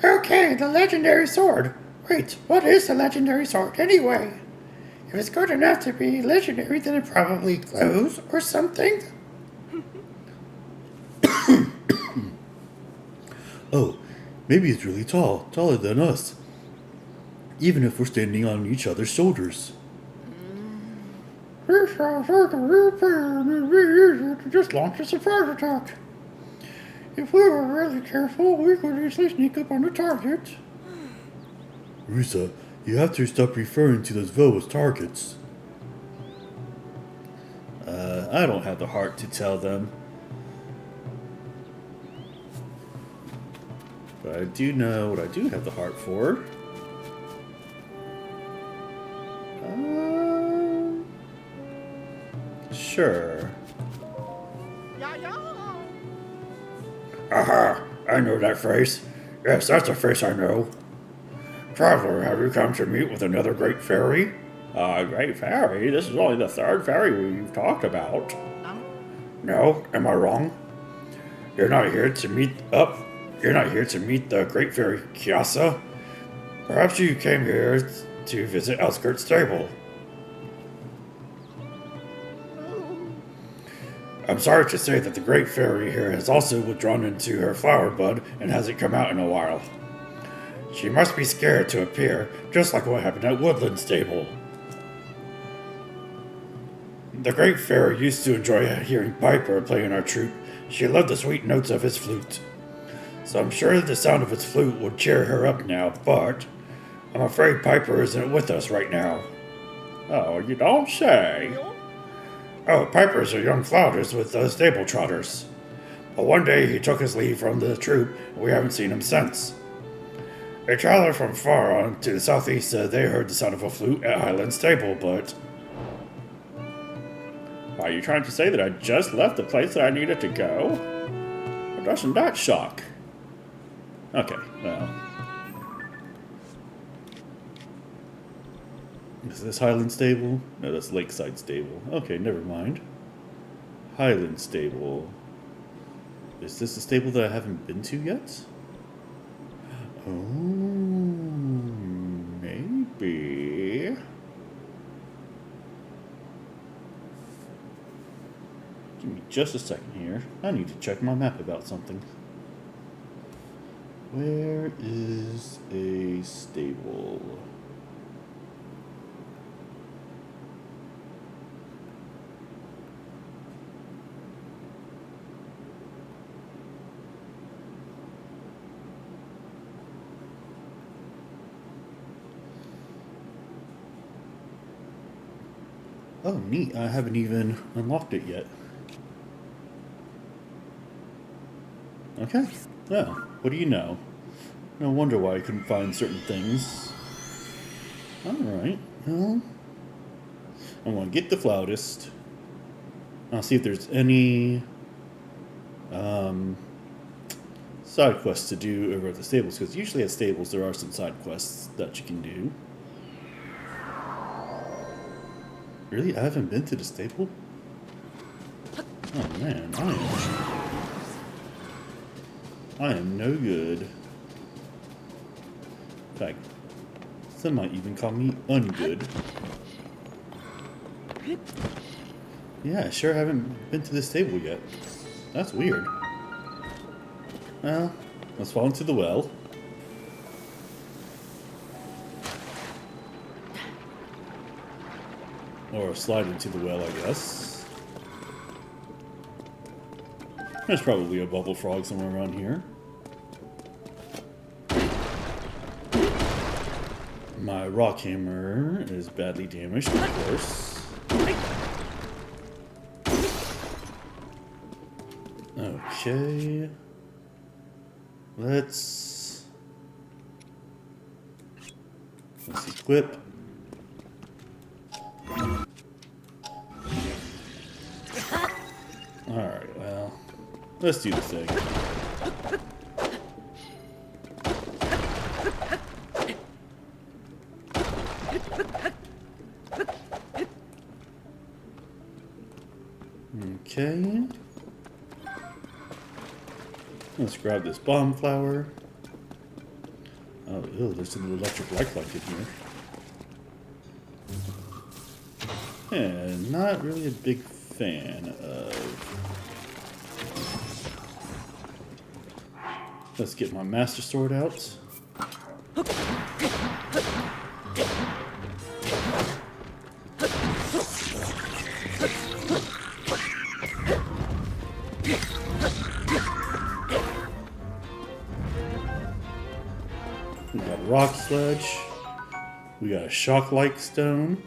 Okay, the legendary sword. Wait, what is the legendary sword anyway? If it's good enough to be legendary, then it probably glows or something. Oh, maybe it's really tall, taller than us. Even if we're standing on each other's shoulders. This sounds like a real pain. It'd be easier to just launch a surprise attack. If we were really careful, we could easily sneak up on the target. Risa, you have to stop referring to those Vo as targets. I don't have the heart to tell them. But I do know what I do have the heart for. Sure. Aha! I know that face. Yes, that's a face I know. Traveler, have you come to meet with another great fairy? Great fairy? This is only the third fairy we've talked about. No, am I wrong? You're not here to meet the great fairy Kiasa? Perhaps you came here to visit Outskirt's stable. I'm sorry to say that the great fairy here has also withdrawn into her flower bud and hasn't come out in a while. She must be scared to appear, just like what happened at Woodland Stable. The great fairy used to enjoy hearing Piper play in our troupe. She loved the sweet notes of his flute. So I'm sure the sound of his flute would cheer her up now, but I'm afraid Piper isn't with us right now. Oh, you don't say. Oh, Piper's a young flautist with the stable trotters. But one day he took his leave from the troupe, and we haven't seen him since. A traveler from far on to the southeast said they heard the sound of a flute at Highland Stable, but Are you trying to say that I just left the place that I needed to go? Or doesn't that shock? Okay, well. Is this Highland Stable? No, that's Lakeside Stable. Okay, never mind. Highland Stable. Is this a stable that I haven't been to yet? Oh, maybe. Give me just a second here. I need to check my map about something. Where is a stable? Oh, neat. I haven't even unlocked it yet. Okay. Well, what do you know? No wonder why I couldn't find certain things. Alright. Well, I'm going to get the flautist. I'll see if there's any side quests to do over at the stables, because usually at stables there are some side quests that you can do. Really? I haven't been to the stable? Oh man, I am no good. In fact, some might even call me ungood. Yeah, I sure haven't been to the stable yet. That's weird. Well, let's fall into the well. Or slide into the well, I guess. There's probably a bubble frog somewhere around here. My rock hammer is badly damaged, of course. Okay. Let's equip. Alright, well, let's do the thing. Okay. Let's grab this bomb flower. Oh, ew, there's an electric light in here. And not really a big fan of. Let's get my master sword out. We got a rock sledge. We got a shock-like stone.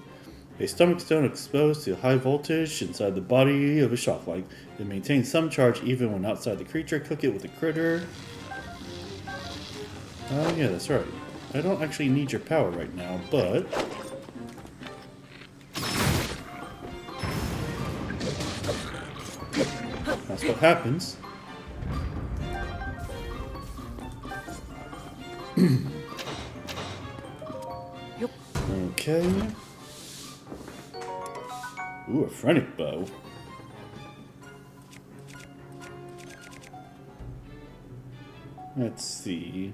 A stomach stone exposed to high voltage inside the body of a shock-like. It maintains some charge even when outside the creature. Cook it with a critter. Oh yeah, that's right. I don't actually need your power right now, but that's what happens. Okay. Ooh, a phrenic bow. Let's see.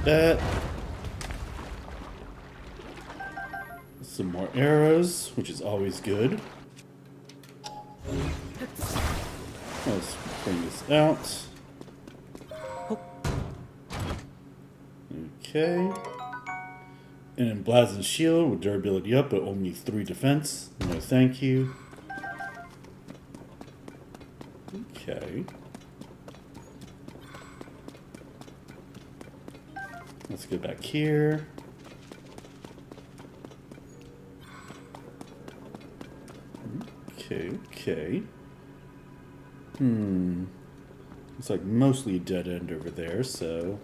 like that. Some more arrows, which is always good. Let's bring this out. Okay. And then Blazon's shield with durability up, but only 3 defense. No thank you. Okay. Let's go back here. Okay. It's like mostly a dead end over there, so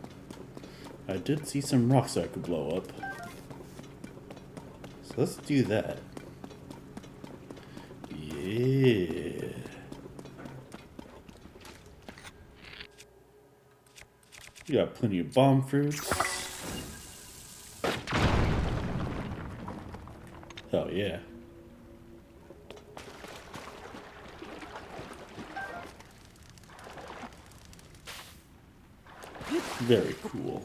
I did see some rocks that I could blow up. So let's do that. Yeah. We got plenty of bomb fruits. Hell yeah. Very cool.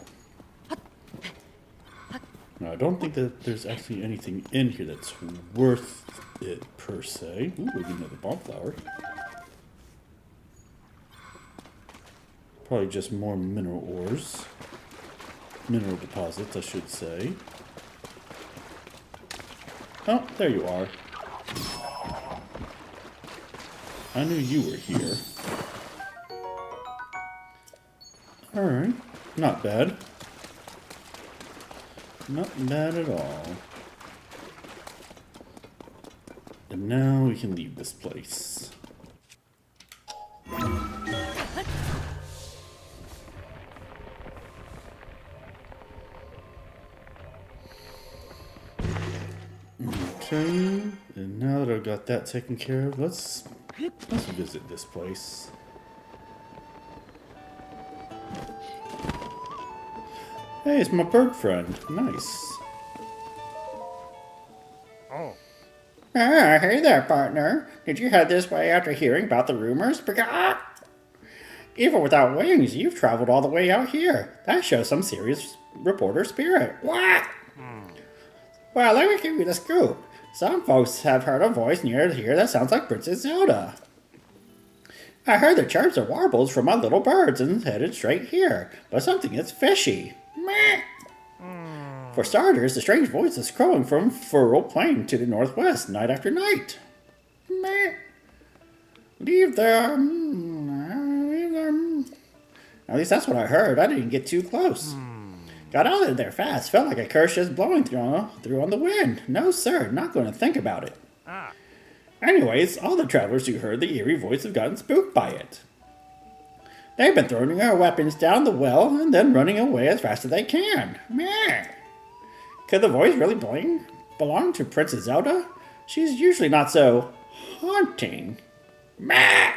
Now, I don't think that there's actually anything in here that's worth it, per se. Ooh, we get another bomb flower. Probably just more mineral ores. Mineral deposits, I should say. Oh, there you are. I knew you were here. Alright, not bad. Not bad at all. And now we can leave this place. Okay, and now that I've got that taken care of, let's visit this place. Hey, it's my bird friend. Nice. Oh. Ah, hey there, partner. Did you head this way after hearing about the rumors? Even without wings, you've traveled all the way out here. That shows some serious reporter spirit. What? Well, let me give you the scoop. Some folks have heard a voice near here that sounds like Princess Zelda. I heard the chirps and warbles from my little birds and headed straight here, but something is fishy. Meh. For starters, the strange voice is crowing from Furrow Plain to the northwest, night after night. Meh. Leave them. Leave them. At least that's what I heard. I didn't get too close. Got out of there fast. Felt like a curse just blowing through on the wind. No, sir. Not going to think about it. Anyways, all the travelers who heard the eerie voice have gotten spooked by it. They've been throwing their weapons down the well and then running away as fast as they can. Meh. Could the voice really belong to Princess Zelda? She's usually not so haunting. Meh.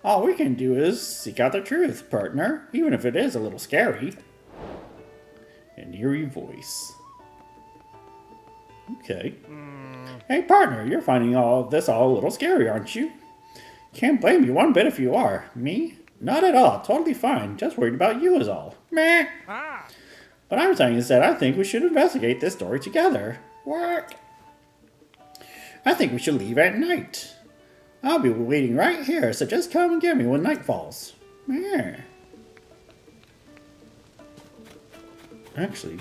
All we can do is seek out the truth, partner, even if it is a little scary. An eerie voice. Okay. Hey, partner, you're finding all this a little scary, aren't you? Can't blame you one bit if you are. Me? Not at all. Totally fine. Just worried about you is all. Meh. What I'm saying is that I think we should investigate this story together. What? I think we should leave at night. I'll be waiting right here, so just come and get me when night falls. Meh. Actually...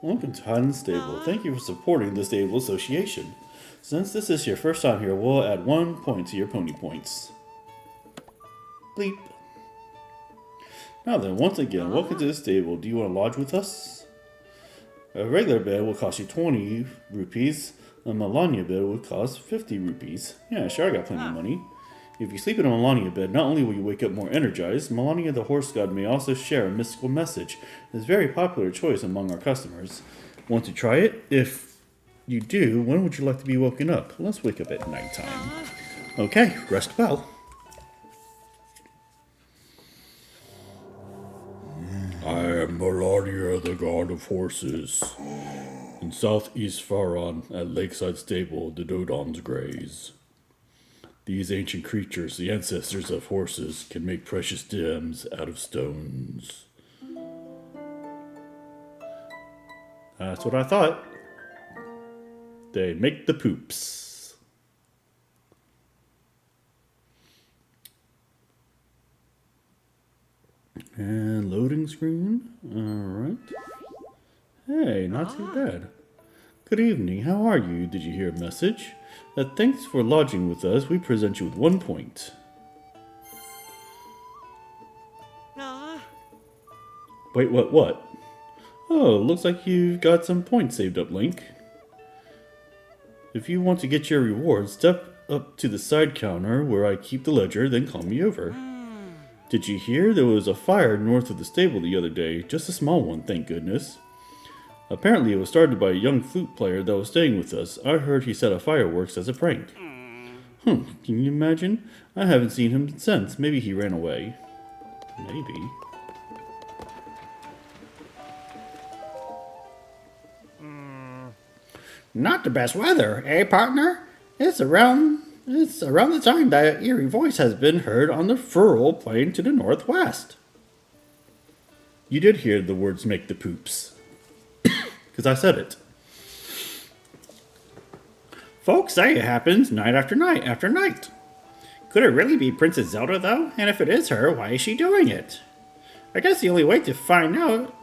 Welcome to Hidden Stable. Thank you for supporting the Stable Association. Since this is your first time here, we'll add 1 point to your pony points. Bleep. Now then, once again, welcome to the stable. Do you want to lodge with us? A regular bed will cost you 20 rupees. A Melania bed would cost 50 rupees. Yeah, sure, I got plenty of money. If you sleep in a Melania bed, not only will you wake up more energized, Melania the horse god may also share a mystical message. It's a very popular choice among our customers. Want to try it? If you do, when would you like to be woken up? Let's wake up at nighttime. Okay, rest well. I am Melania, the god of of horses. In southeast Faron, at Lakeside Stable, the Dodons graze. These ancient creatures, the ancestors of horses, can make precious gems out of stones. That's what I thought. They make the poops. And loading screen. Alright. Hey, not too bad. Good evening, how are you? Did you hear a message? Thanks for lodging with us. We present you with 1 point. Wait, what? Oh, looks like you've got some points saved up, Link. If you want to get your reward, step up to the side counter where I keep the ledger, then call me over. Did you hear there was a fire north of the stable the other day? Just a small one, thank goodness. Apparently it was started by a young flute player that was staying with us. I heard he set off fireworks as a prank. Can you imagine? I haven't seen him since. Maybe he ran away. Maybe. Not the best weather, eh, partner? It's around the time that eerie voice has been heard on the furrow plain to the northwest. You did hear the words make the poops. Because I said it. Folks say it happens night after night after night. Could it really be Princess Zelda, though? And if it is her, why is she doing it? I guess the only way to find out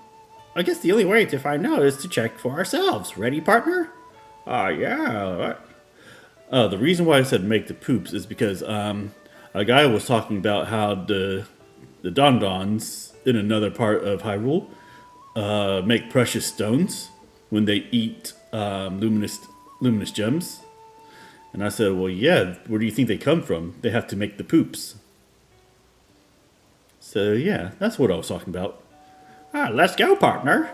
is to check for ourselves. Ready, partner? Yeah. The reason why I said make the poops is because a guy was talking about how the Dondons in another part of Hyrule make precious stones when they eat luminous gems. And I said, well, yeah, where do you think they come from? They have to make the poops. So, yeah, that's what I was talking about. Let's go, partner.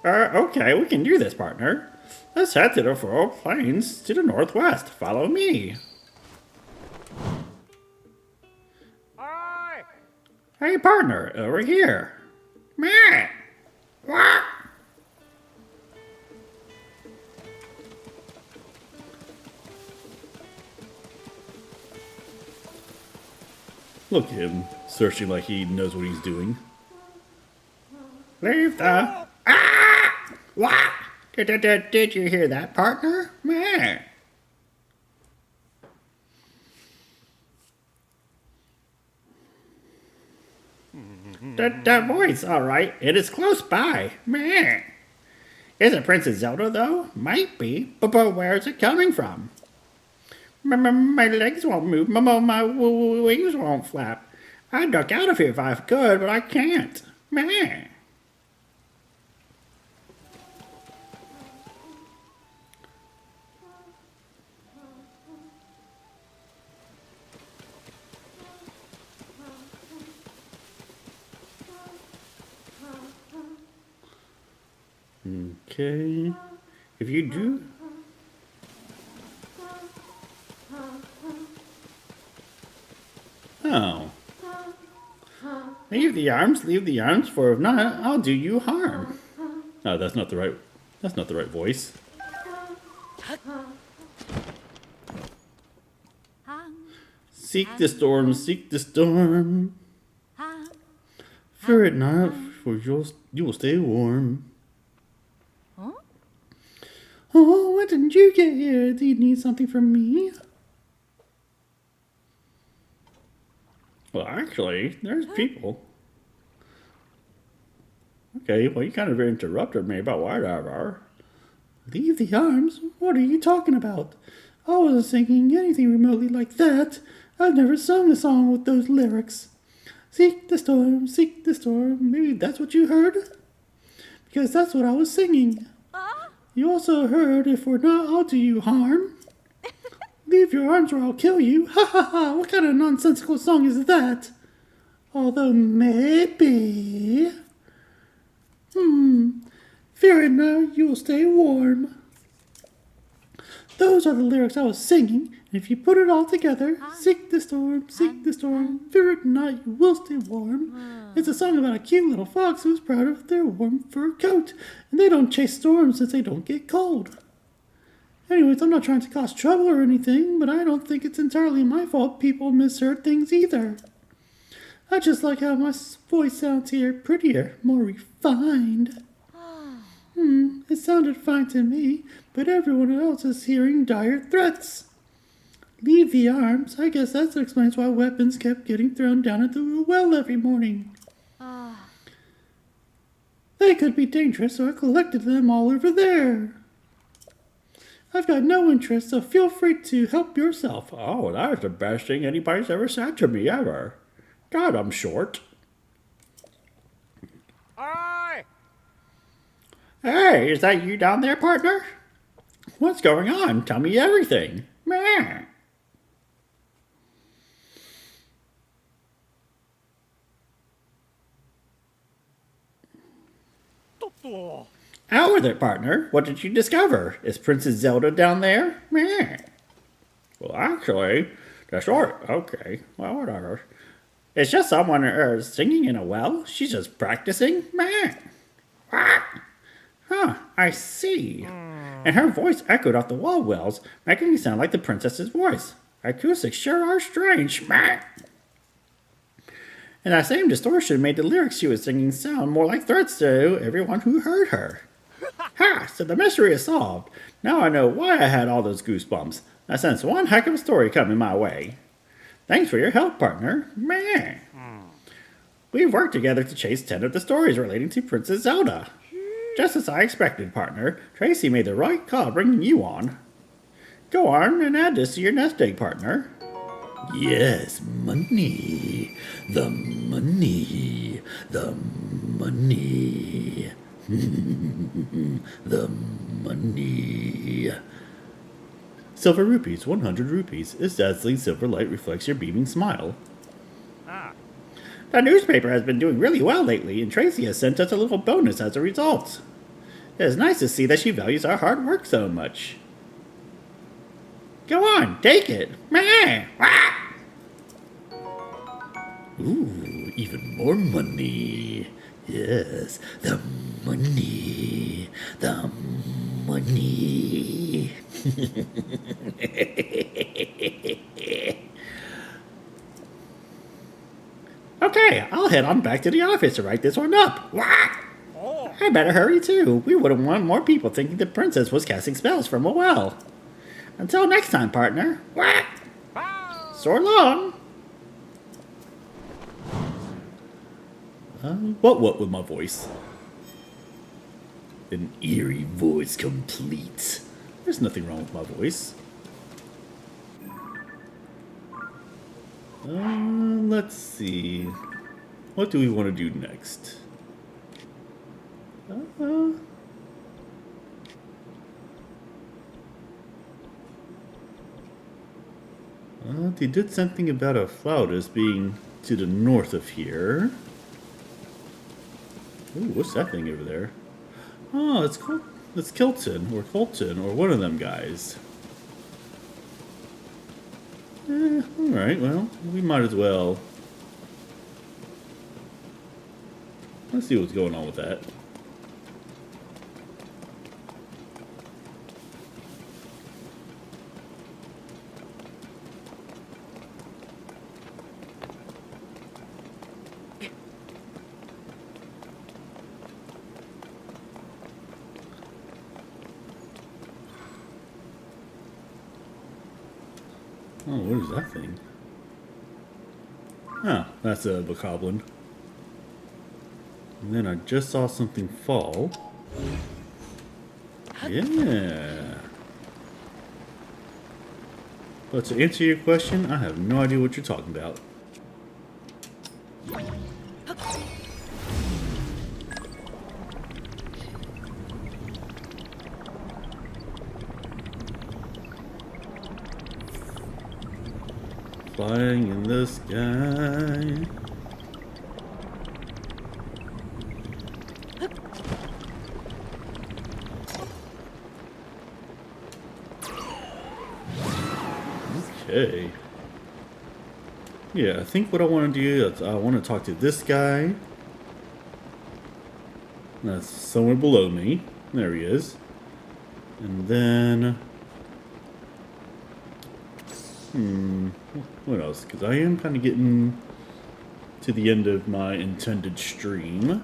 Okay, we can do this, partner. Let's head to the furrow plains to the northwest. Follow me. Hi. Hey, partner, over here. What? Look at him, searching like he knows what he's doing. Leave the... What? Did you hear that, partner? That voice, all right. It is close by. Is it Princess Zelda, though? Might be. But where is it coming from? My legs won't move. My wings won't flap. I'd duck out of here if I could, but I can't. Okay. If you do... Oh. Leave the arms, for if not, I'll do you harm. Oh, that's not the right voice. Seek the storm, seek the storm. Fear it not, for you will stay warm. Oh, when did you get here? Do you need something from me? Well, actually, there's people. Okay, well, you kind of interrupted me about whatever. Leave the arms? What are you talking about? I wasn't singing anything remotely like that. I've never sung a song with those lyrics. Seek the storm, seek the storm. Maybe that's what you heard? Because that's what I was singing. You also heard, if we're not, I'll do you harm. Leave your arms or I'll kill you. Ha ha ha, what kind of nonsensical song is that? Although maybe... Fear it not, you will stay warm. Those are the lyrics I was singing, and if you put it all together, seek the storm, fear it not, you will stay warm. It's a song about a cute little fox who's proud of their warm fur coat, and they don't chase storms since they don't get cold. Anyways, I'm not trying to cause trouble or anything, but I don't think it's entirely my fault people misheard things either. I just like how my voice sounds here, prettier, more refined. It sounded fine to me, but everyone else is hearing dire threats. Leave the arms. I guess that explains why weapons kept getting thrown down into a well every morning. They could be dangerous, so I collected them all over there. I've got no interest, so feel free to help yourself. Oh, that is the best thing anybody's ever said to me ever. God, I'm short. Aye! Hey, is that you down there, partner? What's going on? Tell me everything. Meh. Out with it, partner. What did you discover? Is Princess Zelda down there? Meh. Well, actually, that's right. Okay, well, whatever. It's just someone singing in a well. She's just practicing. Meh. Huh, I see. And her voice echoed off the wall wells, making it sound like the princess's voice. Acoustics sure are strange. Meh. And that same distortion made the lyrics she was singing sound more like threats to everyone who heard her. Ha! So the mystery is solved. Now I know why I had all those goosebumps. I sensed one heck of a story coming my way. Thanks for your help, partner. Meh. We've worked together to chase 10 of the stories relating to Princess Zelda. Just as I expected, partner, Tracy made the right call bringing you on. Go on and add this to your nest egg, partner. Yes, money. The money. The money. The money. Silver rupees, 100 rupees. This dazzling silver light reflects your beaming smile. The newspaper has been doing really well lately, and Tracy has sent us a little bonus as a result. It is nice to see that she values our hard work so much. Go on, take it. Meh. Ooh, even more money. Yes, the money. The money. Okay, I'll head on back to the office to write this one up. I better hurry too. We wouldn't want more people thinking the princess was casting spells from a well. Until next time, partner. So long. What with my voice? An eerie voice complete. There's nothing wrong with my voice. Let's see. What do we want to do next? They did something about a flautist being to the north of here. Ooh, what's that thing over there? Oh, it's Kilton, or Colton, or one of them guys. Alright, well, we might as well. Let's see what's going on with that. Oh, what is that thing? Oh, that's a bokoblin. And then I just saw something fall. Yeah. But to answer your question, I have no idea what you're talking about. Flying in the sky. Okay. Yeah, I think what I want to do is I want to talk to this guy. That's somewhere below me. There he is. And then... what else? Because I am kind of getting to the end of my intended stream.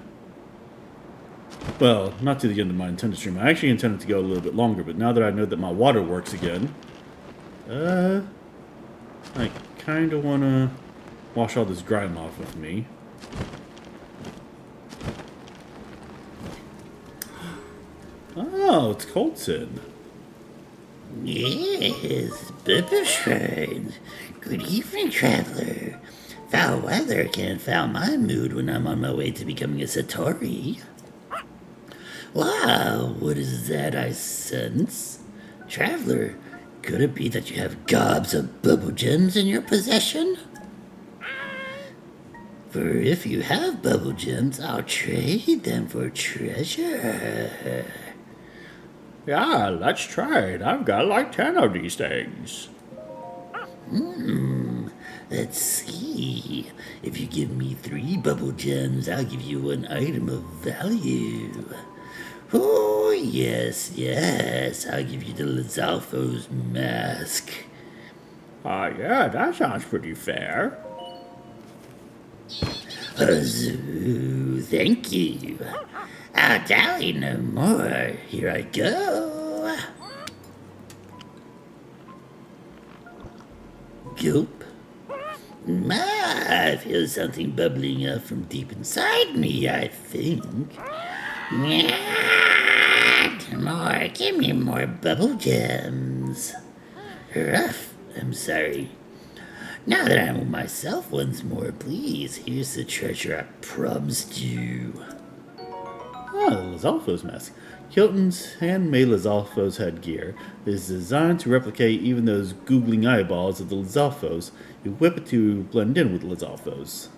Well, not to the end of my intended stream. I actually intended to go a little bit longer, but now that I know that my water works again, I kind of want to wash all this grime off of me. Oh, it's Colton. Yes, Bubble Shrine. Good evening, traveler. Foul weather can foul my mood when I'm on my way to becoming a Satori. Wow, what is that I sense? Traveler, could it be that you have gobs of bubble gems in your possession? For if you have bubble gems, I'll trade them for treasure. Yeah, let's try it. I've got like 10 of these things. Let's see. If you give me 3 bubble gems, I'll give you an item of value. Oh, yes, yes. I'll give you the Lizalfo's mask. Yeah, that sounds pretty fair. Huzzoo, thank you. I'll dally no more. Here I go. Gulp. I feel something bubbling up from deep inside me, I think. More, give me more bubble gems. Rough, I'm sorry. Now that I'm myself once more, please, here's the treasure I promised you. Ah, the Lizalfo's mask. Kilton's handmade Lizalfo's headgear is designed to replicate even those googling eyeballs of the Lizalfos. You whip it to blend in with Lizalfos.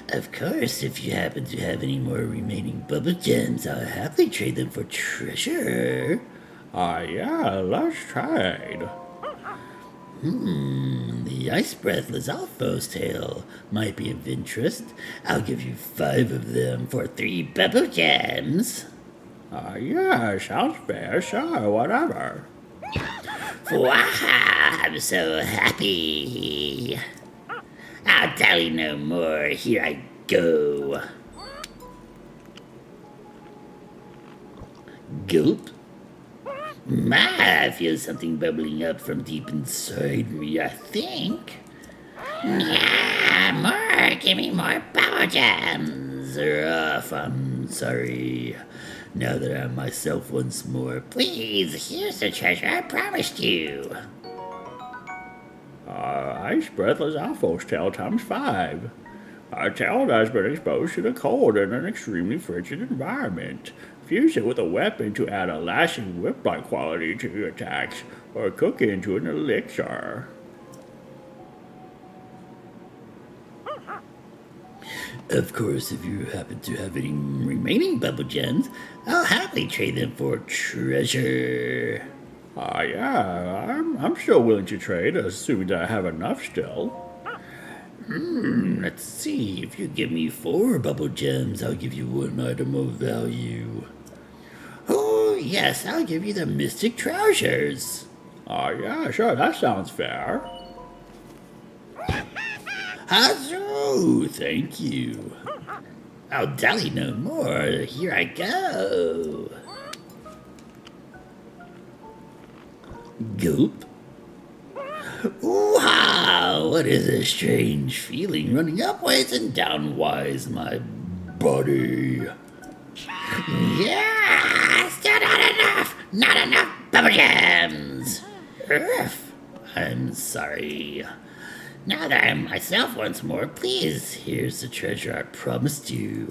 Of course, if you happen to have any more remaining bubble gems, I'll happily trade them for treasure. Yeah, let's trade. The Ice Breath Lizalfo's tail might be of interest. I'll give you 5 of them for 3 bubble gems. Yeah, sounds fair, sure, whatever. Wow, I'm so happy. I'll dally no more. Here I go. Gulp. I feel something bubbling up from deep inside me, I think. More, give me more power gems. Rough, I'm sorry. Now that I'm myself once more, please, here's the treasure I promised you. Ice Breath Lizalfo's tail times 5. A tail that's been exposed to the cold in an extremely frigid environment. Fuse it with a weapon to add a lasting whip-like quality to your attacks, or cook it into an elixir. Of course, if you happen to have any remaining bubble gems, I'll happily trade them for treasure. Yeah, I'm still willing to trade, assuming that I have enough still. Let's see. If you give me 4 bubble gems, I'll give you 1 item of value. Oh, yes, I'll give you the mystic trousers. Yeah, sure, that sounds fair. Huzzoo! Thank you. I'll dally no more. Here I go. Gulp. Wow, what is this strange feeling running upwards and downwards my body? Yeah, still not enough bubble gems. I'm sorry. Now that I'm myself once more, please, here's the treasure I promised you.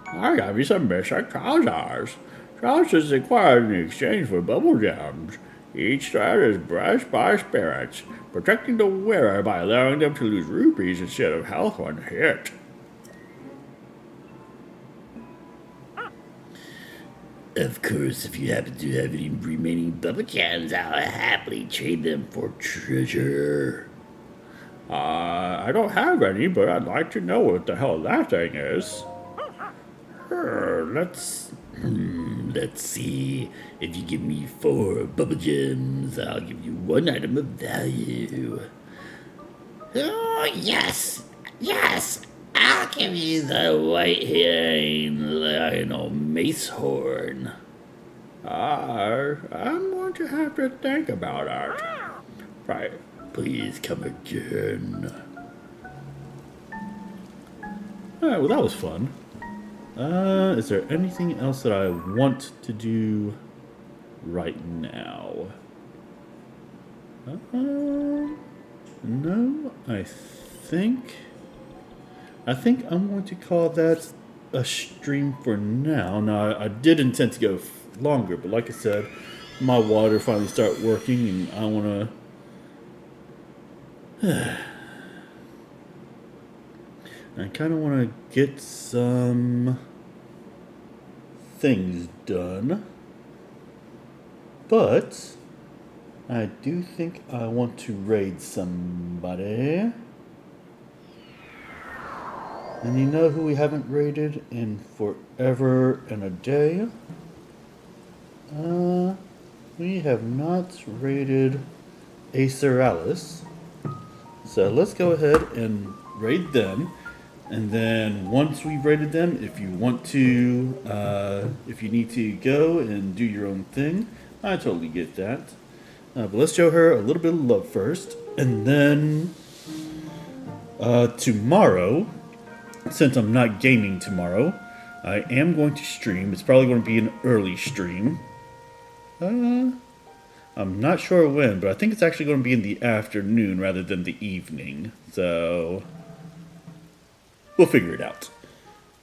I got me some mystic trousers. Trousers acquired in exchange for bubble gems. Each thread is blessed by spirits, protecting the wearer by allowing them to lose rupees instead of health when hit. Of course, if you happen to have any remaining bubble gems, I'll happily trade them for treasure. I don't have any, but I'd like to know what the hell that thing is. Let's see. If you give me 4 bubble gems, I'll give you 1 item of value. Oh, yes! Yes! I'll give you the white hearing Lionel Mace Horn. I'm going to have to think about it. Right. Please come again. Alright, well that was fun. Is there anything else that I want to do right now? No, I think I'm going to call that a stream for now. Now, I did intend to go longer, but like I said, my water finally started working, and I want to. I kind of want to get some things done, but I do think I want to raid somebody. And you know who we haven't raided in forever and a day? We have not raided Acer Alice. So let's go ahead and raid them. And then once we've raided them, if you want to, if you need to go and do your own thing, I totally get that. But let's show her a little bit of love first. And then tomorrow, since I'm not gaming tomorrow, I am going to stream. It's probably going to be an early stream. I'm not sure when, but I think it's actually going to be in the afternoon rather than the evening. So we'll figure it out.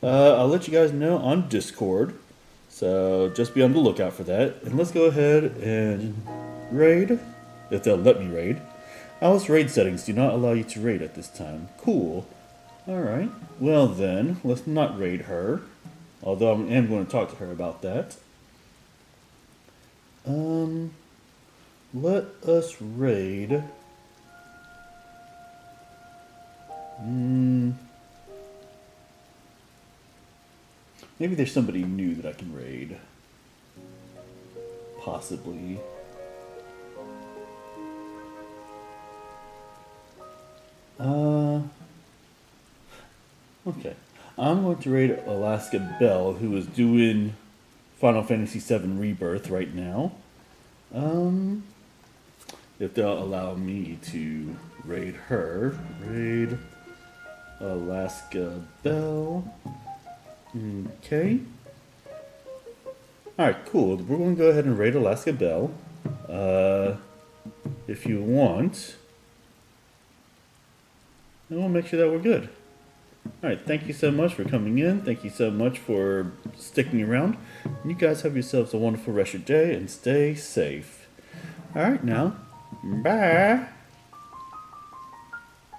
I'll let you guys know on Discord. So just be on the lookout for that. And let's go ahead and raid, if they'll let me raid. Alice raid settings do not allow you to raid at this time. Cool. Alright. Well then, let's not raid her. Although I am going to talk to her about that. Let us raid. Maybe there's somebody new that I can raid. Possibly. Okay. I'm going to raid Alaska Bell, who is doing Final Fantasy VII Rebirth right now. If they'll allow me to raid her. Raid Alaska Bell. Okay. Alright, cool. We're going to go ahead and raid Alaska Bell. If you want. And we'll make sure that we're good. Alright, thank you so much for coming in. Thank you so much for sticking around. You guys have yourselves a wonderful rest of your day and stay safe. Alright now. Bye.